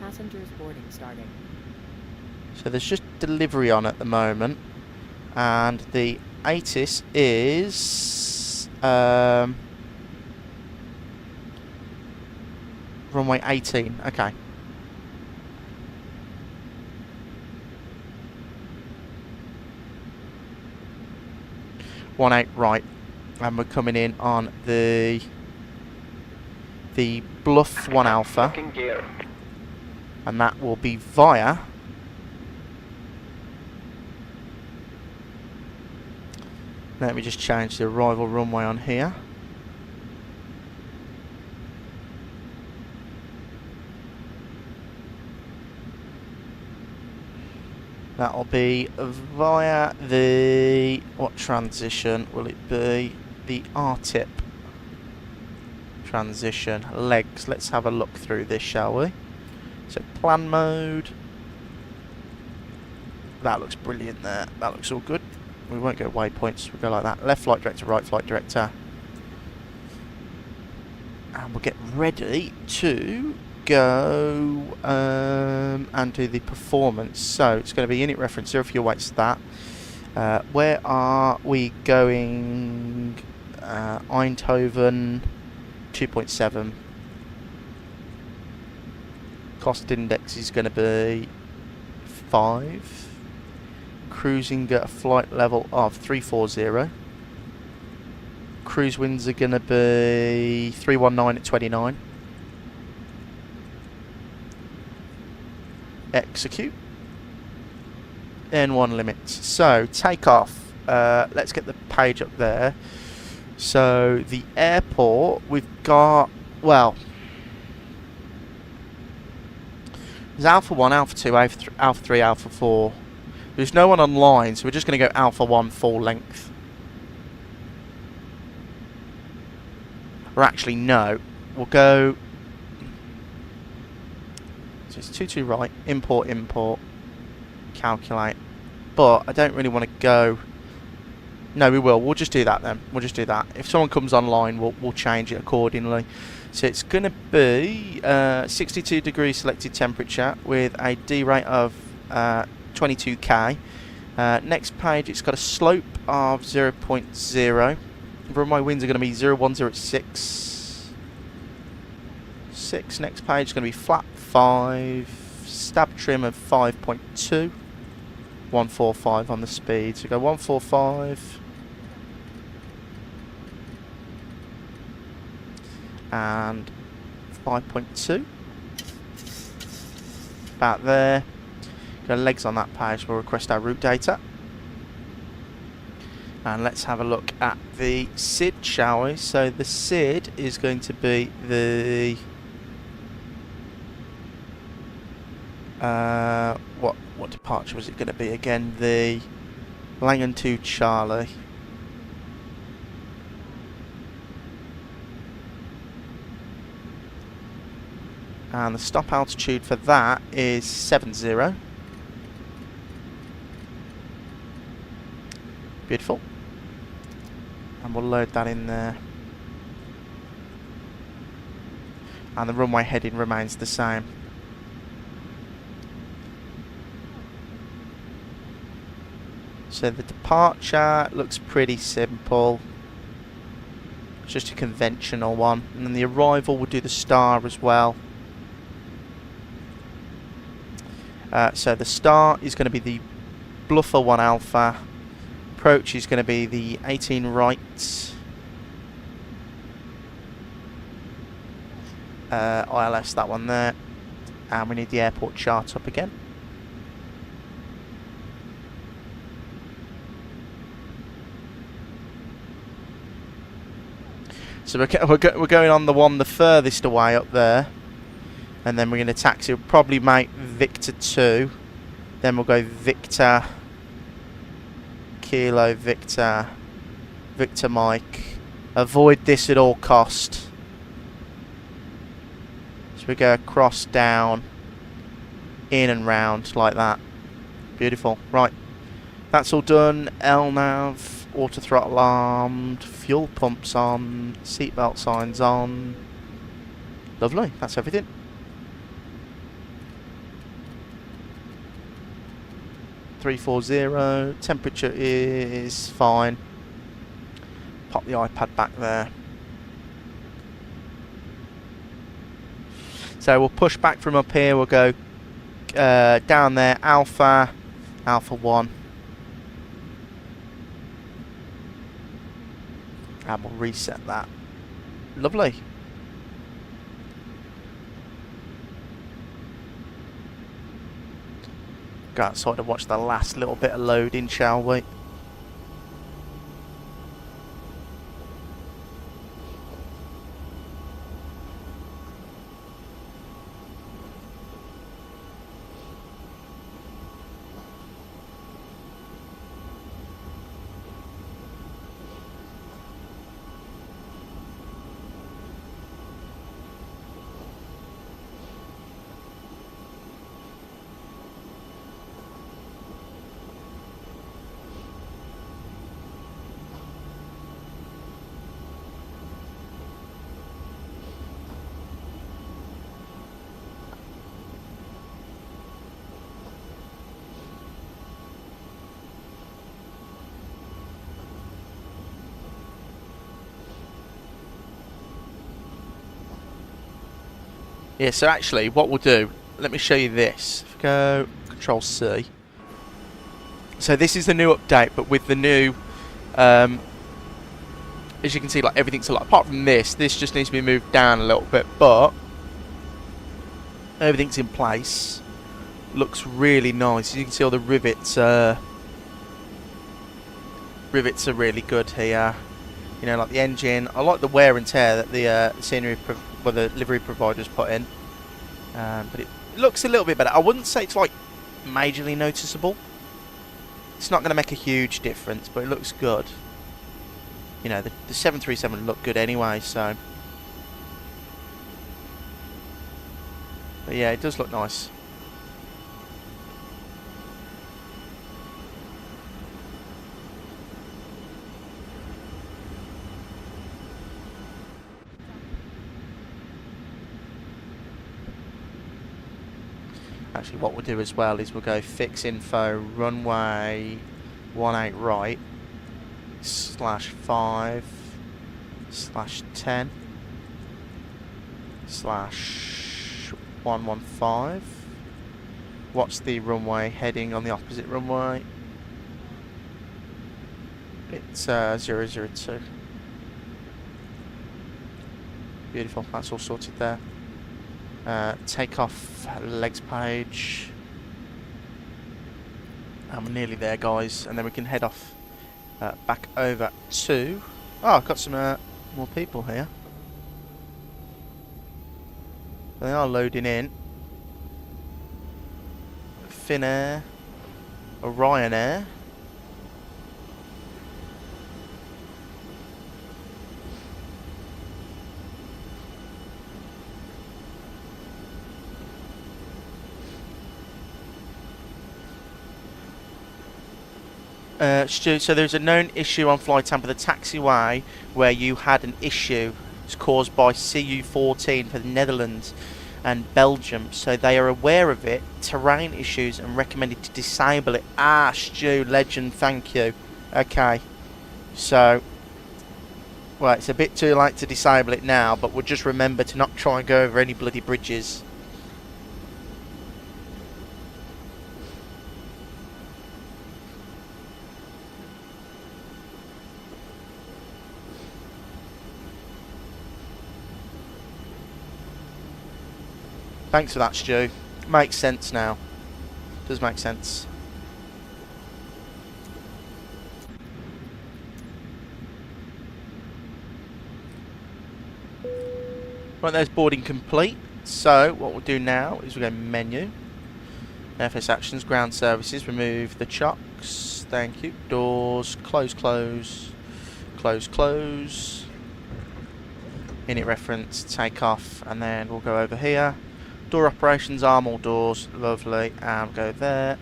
Passengers boarding starting. So there's just delivery on at the moment, and the ATIS is runway 18. Okay. One 8 right, and we're coming in on the Bluff 1 Alpha, Gear. and that will be via let me just change the arrival runway on here. That'll be via the, what transition will it be? The R-tip transition. Legs. Let's have a look through this, shall we? So plan mode. That looks brilliant there. That looks all good. We won't go waypoints, we'll go like that. Left flight director, right flight director. And we'll get ready to go and do the performance. So it's going to be unit reference 0 fuel weights that. Where are we going? Eindhoven 2.7. Cost index is going to be 5. Cruising at a flight level of 340. Cruise winds are going to be 319 at 29. Execute. N1 limits. So, take off. Let's get the page up there. So, the airport, we've got, well, there's Alpha 1, Alpha 2, Alpha 3, Alpha 4. There's no one online, so we're just going to go Alpha 1 full length. Or actually, no. We'll go... So it's 22 right. Import, import. Calculate. But I don't really want to go... No, we will. We'll just do that then. We'll just do that. If someone comes online, we'll change it accordingly. So it's going to be 62 degrees selected temperature with a D rate of 22k. Next page, it's got a slope of 0.0. Runway winds are going to be 010 6. Next page is going to be flap 5. Stab trim of 5.2. 145 on the speed. So go 145. And 5.2. About there. Go legs on that page. We'll request our route data. And let's have a look at the SID, shall we? So the SID is going to be the... what departure was it going to be again? The Langan 2 Charlie. And the stop altitude for that is 70. Beautiful. And we'll load that in there. And the runway heading remains the same. So the departure looks pretty simple. It's just a conventional one. And then the arrival will do the star as well. So the star is going to be the Bluffer 1 Alpha. Approach is going to be the 18 right. ILS, that one there. And we need the airport chart up again. So we're going on the one the furthest away up there. And then we're going to taxi. We'll probably make Victor 2. Then we'll go Victor, Kilo, Victor, Victor Mike. Avoid this at all cost. So we go across, down, in and round like that. Beautiful. Right. That's all done. LNAV, auto throttle armed, fuel pumps on, seatbelt signs on. Lovely. That's everything. .340. Temperature is fine. Pop the iPad back there. So we'll push back from up here. We'll go down there. Alpha 1. And we'll reset that. Lovely. Go outside and watch the last little bit of loading, shall we? Yeah, so actually what we'll do, let me show you this. If we go Control C. So this is the new update, but with the new, as you can see, like everything's a lot, apart from this just needs to be moved down a little bit, but everything's in place. Looks really nice. You can see all the rivets are really good here. You know, like the engine. I like the wear and tear that the the livery providers put in, but it looks a little bit better. I wouldn't say it's like majorly noticeable. It's not going to make a huge difference, but it looks good. You know, the 737 looked good anyway, so. But yeah, it does look nice. Actually, what we'll do as well is we'll go fix info runway 18 right /5/10 /115. What's the runway heading on the opposite runway? It's 002. Beautiful, that's all sorted there. Takeoff legs page. And we're nearly there, guys, and then we can head off back over to. Oh, I've got some more people here. They are loading in. Finnair, Orion Air. Stu, so there's a known issue on Flight Tampa, the taxiway, where you had an issue. It's caused by CU14 for the Netherlands and Belgium, so they are aware of it, terrain issues, and recommended to disable it. Ah, Stu, legend, thank you. Okay, so, well, it's a bit too late to disable it now, but we'll just remember to not try and go over any bloody bridges. Thanks for that, Stu. Makes sense now. Does make sense. Right, there's boarding complete. So, what we'll do now is we'll go menu. FS Actions, Ground Services, remove the chocks. Thank you. Doors, close, close. Close, close. Init reference, take off, and then we'll go over here. Door operations, arm all doors, lovely, and go there.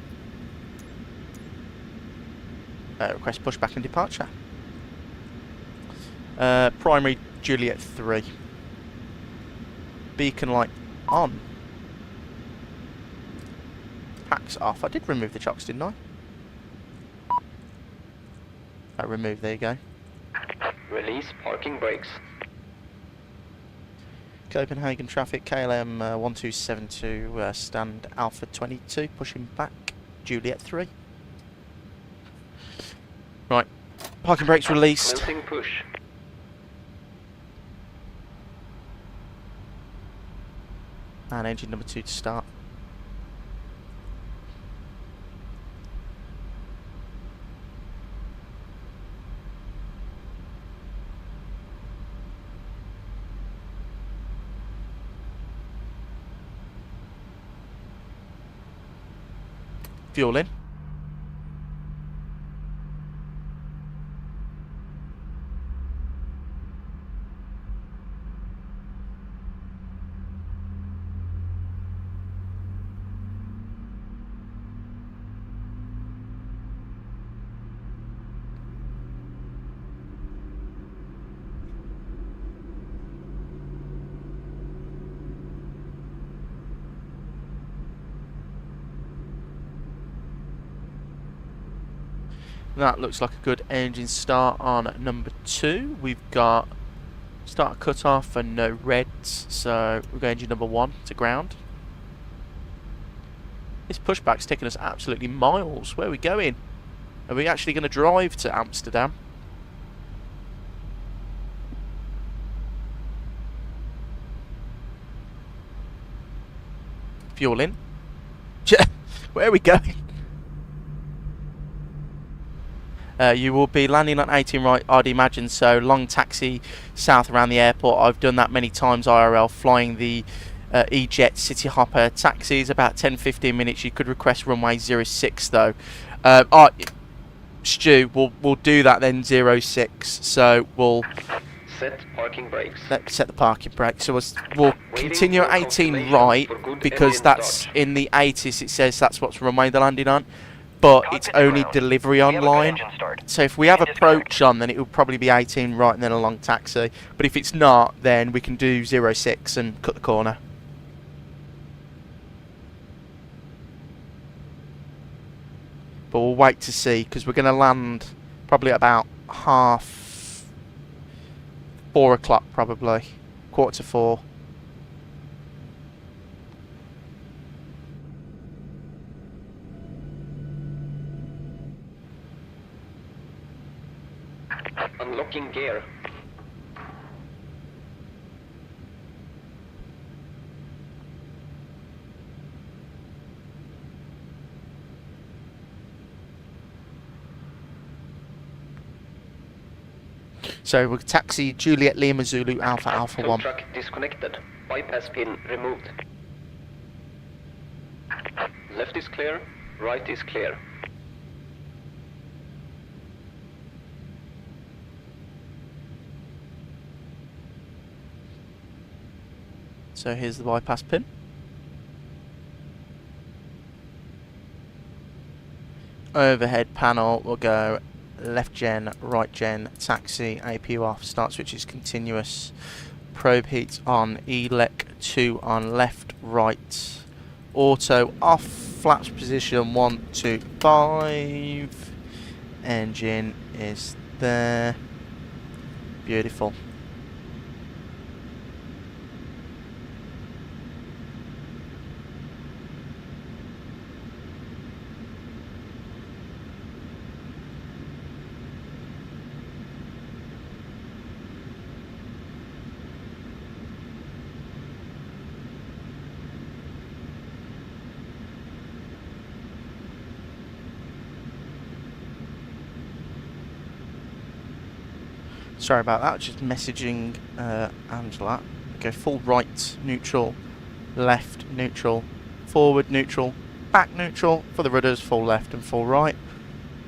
Request pushback and departure. Primary Juliet 3. Beacon light on. Packs off. I did remove the chocks, didn't I? Remove, there you go. Release parking brakes. Copenhagen traffic, KLM 1272, stand Alpha 22, pushing back, Juliet 3. Right, parking brakes released. Closing push. And engine number 2 to start. Fuel in. That looks like a good engine start on number 2. We've got Start cut-off and no reds, so we're going engine number 1 to ground. This pushback's taking us absolutely miles. Where are we going? Are we actually going to drive to Amsterdam? Fuel in. Where are we going? You will be landing on 18 right, I'd imagine, so long taxi south around the airport. I've done that many times IRL, flying the E-Jet City Hopper taxis, about 10-15 minutes. You could request runway 06 though. Stu, we'll do that then, 06, so we'll Set parking brakes. let's set the parking brake. So we'll continue at 18 right, because that's in the 80s, it says that's what's runway they're landing on. But it's only delivery online. So if we have approach on, then it will probably be 18 right and then a long taxi. But if it's not, then we can do 06 and cut the corner. But we'll wait to see, because we're going to land probably at about 4 o'clock probably. 3:45. Unlocking gear. So we'll taxi Juliet Lima Zulu Alpha Alpha 1. Truck disconnected. Bypass pin removed. Left is clear. Right is clear. So here's the bypass pin. Overhead panel will go left gen, right gen, taxi, APU off, start switch is continuous, probe heat on, elec 2 on left, right, auto off, flaps position 1, 2, 5, engine is there, beautiful. Sorry about that, just messaging Angela. Go full right, neutral, left, neutral, forward, neutral, back, neutral. For the rudders, full left and full right.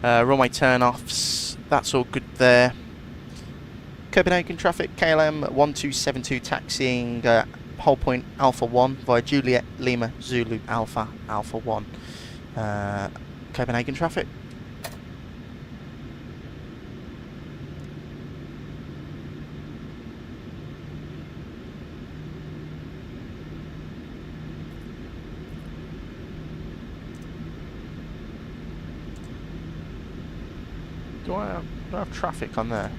Runway turn-offs, that's all good there. Copenhagen traffic, KLM 1272 taxiing Hull Point Alpha 1 via Juliet Lima Zulu Alpha Alpha 1. Copenhagen traffic. Do I have traffic on there?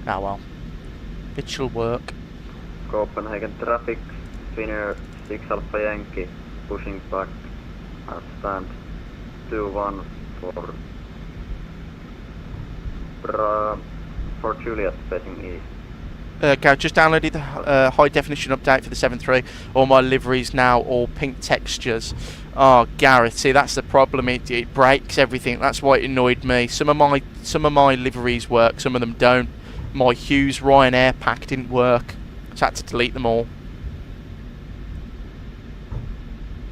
Ah well. It shall work. Copenhagen traffic, Finnair 6 Alpha Yankee, pushing back at stand 2-1 for Juliet facing east. Okay, I've just downloaded the high definition update for the 7.3. All my liveries now all pink textures. Oh, Gareth, see that's the problem. It breaks everything. That's why it annoyed me. Some of my liveries work, some of them don't. My Hughes Ryanair pack didn't work, so I had to delete them all.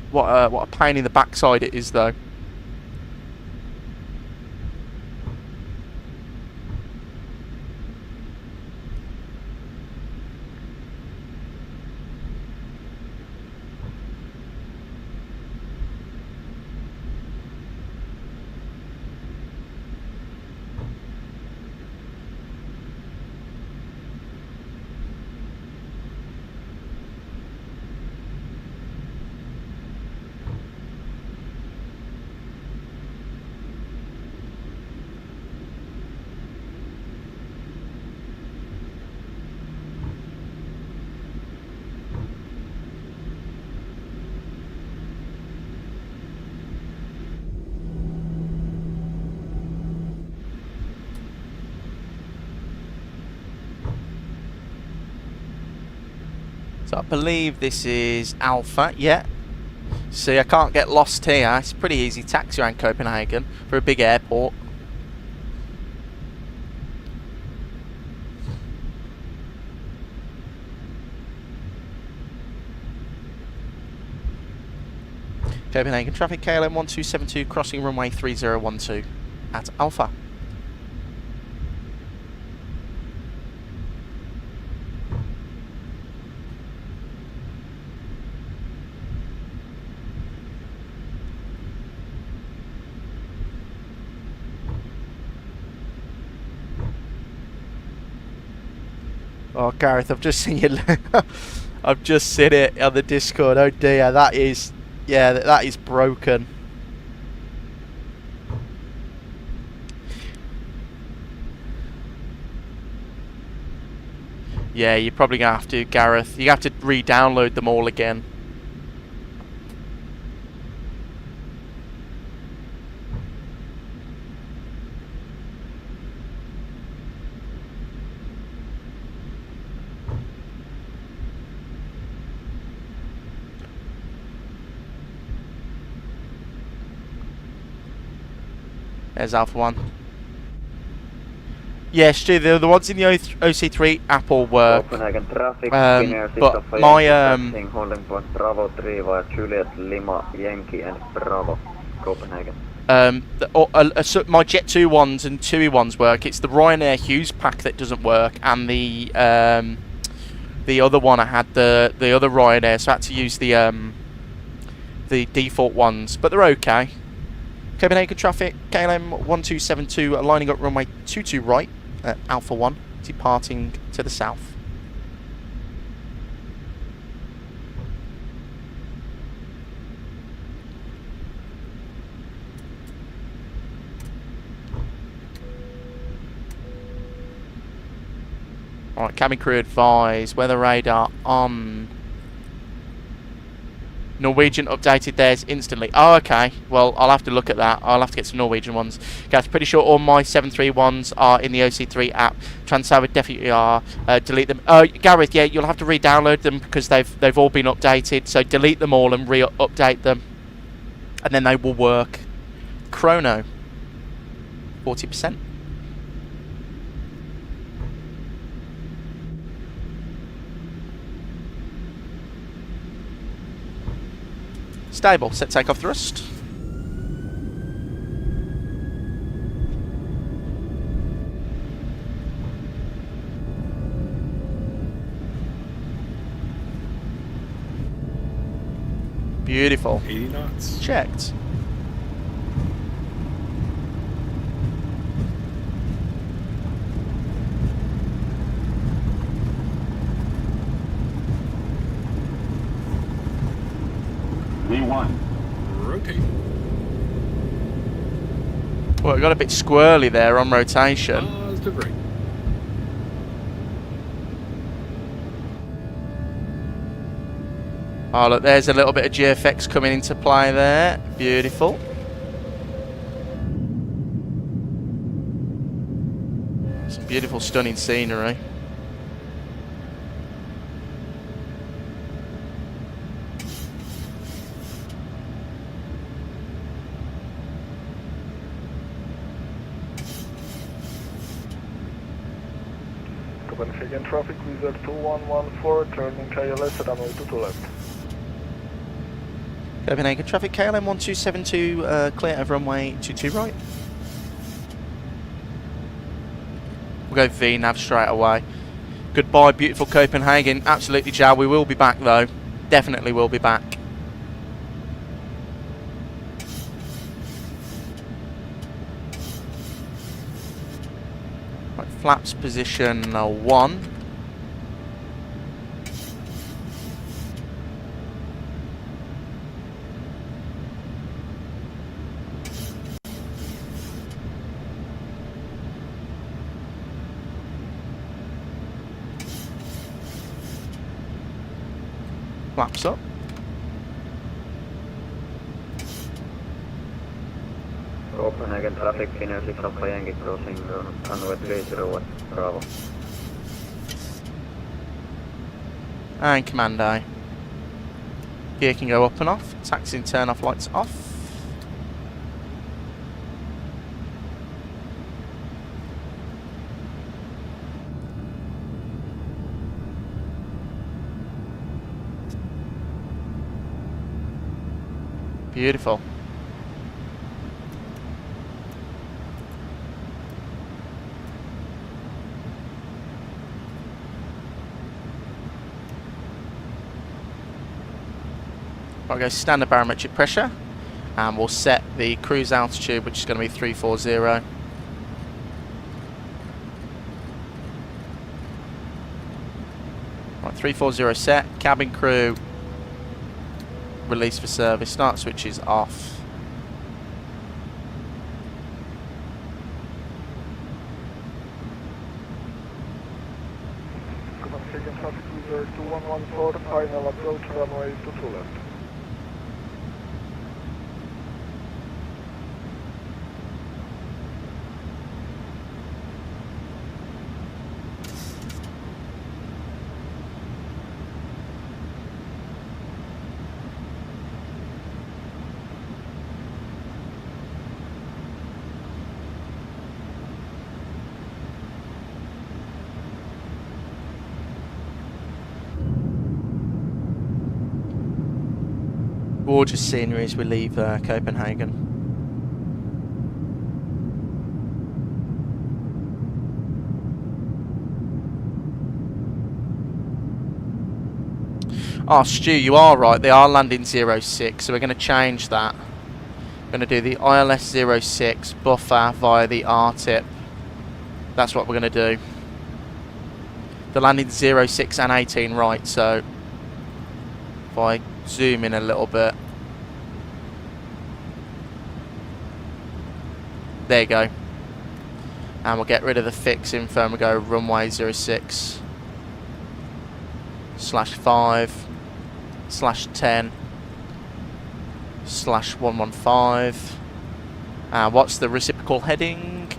What a pain in the backside it is, though. So I believe this is Alpha, yeah. See, I can't get lost here. It's pretty easy taxi around Copenhagen for a big airport. Copenhagen traffic, KLM 1272 crossing runway 3012 at Alpha. Oh, Gareth, I've just seen you. I've just seen it on the Discord. Oh dear, that is, yeah, that is broken. Yeah, you're probably gonna have to, Gareth. You have to re-download them all again. There's Alpha 1. Yeah, Stu, the ones in the OC3 app all work. Copenhagen traffic, But my holding point Bravo 3 via Juliet, Lima, Yankee and Bravo, Copenhagen. My Jet 2 ones and TUI ones work. It's the Ryanair Hughes pack that doesn't work, and the other one I had the other Ryanair, so I had to use the default ones, but they're okay. Copenhagen traffic, KLM 1272 lining up runway 22 right at Alpha 1, departing to the south. Alright, cabin crew advise, weather radar on. Norwegian updated theirs instantly. Oh, okay. Well, I'll have to look at that. I'll have to get some Norwegian ones. Guys, pretty sure all my 731s are in the OC3 app. Transavia definitely are. Delete them. Gareth, yeah, you'll have to re-download them because they've all been updated. So delete them all and re-update them, and then they will work. Chrono, 40%. Stable, set takeoff thrust. Beautiful. 80 knots. Checked. V1. Rotate. Well, it got a bit squirrely there on rotation. Positive right. Oh, look, there's a little bit of GFX coming into play there. Beautiful. Some beautiful, stunning scenery. Copenhagen traffic, Wizard 2114, turning KLS at runway 22 left. Copenhagen traffic, KLM 1272, clear of runway 22 right. We'll go V nav straight away. Goodbye, beautiful Copenhagen. Absolutely, Joe. We will be back though. Definitely will be back. Right, flaps position 1. Flaps up. Copenhagen traffic, Finnair 6 Alpha Yankee crossing runway 30 Bravo. And commando. Gear can go up and off. Taxi and turn off lights off. Beautiful. I'll go standard barometric pressure, and we'll set the cruise altitude, which is going to be 340. Right, 340 set. Cabin crew release for service. Start switches off. Copenhagen traffic cruiser 2114, final approach runway 22 left. Gorgeous scenery as we leave Copenhagen. Oh, Stu, you are right. They are landing 06, so we're going to change that. We're going to do the ILS 06 buffer via the R-tip. That's what we're going to do. They're landing 06 and 18 right, so if I zoom in a little bit. There you go. And we'll get rid of the fix info and we'll go runway 06 /5/10 /115. What's the reciprocal heading?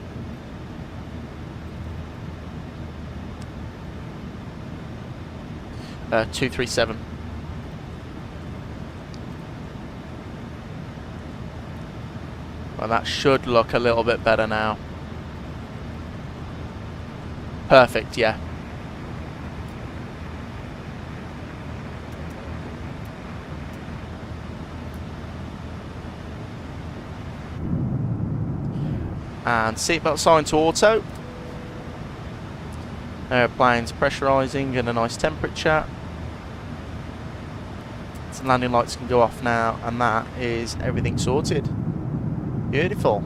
Uh, 237. Well, that should look a little bit better now. Perfect, yeah. And seatbelt sign to auto. Airplane's pressurising and a nice temperature. So landing lights can go off now, and that is everything sorted. Beautiful.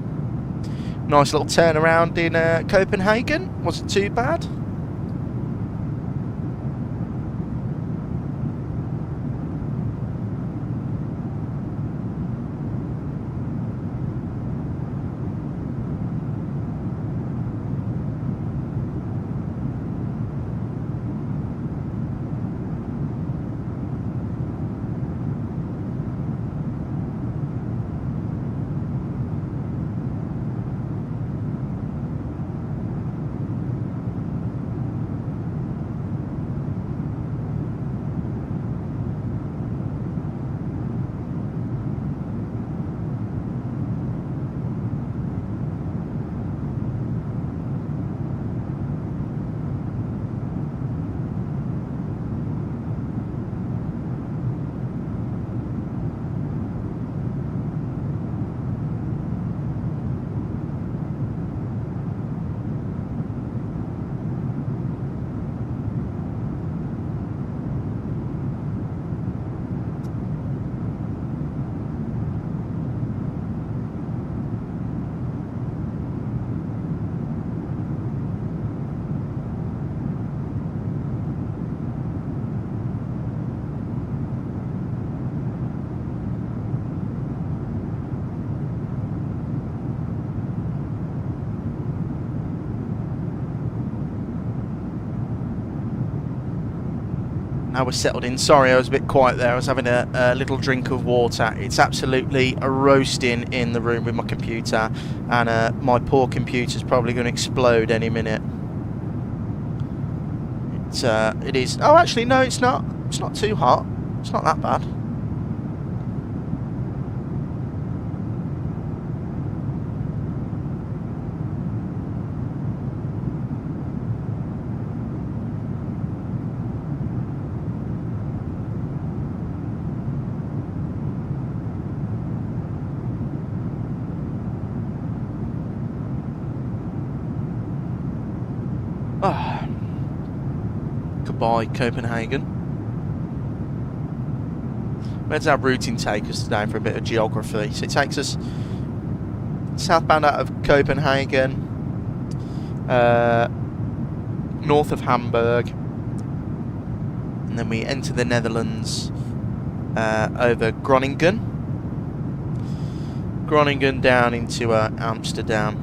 Nice little turnaround in Copenhagen. Wasn't too bad. Now we're settled in. Sorry, I was a bit quiet there. I was having a little drink of water. It's absolutely roasting in the room with my computer, and my poor computer's probably going to explode any minute. It is. Oh, actually, no, it's not. It's not too hot. It's not that bad. Ah. Goodbye, Copenhagen. Where's our routing take us today for a bit of geography? So it takes us southbound out of Copenhagen, north of Hamburg, and then we enter the Netherlands over Groningen. Groningen down into Amsterdam.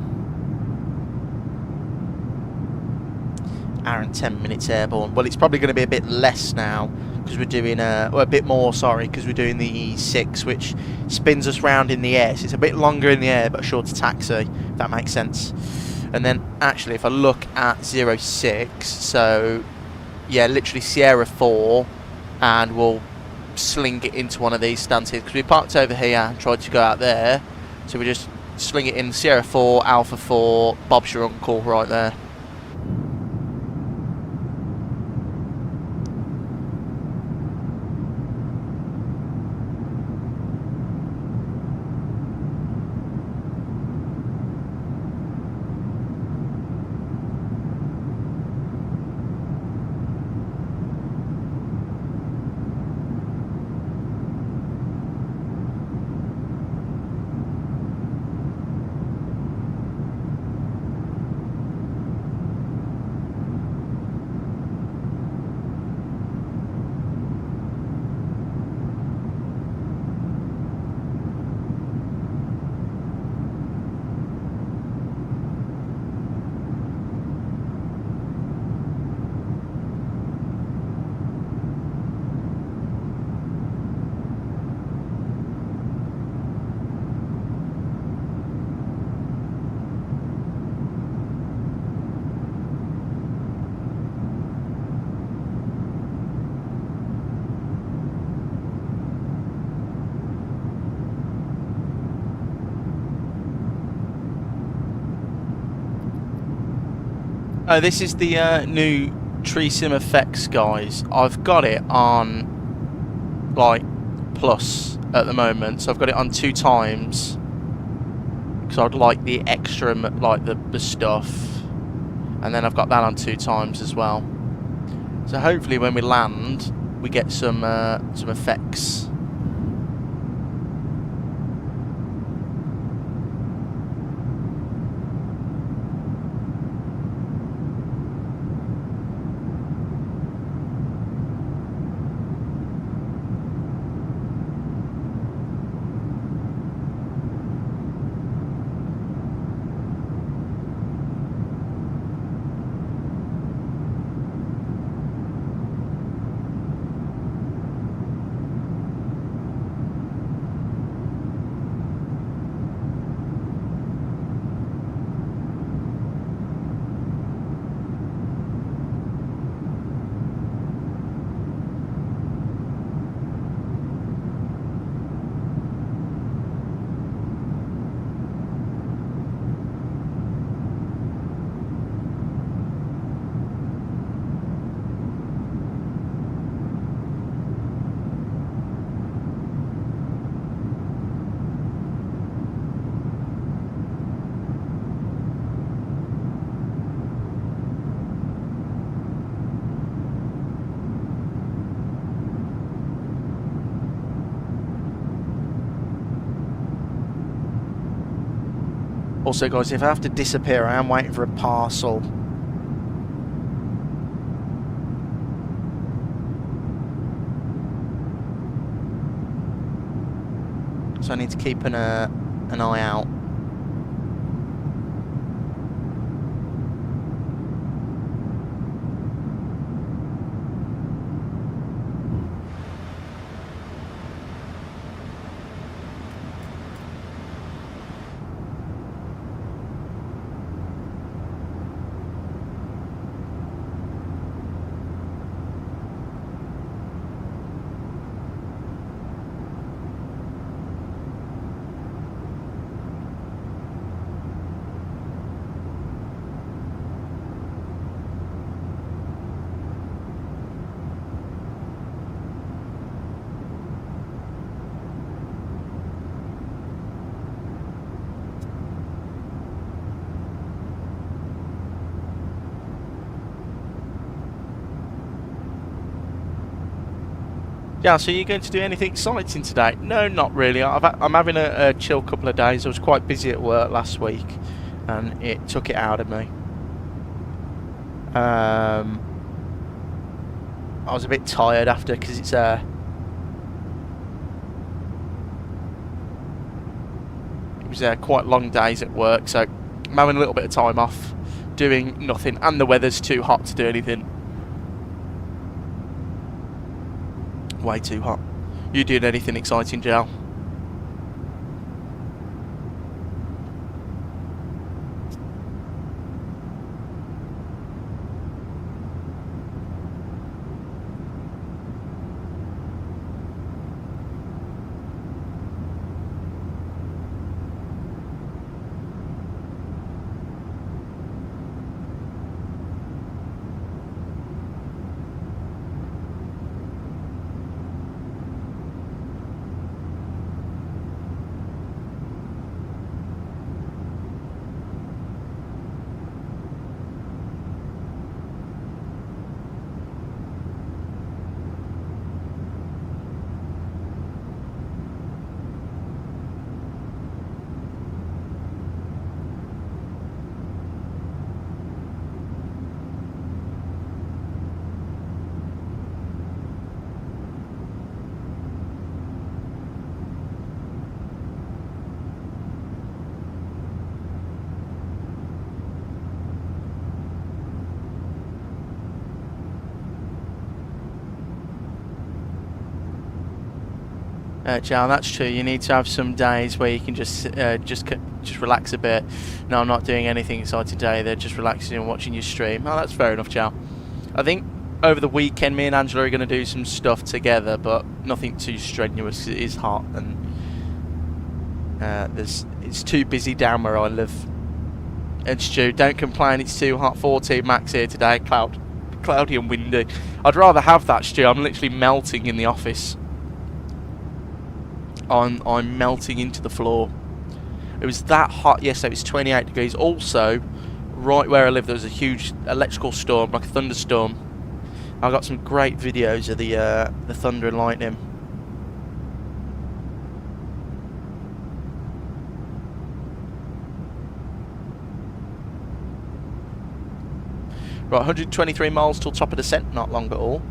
Hour and 10 minutes airborne. Well, it's probably going to be a bit less now because we're doing well, a bit more, sorry, because we're doing the E6, which spins us round in the air. So it's a bit longer in the air but a shorter taxi, if that makes sense. And then actually if I look at 06, so yeah, literally Sierra 4, and we'll sling it into one of these stands here because we parked over here and tried to go out there, so we just sling it in Sierra 4, Alpha 4, Bob's your uncle right there. Oh, this is the new VATSIM effects, guys. I've got it on like plus at the moment, so I've got it on 2 times because I'd like the extra, like the stuff, and then I've got that on 2 times as well. So hopefully when we land, we get some effects. Also, guys, if I have to disappear, I am waiting for a parcel. So I need to keep an eye out. Yeah, so you're going to do anything exciting today? No, not really. I'm having a chill couple of days. I was quite busy at work last week, and it took it out of me. I was a bit tired after, because it's it was quite long days at work, so I'm having a little bit of time off, doing nothing, and the weather's too hot to do anything. Way too hot. You doing anything exciting, Jal? Jal, that's true. You need to have some days where you can just relax a bit. No, I'm not doing anything exciting today. They're just relaxing and watching your stream. Oh, that's fair enough, Jal. I think over the weekend, me and Angela are going to do some stuff together, but nothing too strenuous. It is hot, and it's too busy down where I live. And Stu, don't complain. It's too hot. 14 max here today. Cloudy and windy. I'd rather have that, Stu. I'm literally melting in the office. I'm melting into the floor. It was that hot yesterday. It was 28 degrees. Also, right where I live, there was a huge electrical storm, like a thunderstorm. I got some great videos of the thunder and lightning. Right, 123 miles till top of descent. Not long at all.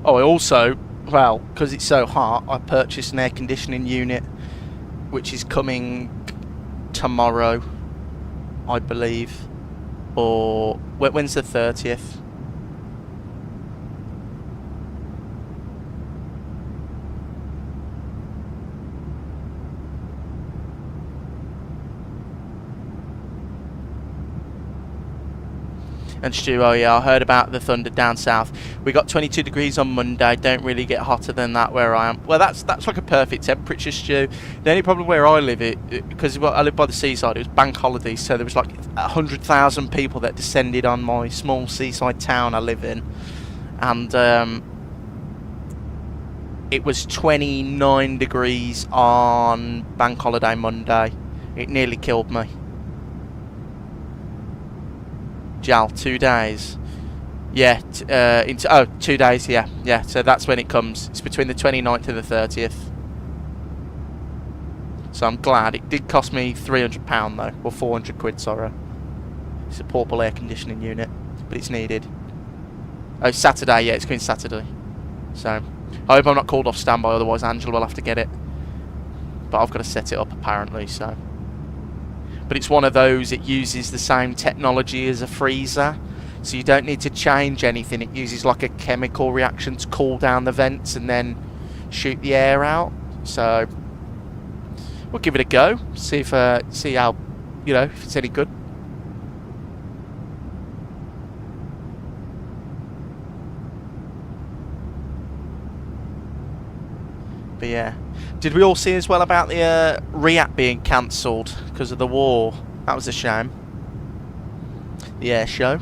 Oh, I also, well, because it's so hot, I purchased an air conditioning unit, which is coming tomorrow, I believe, or when's the 30th? And Stu, oh yeah, I heard about the thunder down south. We got 22 degrees on Monday. Don't really get hotter than that where I am. Well, that's like a perfect temperature, Stu. The only problem where I live, because I live by the seaside, it was bank holiday, so there was like 100,000 people that descended on my small seaside town I live in, and it was 29 degrees on bank holiday Monday. It nearly killed me. Jal, 2 days. Yeah, 2 days, yeah. So that's when it comes. It's between the 29th and the 30th. So I'm glad. It did cost me £300 though, or 400 quid, sorry. It's a portable air conditioning unit, but it's needed. Oh, Saturday, yeah, it's going Saturday. So, I hope I'm not called off standby, otherwise Angela will have to get it. But I've got to set it up apparently, so. but it's one of those, it uses the same technology as a freezer, so you don't need to change anything. It uses like a chemical reaction to cool down the vents and then shoot the air out. So we'll give it a go, see how, you know, if it's any good. But yeah, did we all see as well about the REACT being cancelled because of the war? That was a shame. The air show.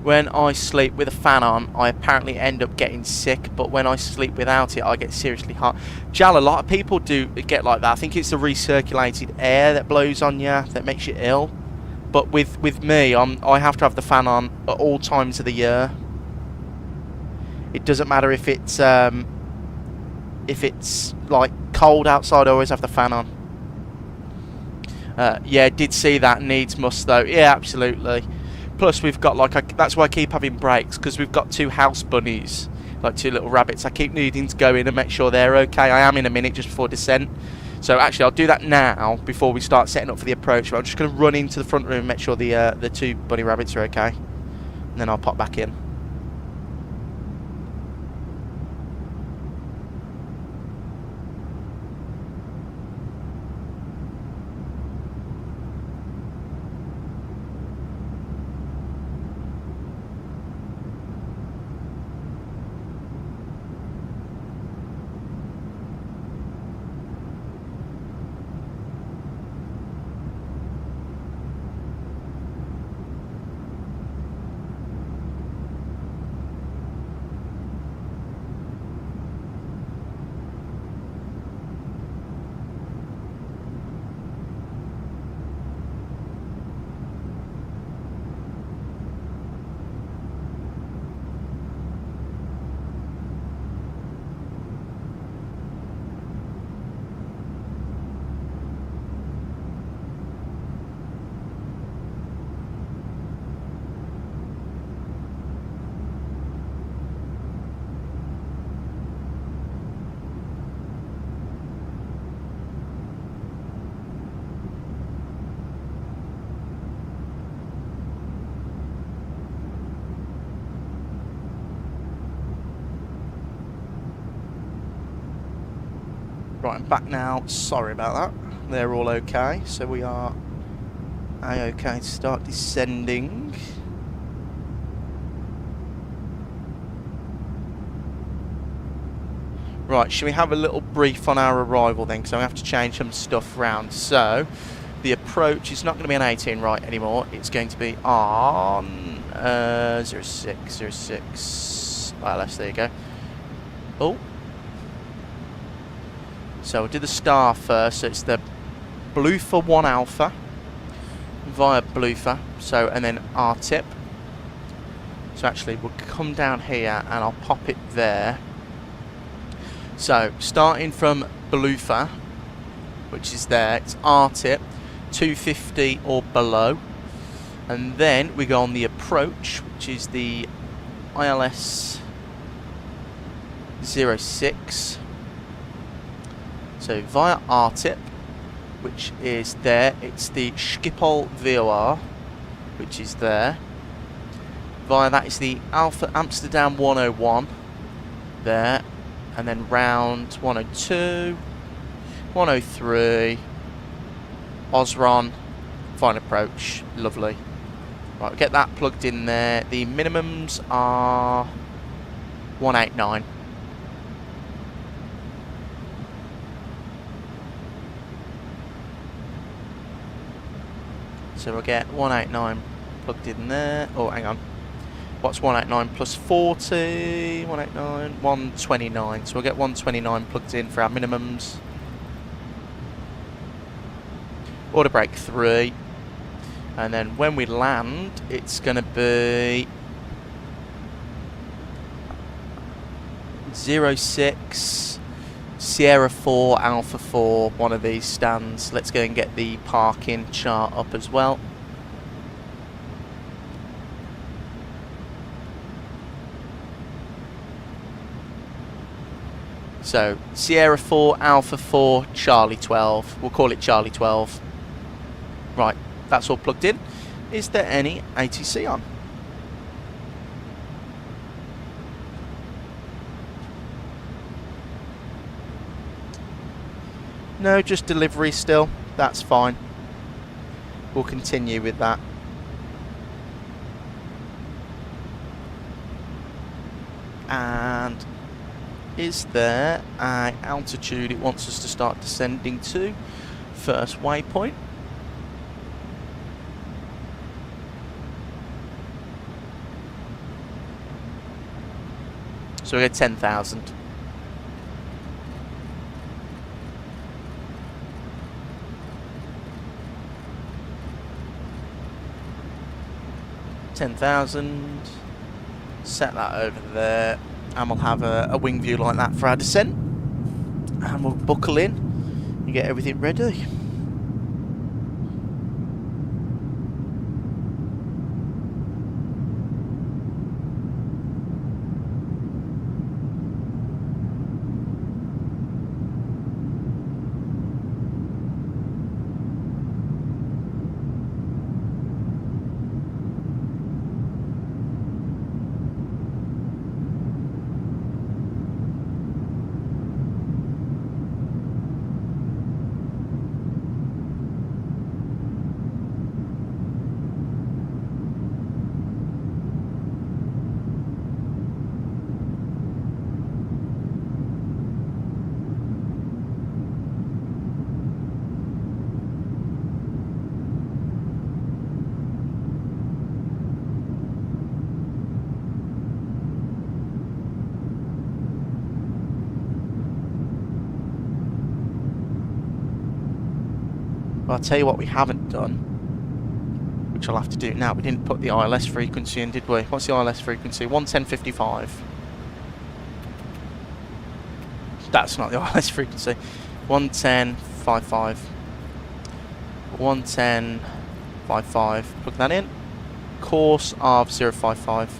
When I sleep with a fan on, I apparently end up getting sick, but when I sleep without it, I get seriously hot. Jal, a lot of people do get like that. I think it's the recirculated air that blows on you that makes you ill. But with me, I have to have the fan on at all times of the year. It doesn't matter if it's like cold outside, I always have the fan on. Yeah, did see that. Needs must though. Yeah, absolutely. Plus we've got like, that's why I keep having breaks, because we've got 2 house bunnies, like 2 little rabbits. I keep needing to go in and make sure they're okay. I am in a minute just before descent. So actually I'll do that now before we start setting up for the approach. But I'm just going to run into the front room and make sure the 2 bunny rabbits are okay. And then I'll pop back in. Right, I'm back now. Sorry about that. They're all okay. So we are okay to start descending. Right, shall we have a little brief on our arrival then? Because I'm going to have to change some stuff around. So, the approach is not going to be an 18 right anymore. It's going to be on 0606 ILS. There you go. Oh. So we'll do the star first. So it's the Blufa 1 Alpha via Blufa. So, and then R-tip. So actually we'll come down here and I'll pop it there. So starting from Blufa, which is there, it's R-tip, 250 or below. And then we go on the approach, which is the ILS 06. So via R-tip, which is there, it's the Schiphol VOR, which is there. Via that is the Alpha Amsterdam 101, there. And then round 102, 103, Osron, fine approach, lovely. Right, we'll get that plugged in there. The minimums are 189. So we'll get 189 plugged in there. Oh, hang on. What's 189 plus 40? 189, 129. So we'll get 129 plugged in for our minimums. Order brake 3. And then when we land, it's going to be 06 Sierra 4, Alpha 4, one of these stands. Let's go and get the parking chart up as well. So, Sierra 4, Alpha 4, Charlie 12. We'll call it Charlie 12. Right, that's all plugged in. Is there any ATC on? No, just delivery still. That's fine. We'll continue with that. And is there an altitude it wants us to start descending to? First waypoint. So we go 10,000. Set that over there, and we'll have a wing view like that for our descent, and we'll buckle in and get everything ready. Well, I'll tell you what we haven't done, which I'll have to do now. We didn't put the ILS frequency in, did we? What's the ILS frequency? 110.55. That's not the ILS frequency. 110.55. 110.55. Plug that in. Course of 055.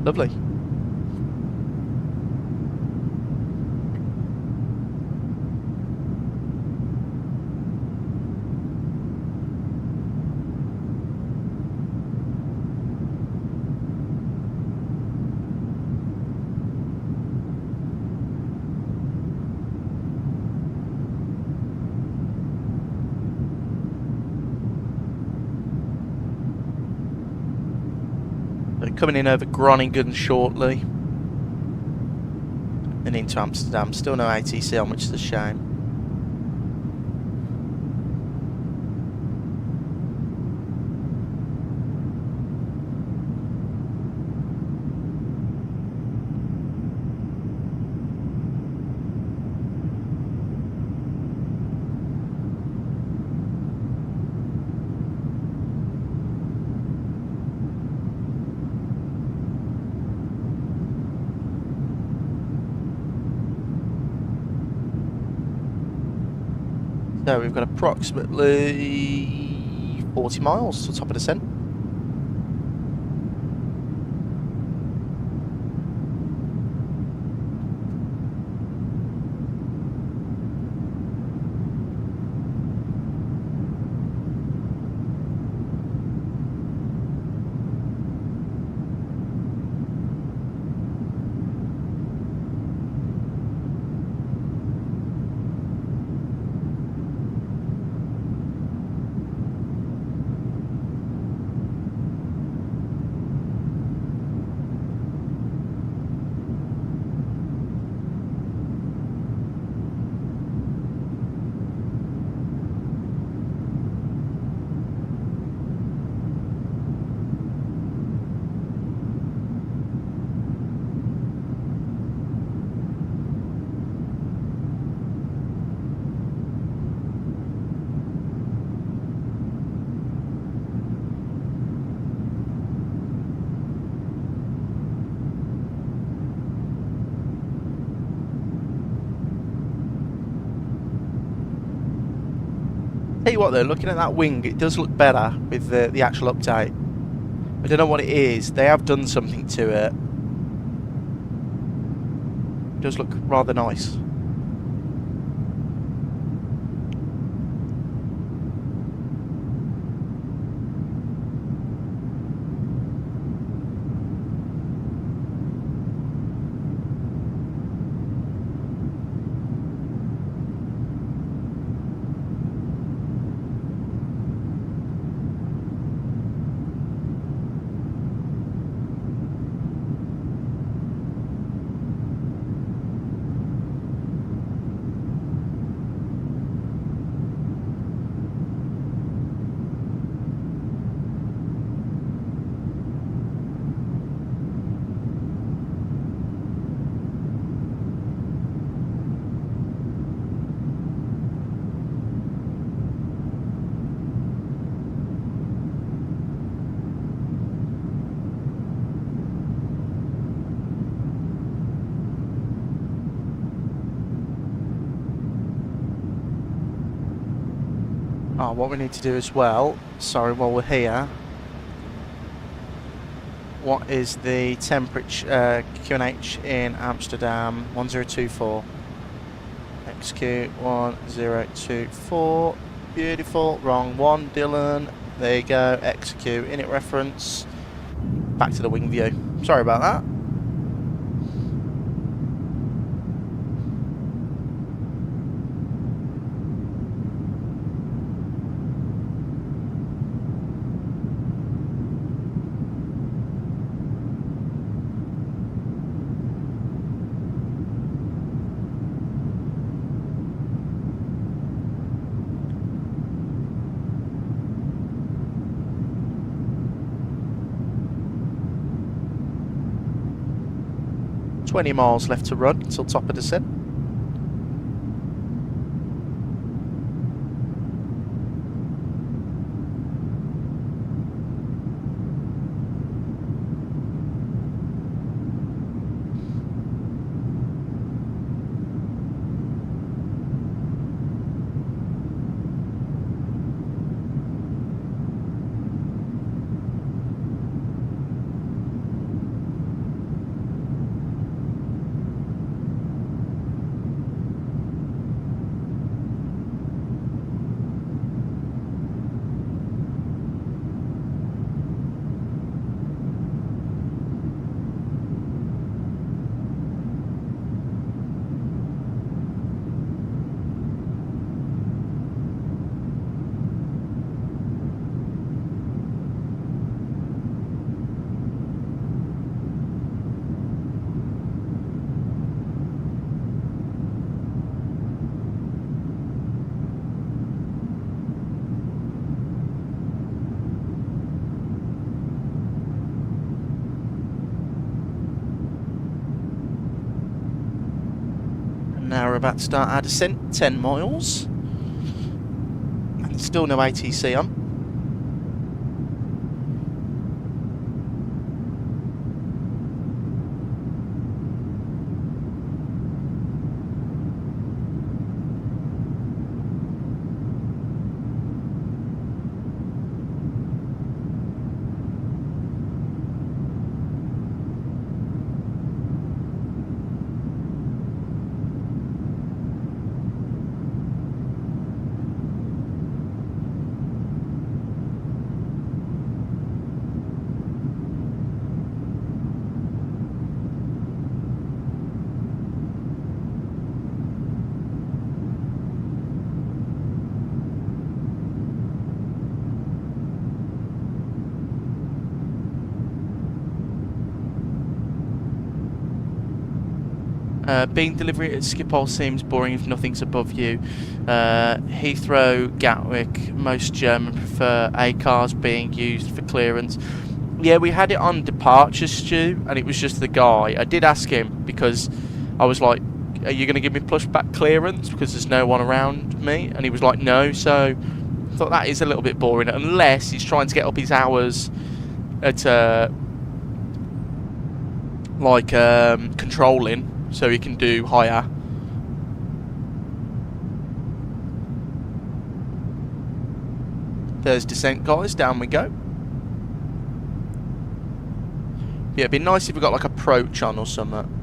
Lovely. Coming in over Groningen shortly, and into Amsterdam. Still no ATC on, which is a shame. So we've got approximately 40 miles to the top of the descent. Tell you what though, looking at that wing, it does look better with the actual update. I don't know what it is. They have done something to it. It does look rather nice. Oh, what we need to do as well, sorry, while we're here, what is the temperature, QNH in Amsterdam, 1024, execute 1024, beautiful, wrong one, Dillon, there you go, execute, init reference, back to the wing view, sorry about that. $20 miles left to run until top of descent. Now we're about to start our descent, 10 miles. And still no ATC on. Being delivery at Schiphol seems boring if nothing's above you. Heathrow, Gatwick, most German prefer A cars being used for clearance. Yeah, we had it on departure, Stu, and it was just the guy. I did ask him because I was like, are you going to give me pushback clearance because there's no one around me? And he was like, no. So I thought that is a little bit boring unless he's trying to get up his hours at controlling, so he can do higher. There's descent, guys. Down we go. Yeah, it'd be nice if we got like approach on or something.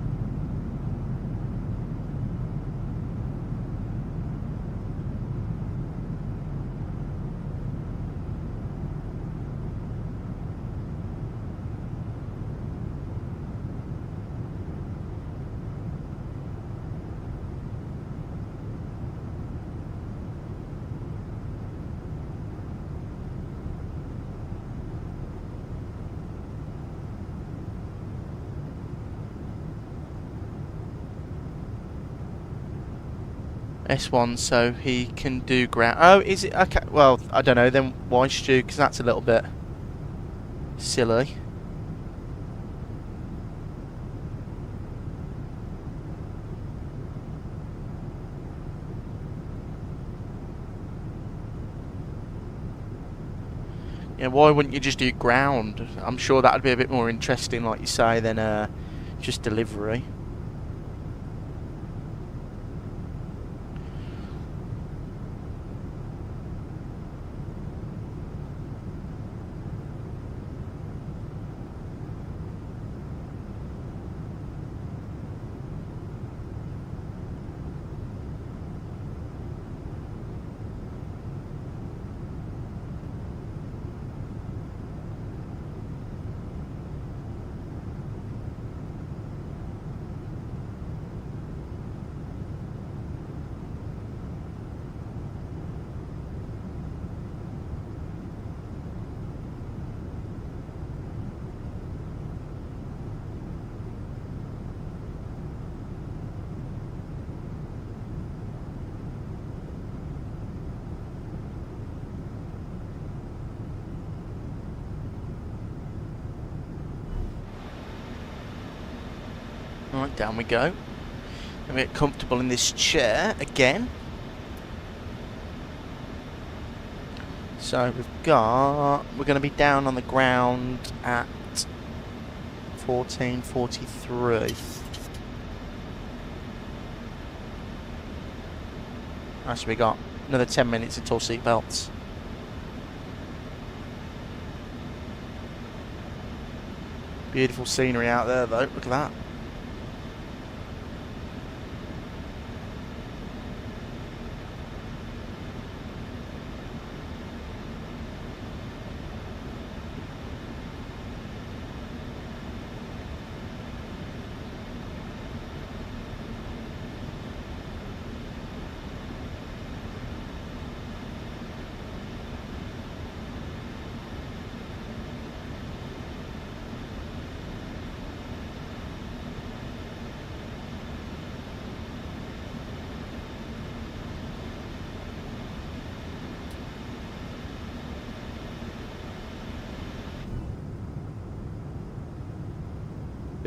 S1, so he can do ground. Oh, is it? Okay, well, I don't know then. Why, Stu? Because that's a little bit silly. Yeah, why wouldn't you just do ground? I'm sure that'd be a bit more interesting, like you say, than just delivery. Right, down we go. And we get comfortable in this chair again. So we're going to be down on the ground at 14:43. So we got another 10 minutes until seatbelts. Beautiful scenery out there though, look at that.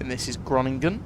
And this is Groningen.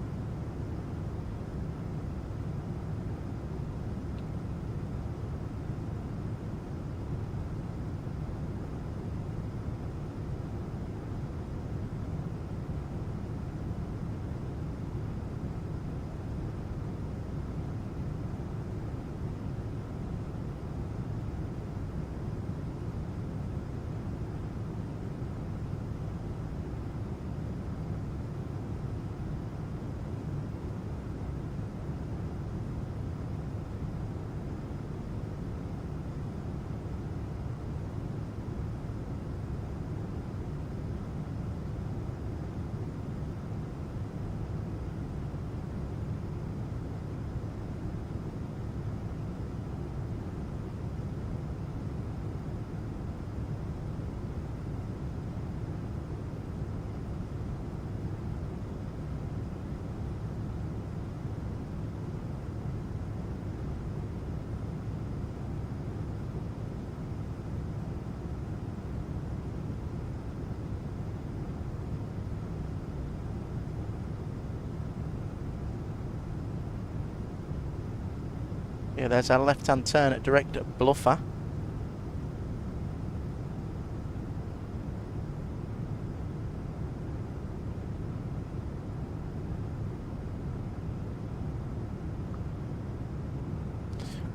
Yeah, there's our left-hand turn at direct at Bluffer.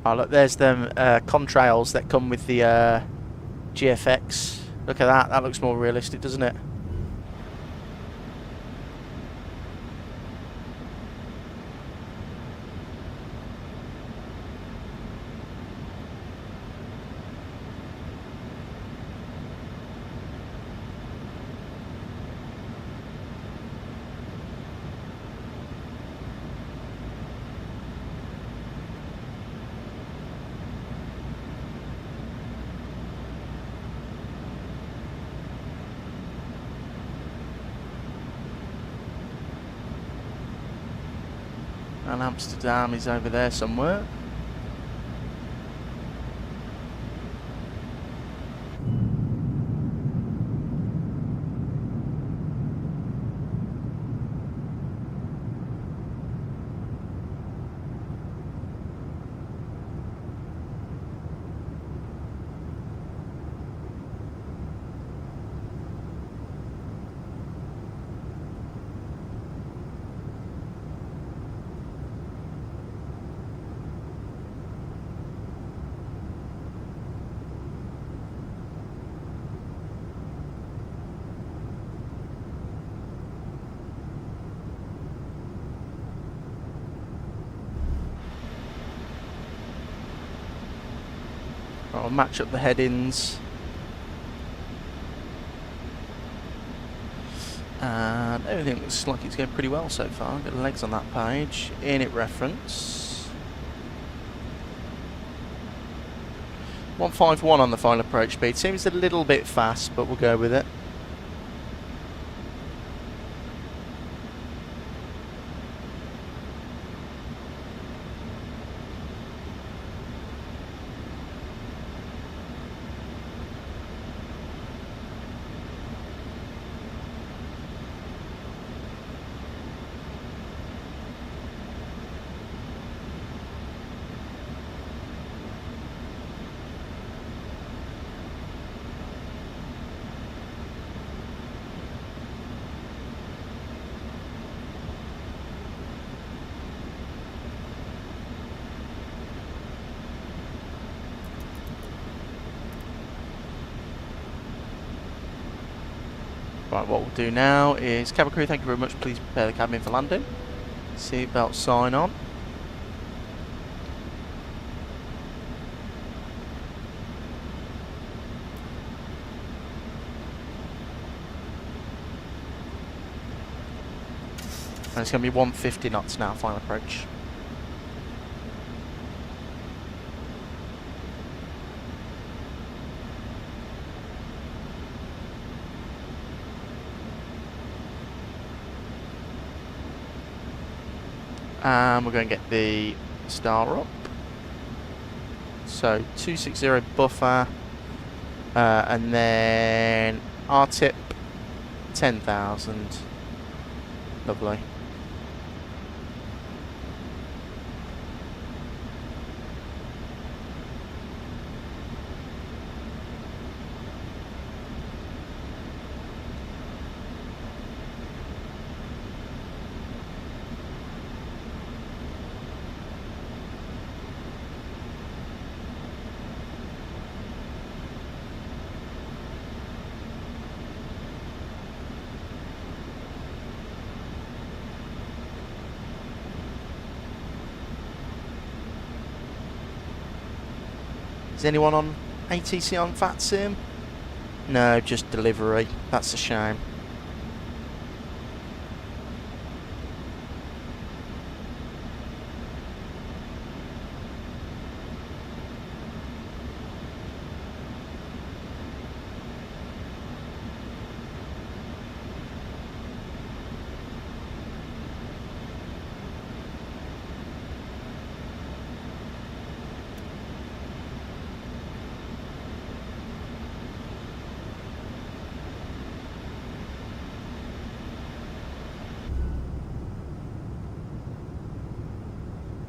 Oh look, there's them contrails that come with the GFX. Look at that. That looks more realistic, doesn't it? And Amsterdam is over there somewhere. I'll match up the headings. And everything looks like it's going pretty well so far. Got legs on that page. Init reference. 151 on the final approach speed. Seems a little bit fast, but we'll go with it. Right, what we'll do now is, cabin crew, thank you very much, please prepare the cabin for landing. Seatbelt sign on. And it's going to be 150 knots now, final approach. And we're going to get the star up. So 260 buffer, and then R-tip 10,000. Lovely. Is anyone on ATC on VATSIM? No, just delivery. That's a shame.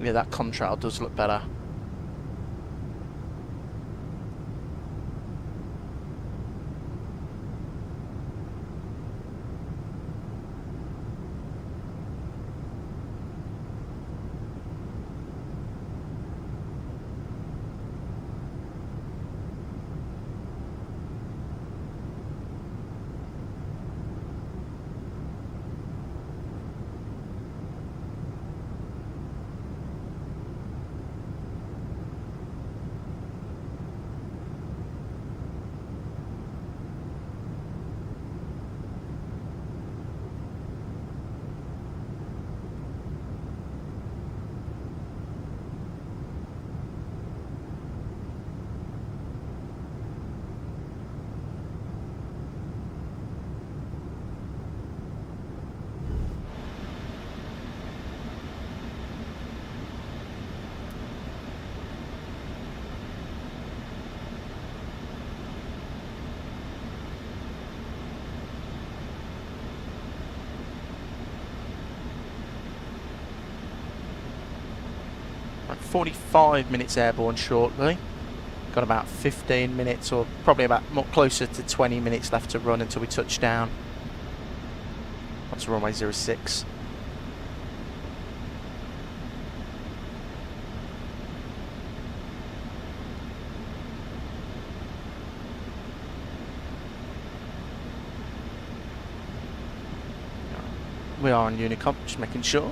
Yeah, that contrail does look better. 45 minutes airborne shortly. Got about 15 minutes, or probably about more closer to 20 minutes left to run until we touch down. Onto runway 06. We are on Unicom, just making sure.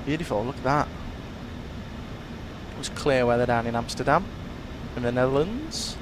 Beautiful, look at that. It was clear weather down in Amsterdam, in the Netherlands.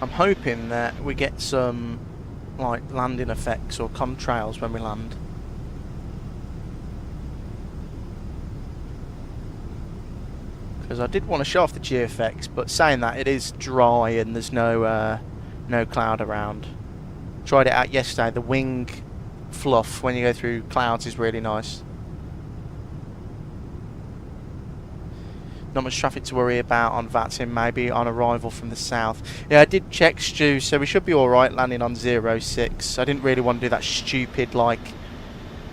I'm hoping that we get some like landing effects or contrails when we land. Because I did want to show off the GFX, but saying that, it is dry and there's no cloud around. Tried it out yesterday. The wing fluff when you go through clouds is really nice. Not much traffic to worry about on VATSIM, maybe on arrival from the south. Yeah, I did check, Stu, so we should be alright landing on 06. I didn't really want to do that stupid, like,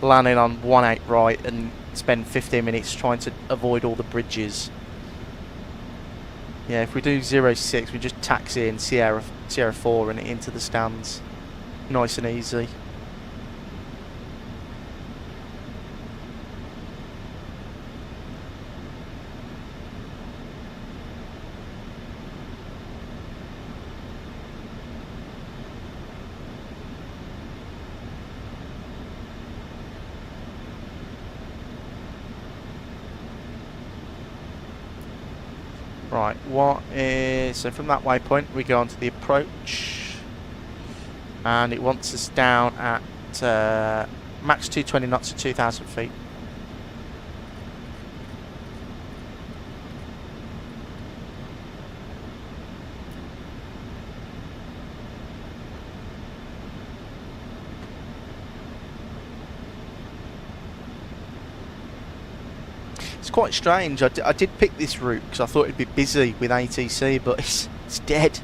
landing on 18 right and spend 15 minutes trying to avoid all the bridges. Yeah, if we do 06, we just taxi in Sierra 4 and into the stands. Nice and easy. Right, so from that waypoint we go on to the approach, and it wants us down at max 220 knots at 2,000 feet. It's quite strange. I did pick this route because I thought it'd be busy with ATC, but it's dead.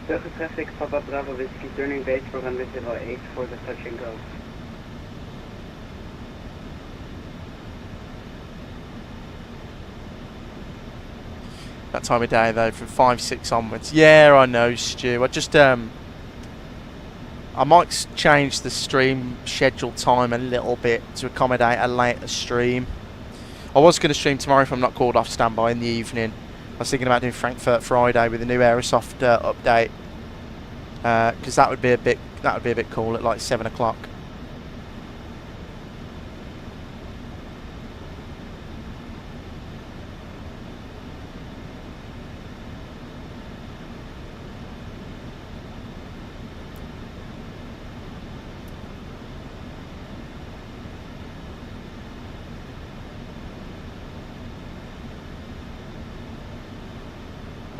Surface traffic, Papa Bravo Whiskey, turning base for runway 08 for the touch and go. That time of day though, from 5, 6 onwards. Yeah, I know, Stu. I just I might change the stream schedule time a little bit to accommodate a later stream. I was going to stream tomorrow if I'm not called off standby in the evening. I was thinking about doing Frankfurt Friday with the new Aerosoft update, because that would be a bit cool at like 7 o'clock.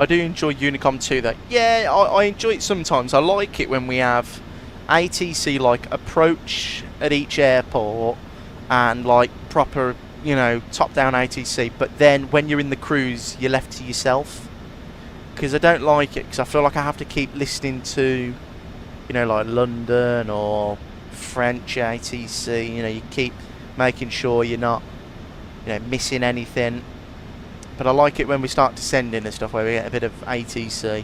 I do enjoy Unicom 2 though. Yeah, I enjoy it sometimes. I like it when we have ATC like approach at each airport and like proper, you know, top-down ATC. But then when you're in the cruise, you're left to yourself. Because I don't like it, because I feel like I have to keep listening to, you know, like London or French ATC. You know, you keep making sure you're not, you know, missing anything. But I like it when we start descending and stuff, where we get a bit of ATC.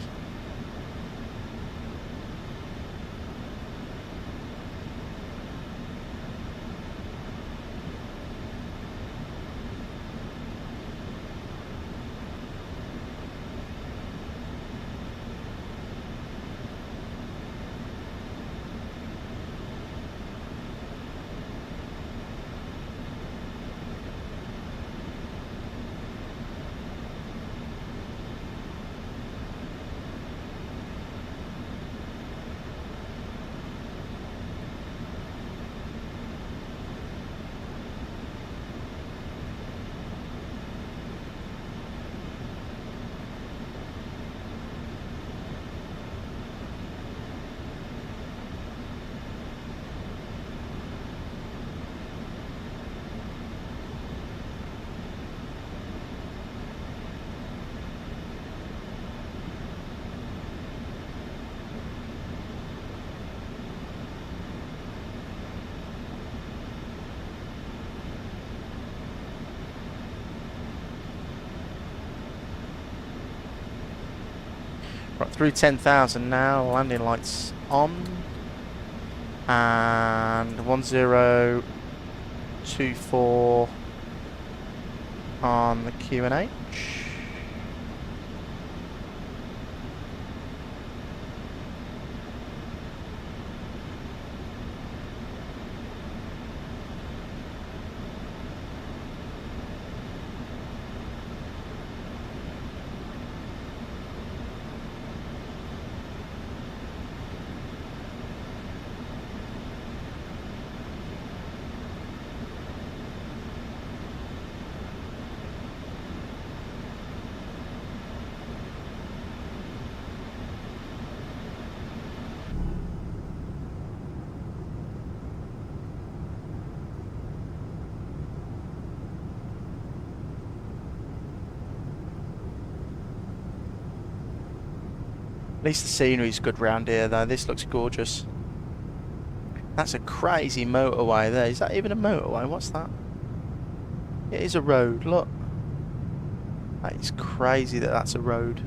Right, through 10,000 now, landing lights on. And 1024 on the Q&H. At least the scenery's good round here though. This looks gorgeous. That's a crazy motorway there. Is that even a motorway? What's that? It is a road, look. That is crazy that that's a road.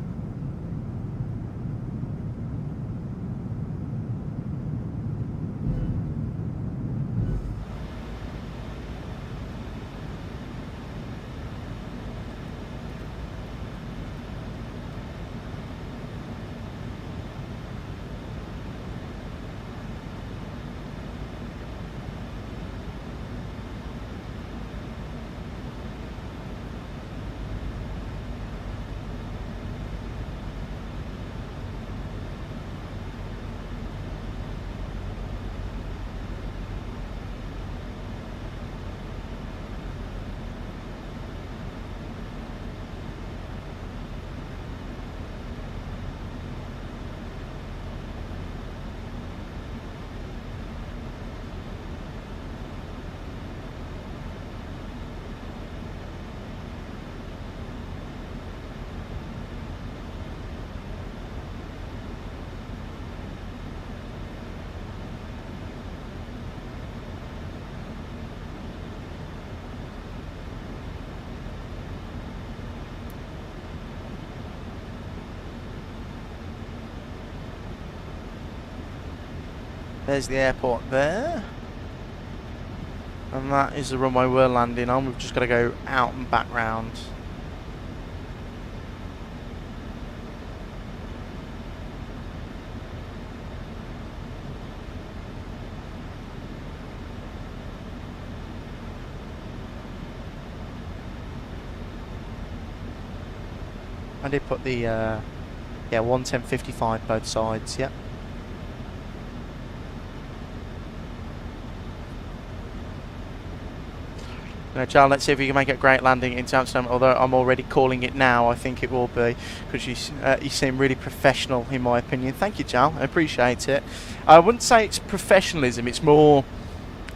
There's the airport there. And that is the runway we're landing on. We've just got to go out and back round. I did put the, yeah, 110.55 both sides, yep. Now, Charles, let's see if we can make a great landing into Amsterdam, although I'm already calling it now. I think it will be, because you seem really professional, in my opinion. Thank you, Charles. I appreciate it. I wouldn't say it's professionalism. It's more,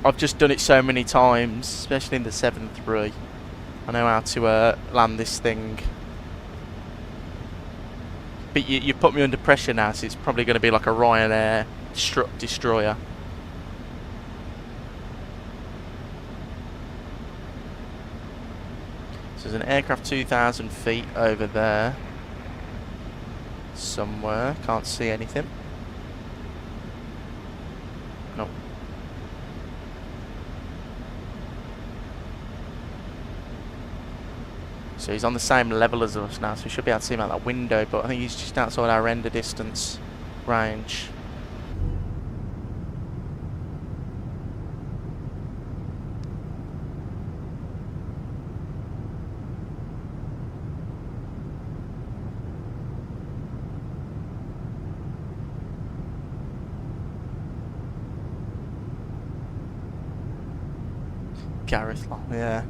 I've just done it so many times, especially in the 7.3. I know how to land this thing. But you put me under pressure now, so it's probably going to be like a Ryanair destroyer. So there's an aircraft 2,000 feet over there. Somewhere. Can't see anything. Nope. So he's on the same level as us now, so we should be able to see him out that window, but I think he's just outside our render distance range. Gareth, yeah.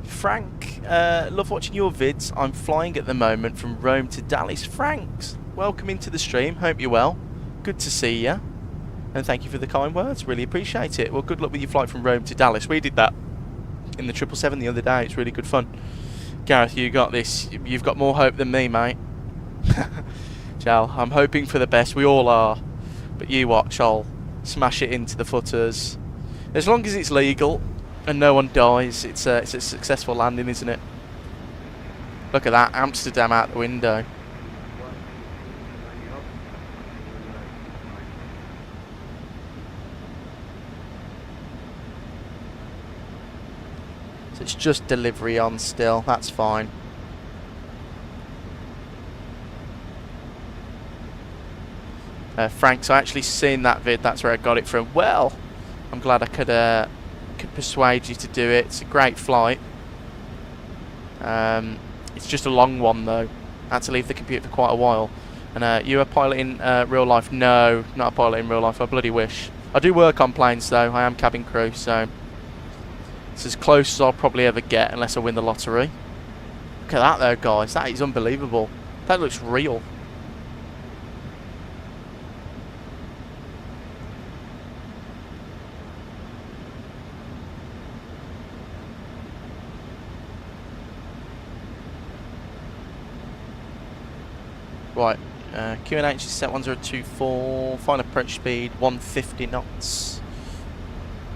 Frank, love watching your vids. I'm flying at the moment from Rome to Dallas. Franks, welcome into the stream. Hope you're well. Good to see you. And thank you for the kind words. Really appreciate it. Well, good luck with your flight from Rome to Dallas. We did that in the 777 the other day. It's really good fun. Gareth, you got this. You've got more hope than me, mate. Jal, I'm hoping for the best. We all are. But you watch, I'll smash it into the footers. As long as it's legal and no one dies, it's a successful landing, isn't it? Look at that, Amsterdam out the window. So it's just delivery on still, that's fine. Frank's, I actually seen that vid, that's where I got it from. Well, I'm glad I could persuade you to do it. It's a great flight. It's just a long one though. I had to leave the computer for quite a while. And you a pilot in real life? No, not a pilot in real life. I bloody wish. I do work on planes though. I am cabin crew, so it's as close as I'll probably ever get unless I win the lottery. Look at that though, guys. That is unbelievable. That looks real. Right, QNH is set 1024, final approach speed 150 knots.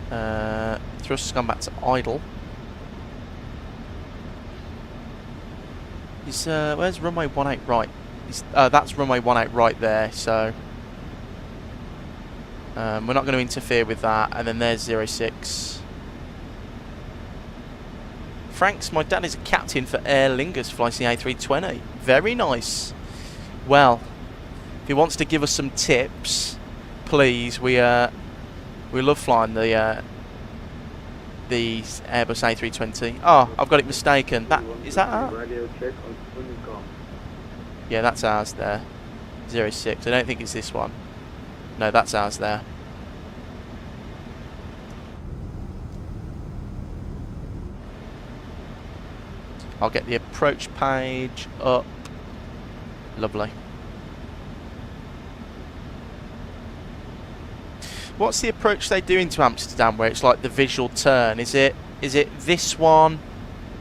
Thrust has gone back to idle. Where's runway 18 right? That's runway 18 right there, so we're not going to interfere with that. And then there's 06. Franks, my dad is a captain for Aer Lingus, flies the A320. Very nice. Well, if he wants to give us some tips, please. We love flying the Airbus A320. Oh, I've got it mistaken. Is that ours? Yeah, that's ours there. 06. I don't think it's this one. No, that's ours there. I'll get the approach page up. Lovely. What's the approach they do into Amsterdam where it's like the visual turn? Is it this one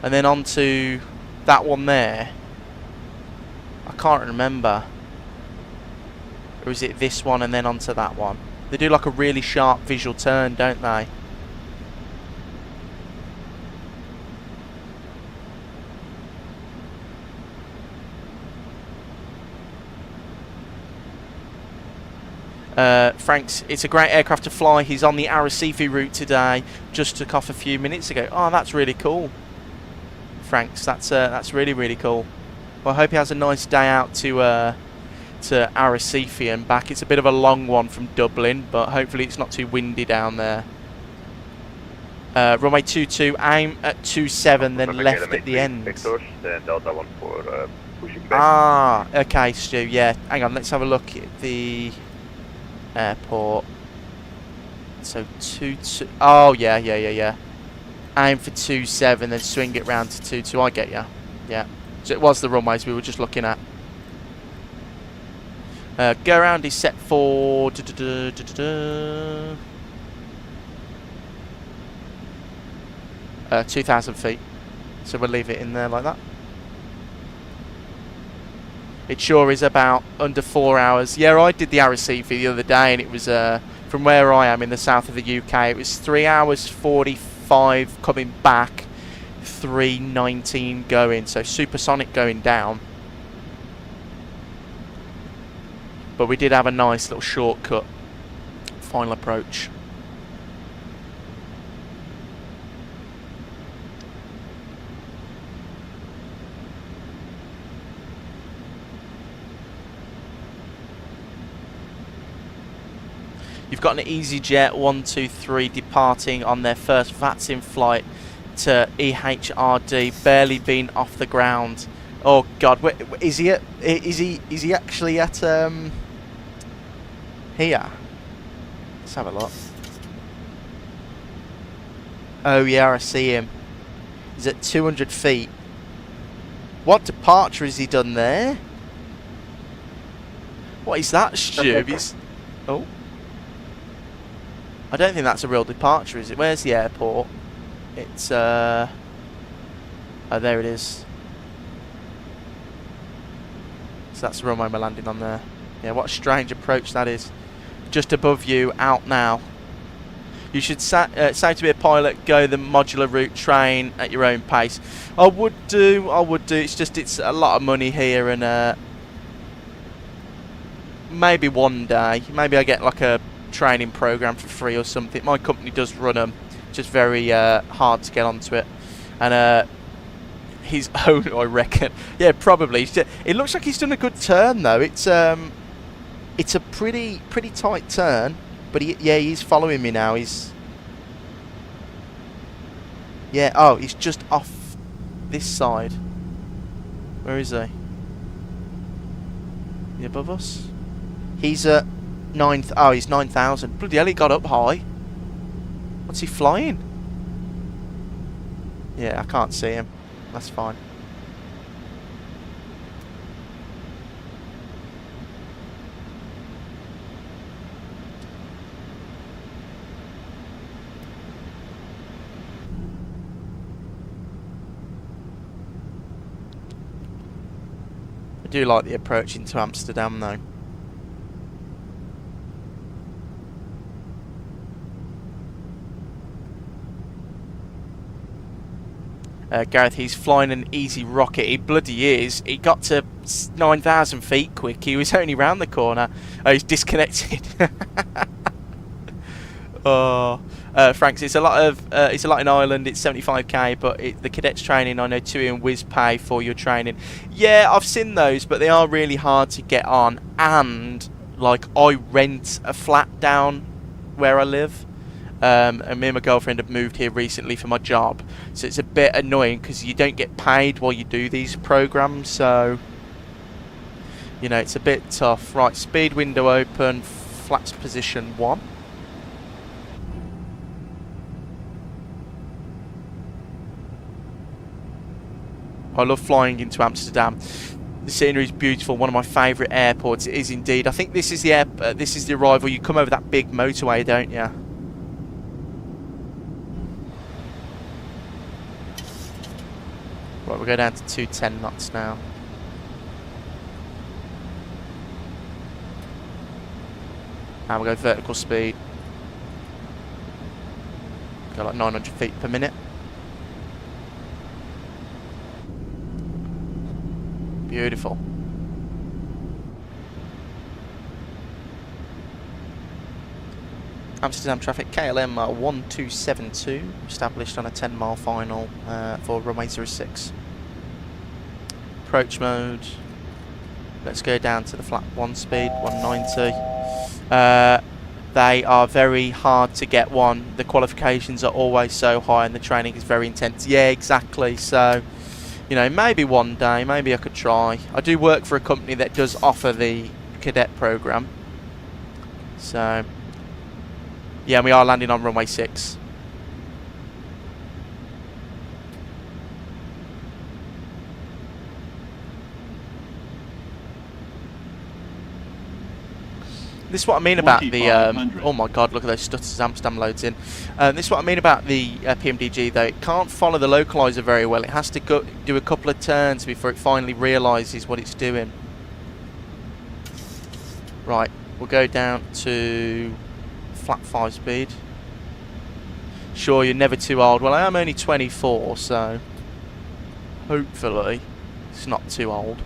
and then onto that one there? I can't remember. Or is it this one and then onto that one? They do like a really sharp visual turn, don't they? Franks, it's a great aircraft to fly. He's on the Arrecife route today. Just took off a few minutes ago. Oh, that's really cool. Franks, that's really, really cool. Well, I hope he has a nice day out to Arrecife and back. It's a bit of a long one from Dublin, but hopefully it's not too windy down there. Runway 22, aim at 27, then left at the end. Ah, okay, Stu. Yeah, hang on. Let's have a look at the airport. So 2-2. Oh yeah. Aim for 2-7, then swing it round to 2-2. I get ya. Yeah. So it was the runways we were just looking at. Go around is set for 2,000 feet. So we'll leave it in there like that. It sure is about under 4 hours. Yeah, I did the Arecife the other day, and it was from where I am in the south of the UK. It was 3 hours 45 coming back, 3:19 going. So supersonic going down. But we did have a nice little shortcut final approach. You've got an EasyJet 123 departing on their first VATSIM flight to EHRD, barely been off the ground. Oh God, where, is he at? Is he actually at here? Let's have a look. Oh yeah, I see him. He's at 200 feet. What departure has he done there? What is that, Stu? He's... Oh. I don't think that's a real departure, is it? Where's the airport? It's, oh, there it is. So that's the runway we're landing on there. Yeah, what a strange approach that is. Just above you, out now. You should say to be a pilot, go the modular route, train at your own pace. I would do. It's just, it's a lot of money here, and maybe one day, maybe I get like a training program for free or something. My company does run them, just very hard to get onto it. And his own, I reckon. Yeah, probably. It looks like he's done a good turn though. It's a pretty tight turn, but he's following me now. He's he's just off this side. Where is he? Is he above us? He's at he's 9,000. Bloody hell, he got up high. What's he flying? Yeah, I can't see him. That's fine. I do like the approach into Amsterdam though. Gareth, he's flying an easy rocket. He bloody is. He got to 9,000 feet quick. He was only round the corner. Oh, he's disconnected. Oh, Franks, it's a lot in Ireland. It's 75k, but the cadets training, I know, TUI and Wizz pay for your training. Yeah, I've seen those, but they are really hard to get on. And like, I rent a flat down where I live. And me and my girlfriend have moved here recently for my job, so it's a bit annoying because you don't get paid while you do these programs, so you know, it's a bit tough. Right, speed window open, flaps position 1. I love flying into Amsterdam. The scenery is beautiful. One of my favourite airports. It is indeed. I think this is the this is the arrival. You come over that big motorway, don't you? Right, we'll go down to 210 knots now. And we'll go vertical speed. Go like 900 feet per minute. Beautiful. Amsterdam traffic KLM 1272, established on a 10-mile final for runway 06. Approach mode. Let's go down to the flat 1 speed, 190. They are very hard to get one. The qualifications are always so high and the training is very intense. Yeah, exactly. So, you know, maybe one day, maybe I could try. I do work for a company that does offer the cadet program. So Yeah, we are landing on runway 6. This is what I mean about the, oh my god, look at those stutters Amsterdam loads in. This is what I mean about the Pmdg though. It can't follow the localizer very well. It has to go do a couple of turns before it finally realises what it's doing. Right, we'll go down to flat 5 speed. Sure, you're never too old. Well, I am only 24, so hopefully it's not too old.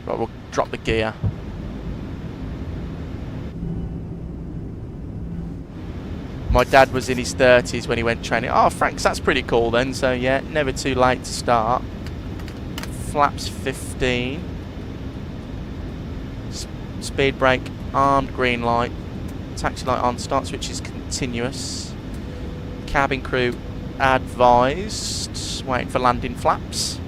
Right, we'll drop the gear. My dad was in his 30s when he went training. Oh, Franks, that's pretty cool then. So yeah, never too late to start. Flaps 15. Speed brake, armed, green light. Taxi light on, start switch is continuous. Cabin crew advised. Waiting for landing flaps.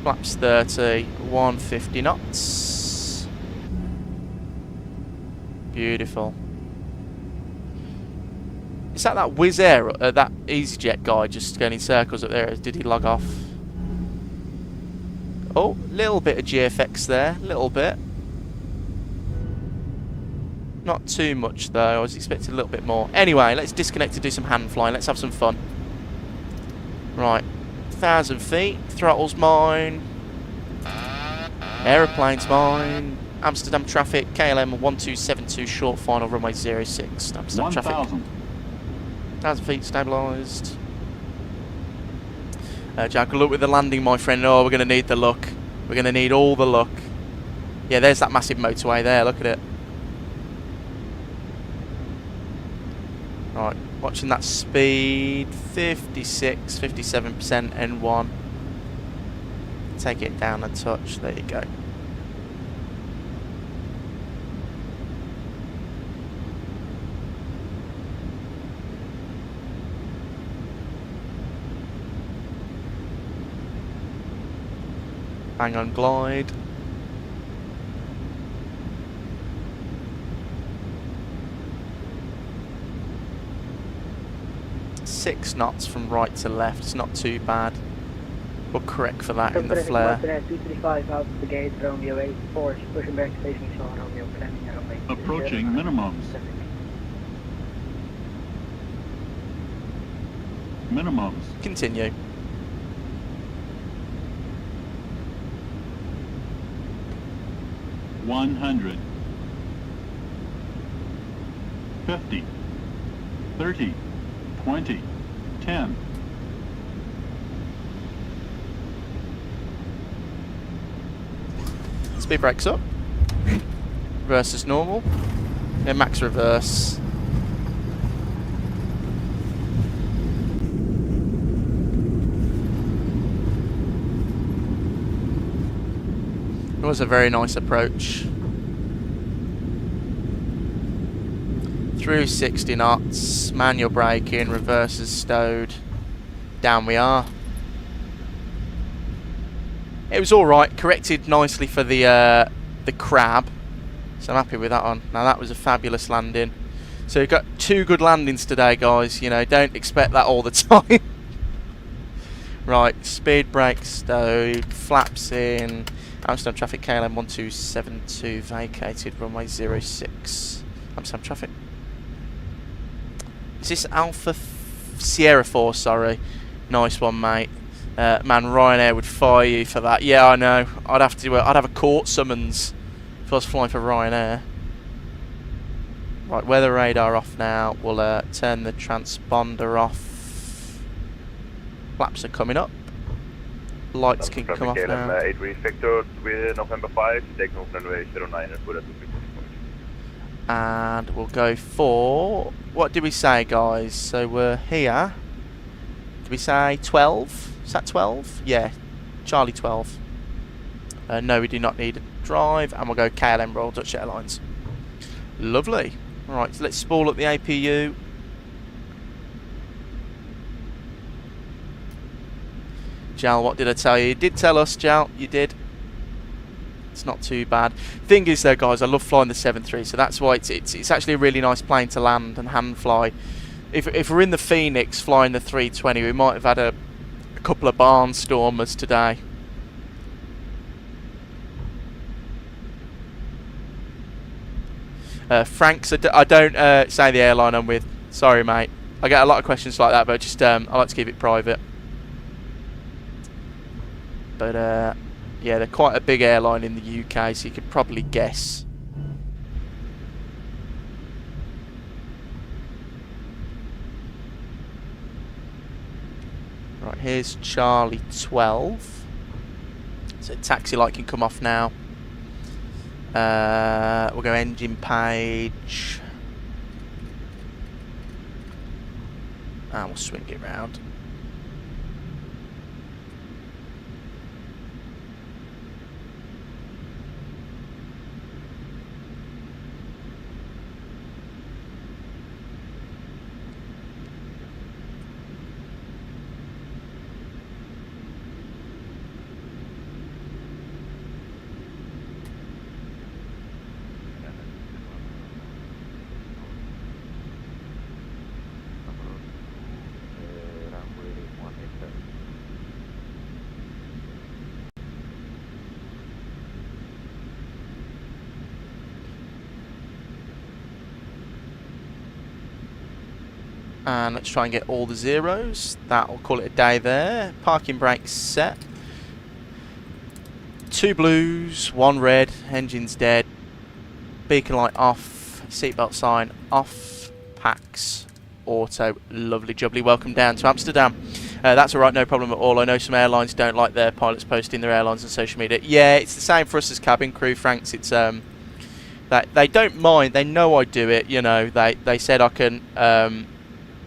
Flaps 30, 150 knots. Beautiful. Is that Wizz Air, that EasyJet guy just going in circles up there? Did he log off? Oh, little bit of GFX there, little bit. Not too much though, I was expecting a little bit more. Anyway, let's disconnect to do some hand flying, let's have some fun. Right. 1,000 feet, throttle's mine, aeroplane's mine, Amsterdam traffic, KLM 1272 short final runway 06, Amsterdam traffic. 1,000 feet stabilised. Jack, look with the landing, my friend. Oh, we're going to need the luck. We're going to need all the luck. Yeah, there's that massive motorway there, look at it. Right. Watching that speed, 56, 57% N1. Take it down a touch, there you go. Bang on glide. Six knots from right to left, it's not too bad. We'll correct for that in the flare. 235 out of the gate, Romeo 84, pushing back facing Sean, Romeo planning runway. Approaching minimums. Minimums. Continue. $100. 50. 30. 20. 10. Speed brakes up. Reverse as normal. Then max reverse. It was a very nice approach. Through 60 knots, manual braking, reverse is stowed. Down we are. It was alright, corrected nicely for the crab. So I'm happy with that one. Now that was a fabulous landing. So we've got 2 good landings today, guys. You know, don't expect that all the time. Right, speed brake stowed, flaps in. Amsterdam traffic, KLM 1272 vacated, runway 06. Amsterdam traffic. Is this Alpha Sierra 4, sorry. Nice one, mate. Man, Ryanair would fire you for that. Yeah, I know. I'd have to. I'd have a court summons if I was flying for Ryanair. Right, weather radar off now. We'll turn the transponder off. Flaps are coming up. Lights can come off now. 83 Victor with November 5, take off runway 09 and put it to 50 points. And we'll go for, what did we say, guys? So we're here. Did we say 12? Is that 12? Yeah, Charlie 12. No, we do not need a drive, and we'll go KLM Royal Dutch Airlines. Lovely. Right, so let's spool up the APU. Jal, what did I tell you? You did tell us, Jal. You did. It's not too bad. Thing is, though, guys, I love flying the 7.3, so that's why it's actually a really nice plane to land and hand fly. If we're in the Phoenix flying the 320, we might have had a couple of barnstormers today. Franks, I don't say the airline I'm with. Sorry, mate. I get a lot of questions like that, but just I like to keep it private. But yeah, they're quite a big airline in the UK, so you could probably guess. Right, here's Charlie 12. So taxi light can come off now. We'll go engine page. And we'll swing it round. And let's try and get all the zeros. That'll call it a day there. Parking brakes set. 2 blues, 1 red, engine's dead. Beacon light off, seatbelt sign off, packs, auto, lovely jubbly. Welcome down to Amsterdam. That's alright, no problem at all. I know some airlines don't like their pilots posting their airlines on social media. Yeah, it's the same for us as cabin crew, Franks. It's that they don't mind, they know I do it, you know. They said I can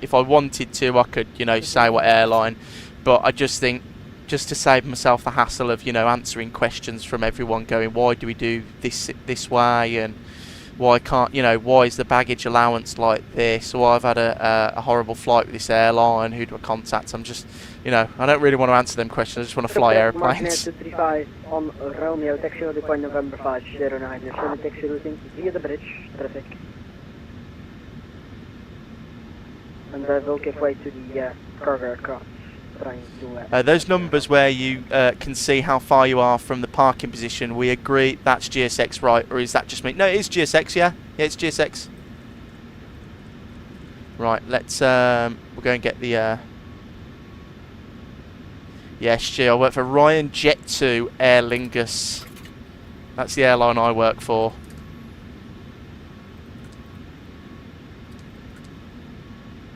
if I wanted to, I could, you know, say what airline, but I just think, just to save myself the hassle of, you know, answering questions from everyone going, why do we do this way, and why can't, you know, why is the baggage allowance like this, or I've had a horrible flight with this airline, who do I contact? I'm just, you know, I don't really want to answer them questions, I just want to fly airplanes. On Romeo, taxi routing point November 509, taxi routing via the bridge, traffic. And we'll give way to the cargo aircraft. Those numbers where you can see how far you are from the parking position, we agree that's GSX, right? Or is that just me? No, it is GSX, yeah? Yeah, it's GSX. Right, let's, we'll go and get the, yes, G, I work for Ryan Jet2 Aer Lingus. That's the airline I work for.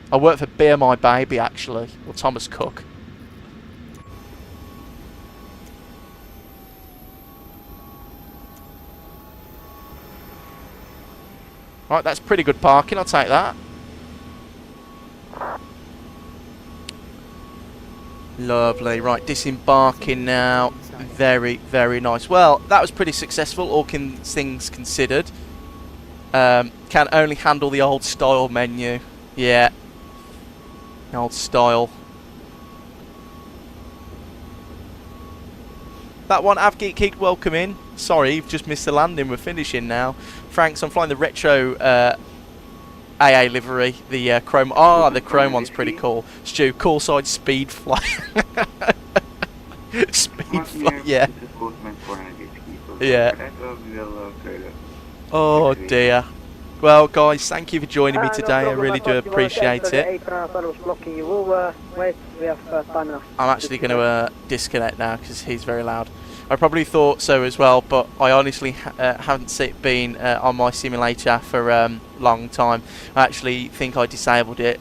I work for Beer My Baby, actually, or Thomas Cook. Right, that's pretty good parking, I'll take that. Lovely, right, disembarking now. Very, very nice. Well, that was pretty successful, all things considered. Can only handle the old style menu. Yeah. Old style. That one, Avgeek, welcome in. Sorry, you've just missed the landing. We're finishing now. Franks, I'm flying the retro AA livery. The chrome. Ah, the chrome one's pretty cool. Stu, call side speed flight. Speed flight, yeah. Yeah. Oh dear. Well, guys, thank you for joining me today. I really do appreciate it. I'm actually going to disconnect now because he's very loud. I probably thought so as well, but I honestly haven't been on my simulator for a long time. I actually think I disabled it,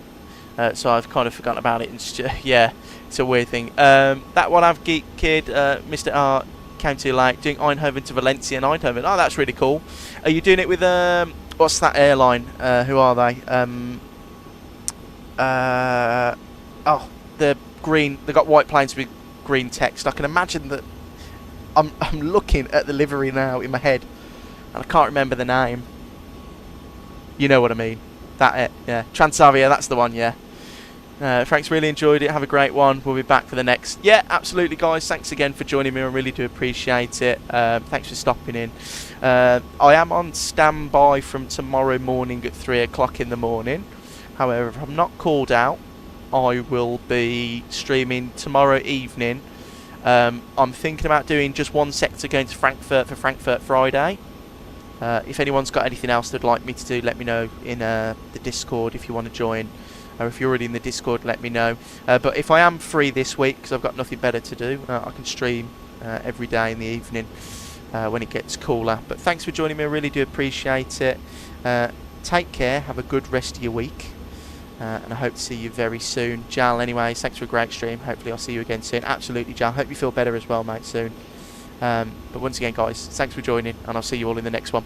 so I've kind of forgotten about it. And yeah, it's a weird thing. That one I've geek kid, Mr. R came too late, doing Eindhoven to Valencia and Eindhoven. Oh, that's really cool. Are you doing it with what's that airline? Who are they? Oh, the green. They got white planes with green text. I can imagine that. I'm looking at the livery now in my head, and I can't remember the name. You know what I mean? That it, yeah. Transavia, that's the one, yeah. Frank's really enjoyed it. Have a great one. We'll be back for the next. Yeah, absolutely, guys. Thanks again for joining me. I really do appreciate it. Thanks for stopping in. I am on standby from tomorrow morning at 3 o'clock in the morning. However, if I'm not called out, I will be streaming tomorrow evening. I'm thinking about doing just one sector going to Frankfurt for Frankfurt Friday. If anyone's got anything else they'd like me to do, let me know in the Discord if you want to join. Or if you're already in the Discord, let me know. But if I am free this week, because I've got nothing better to do, I can stream every day in the evening when it gets cooler. But thanks for joining me. I really do appreciate it. Take care. Have a good rest of your week. And I hope to see you very soon. Jal, anyways, thanks for a great stream. Hopefully I'll see you again soon. Absolutely, Jal. Hope you feel better as well, mate, soon. But once again, guys, thanks for joining, and I'll see you all in the next one.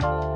Bye.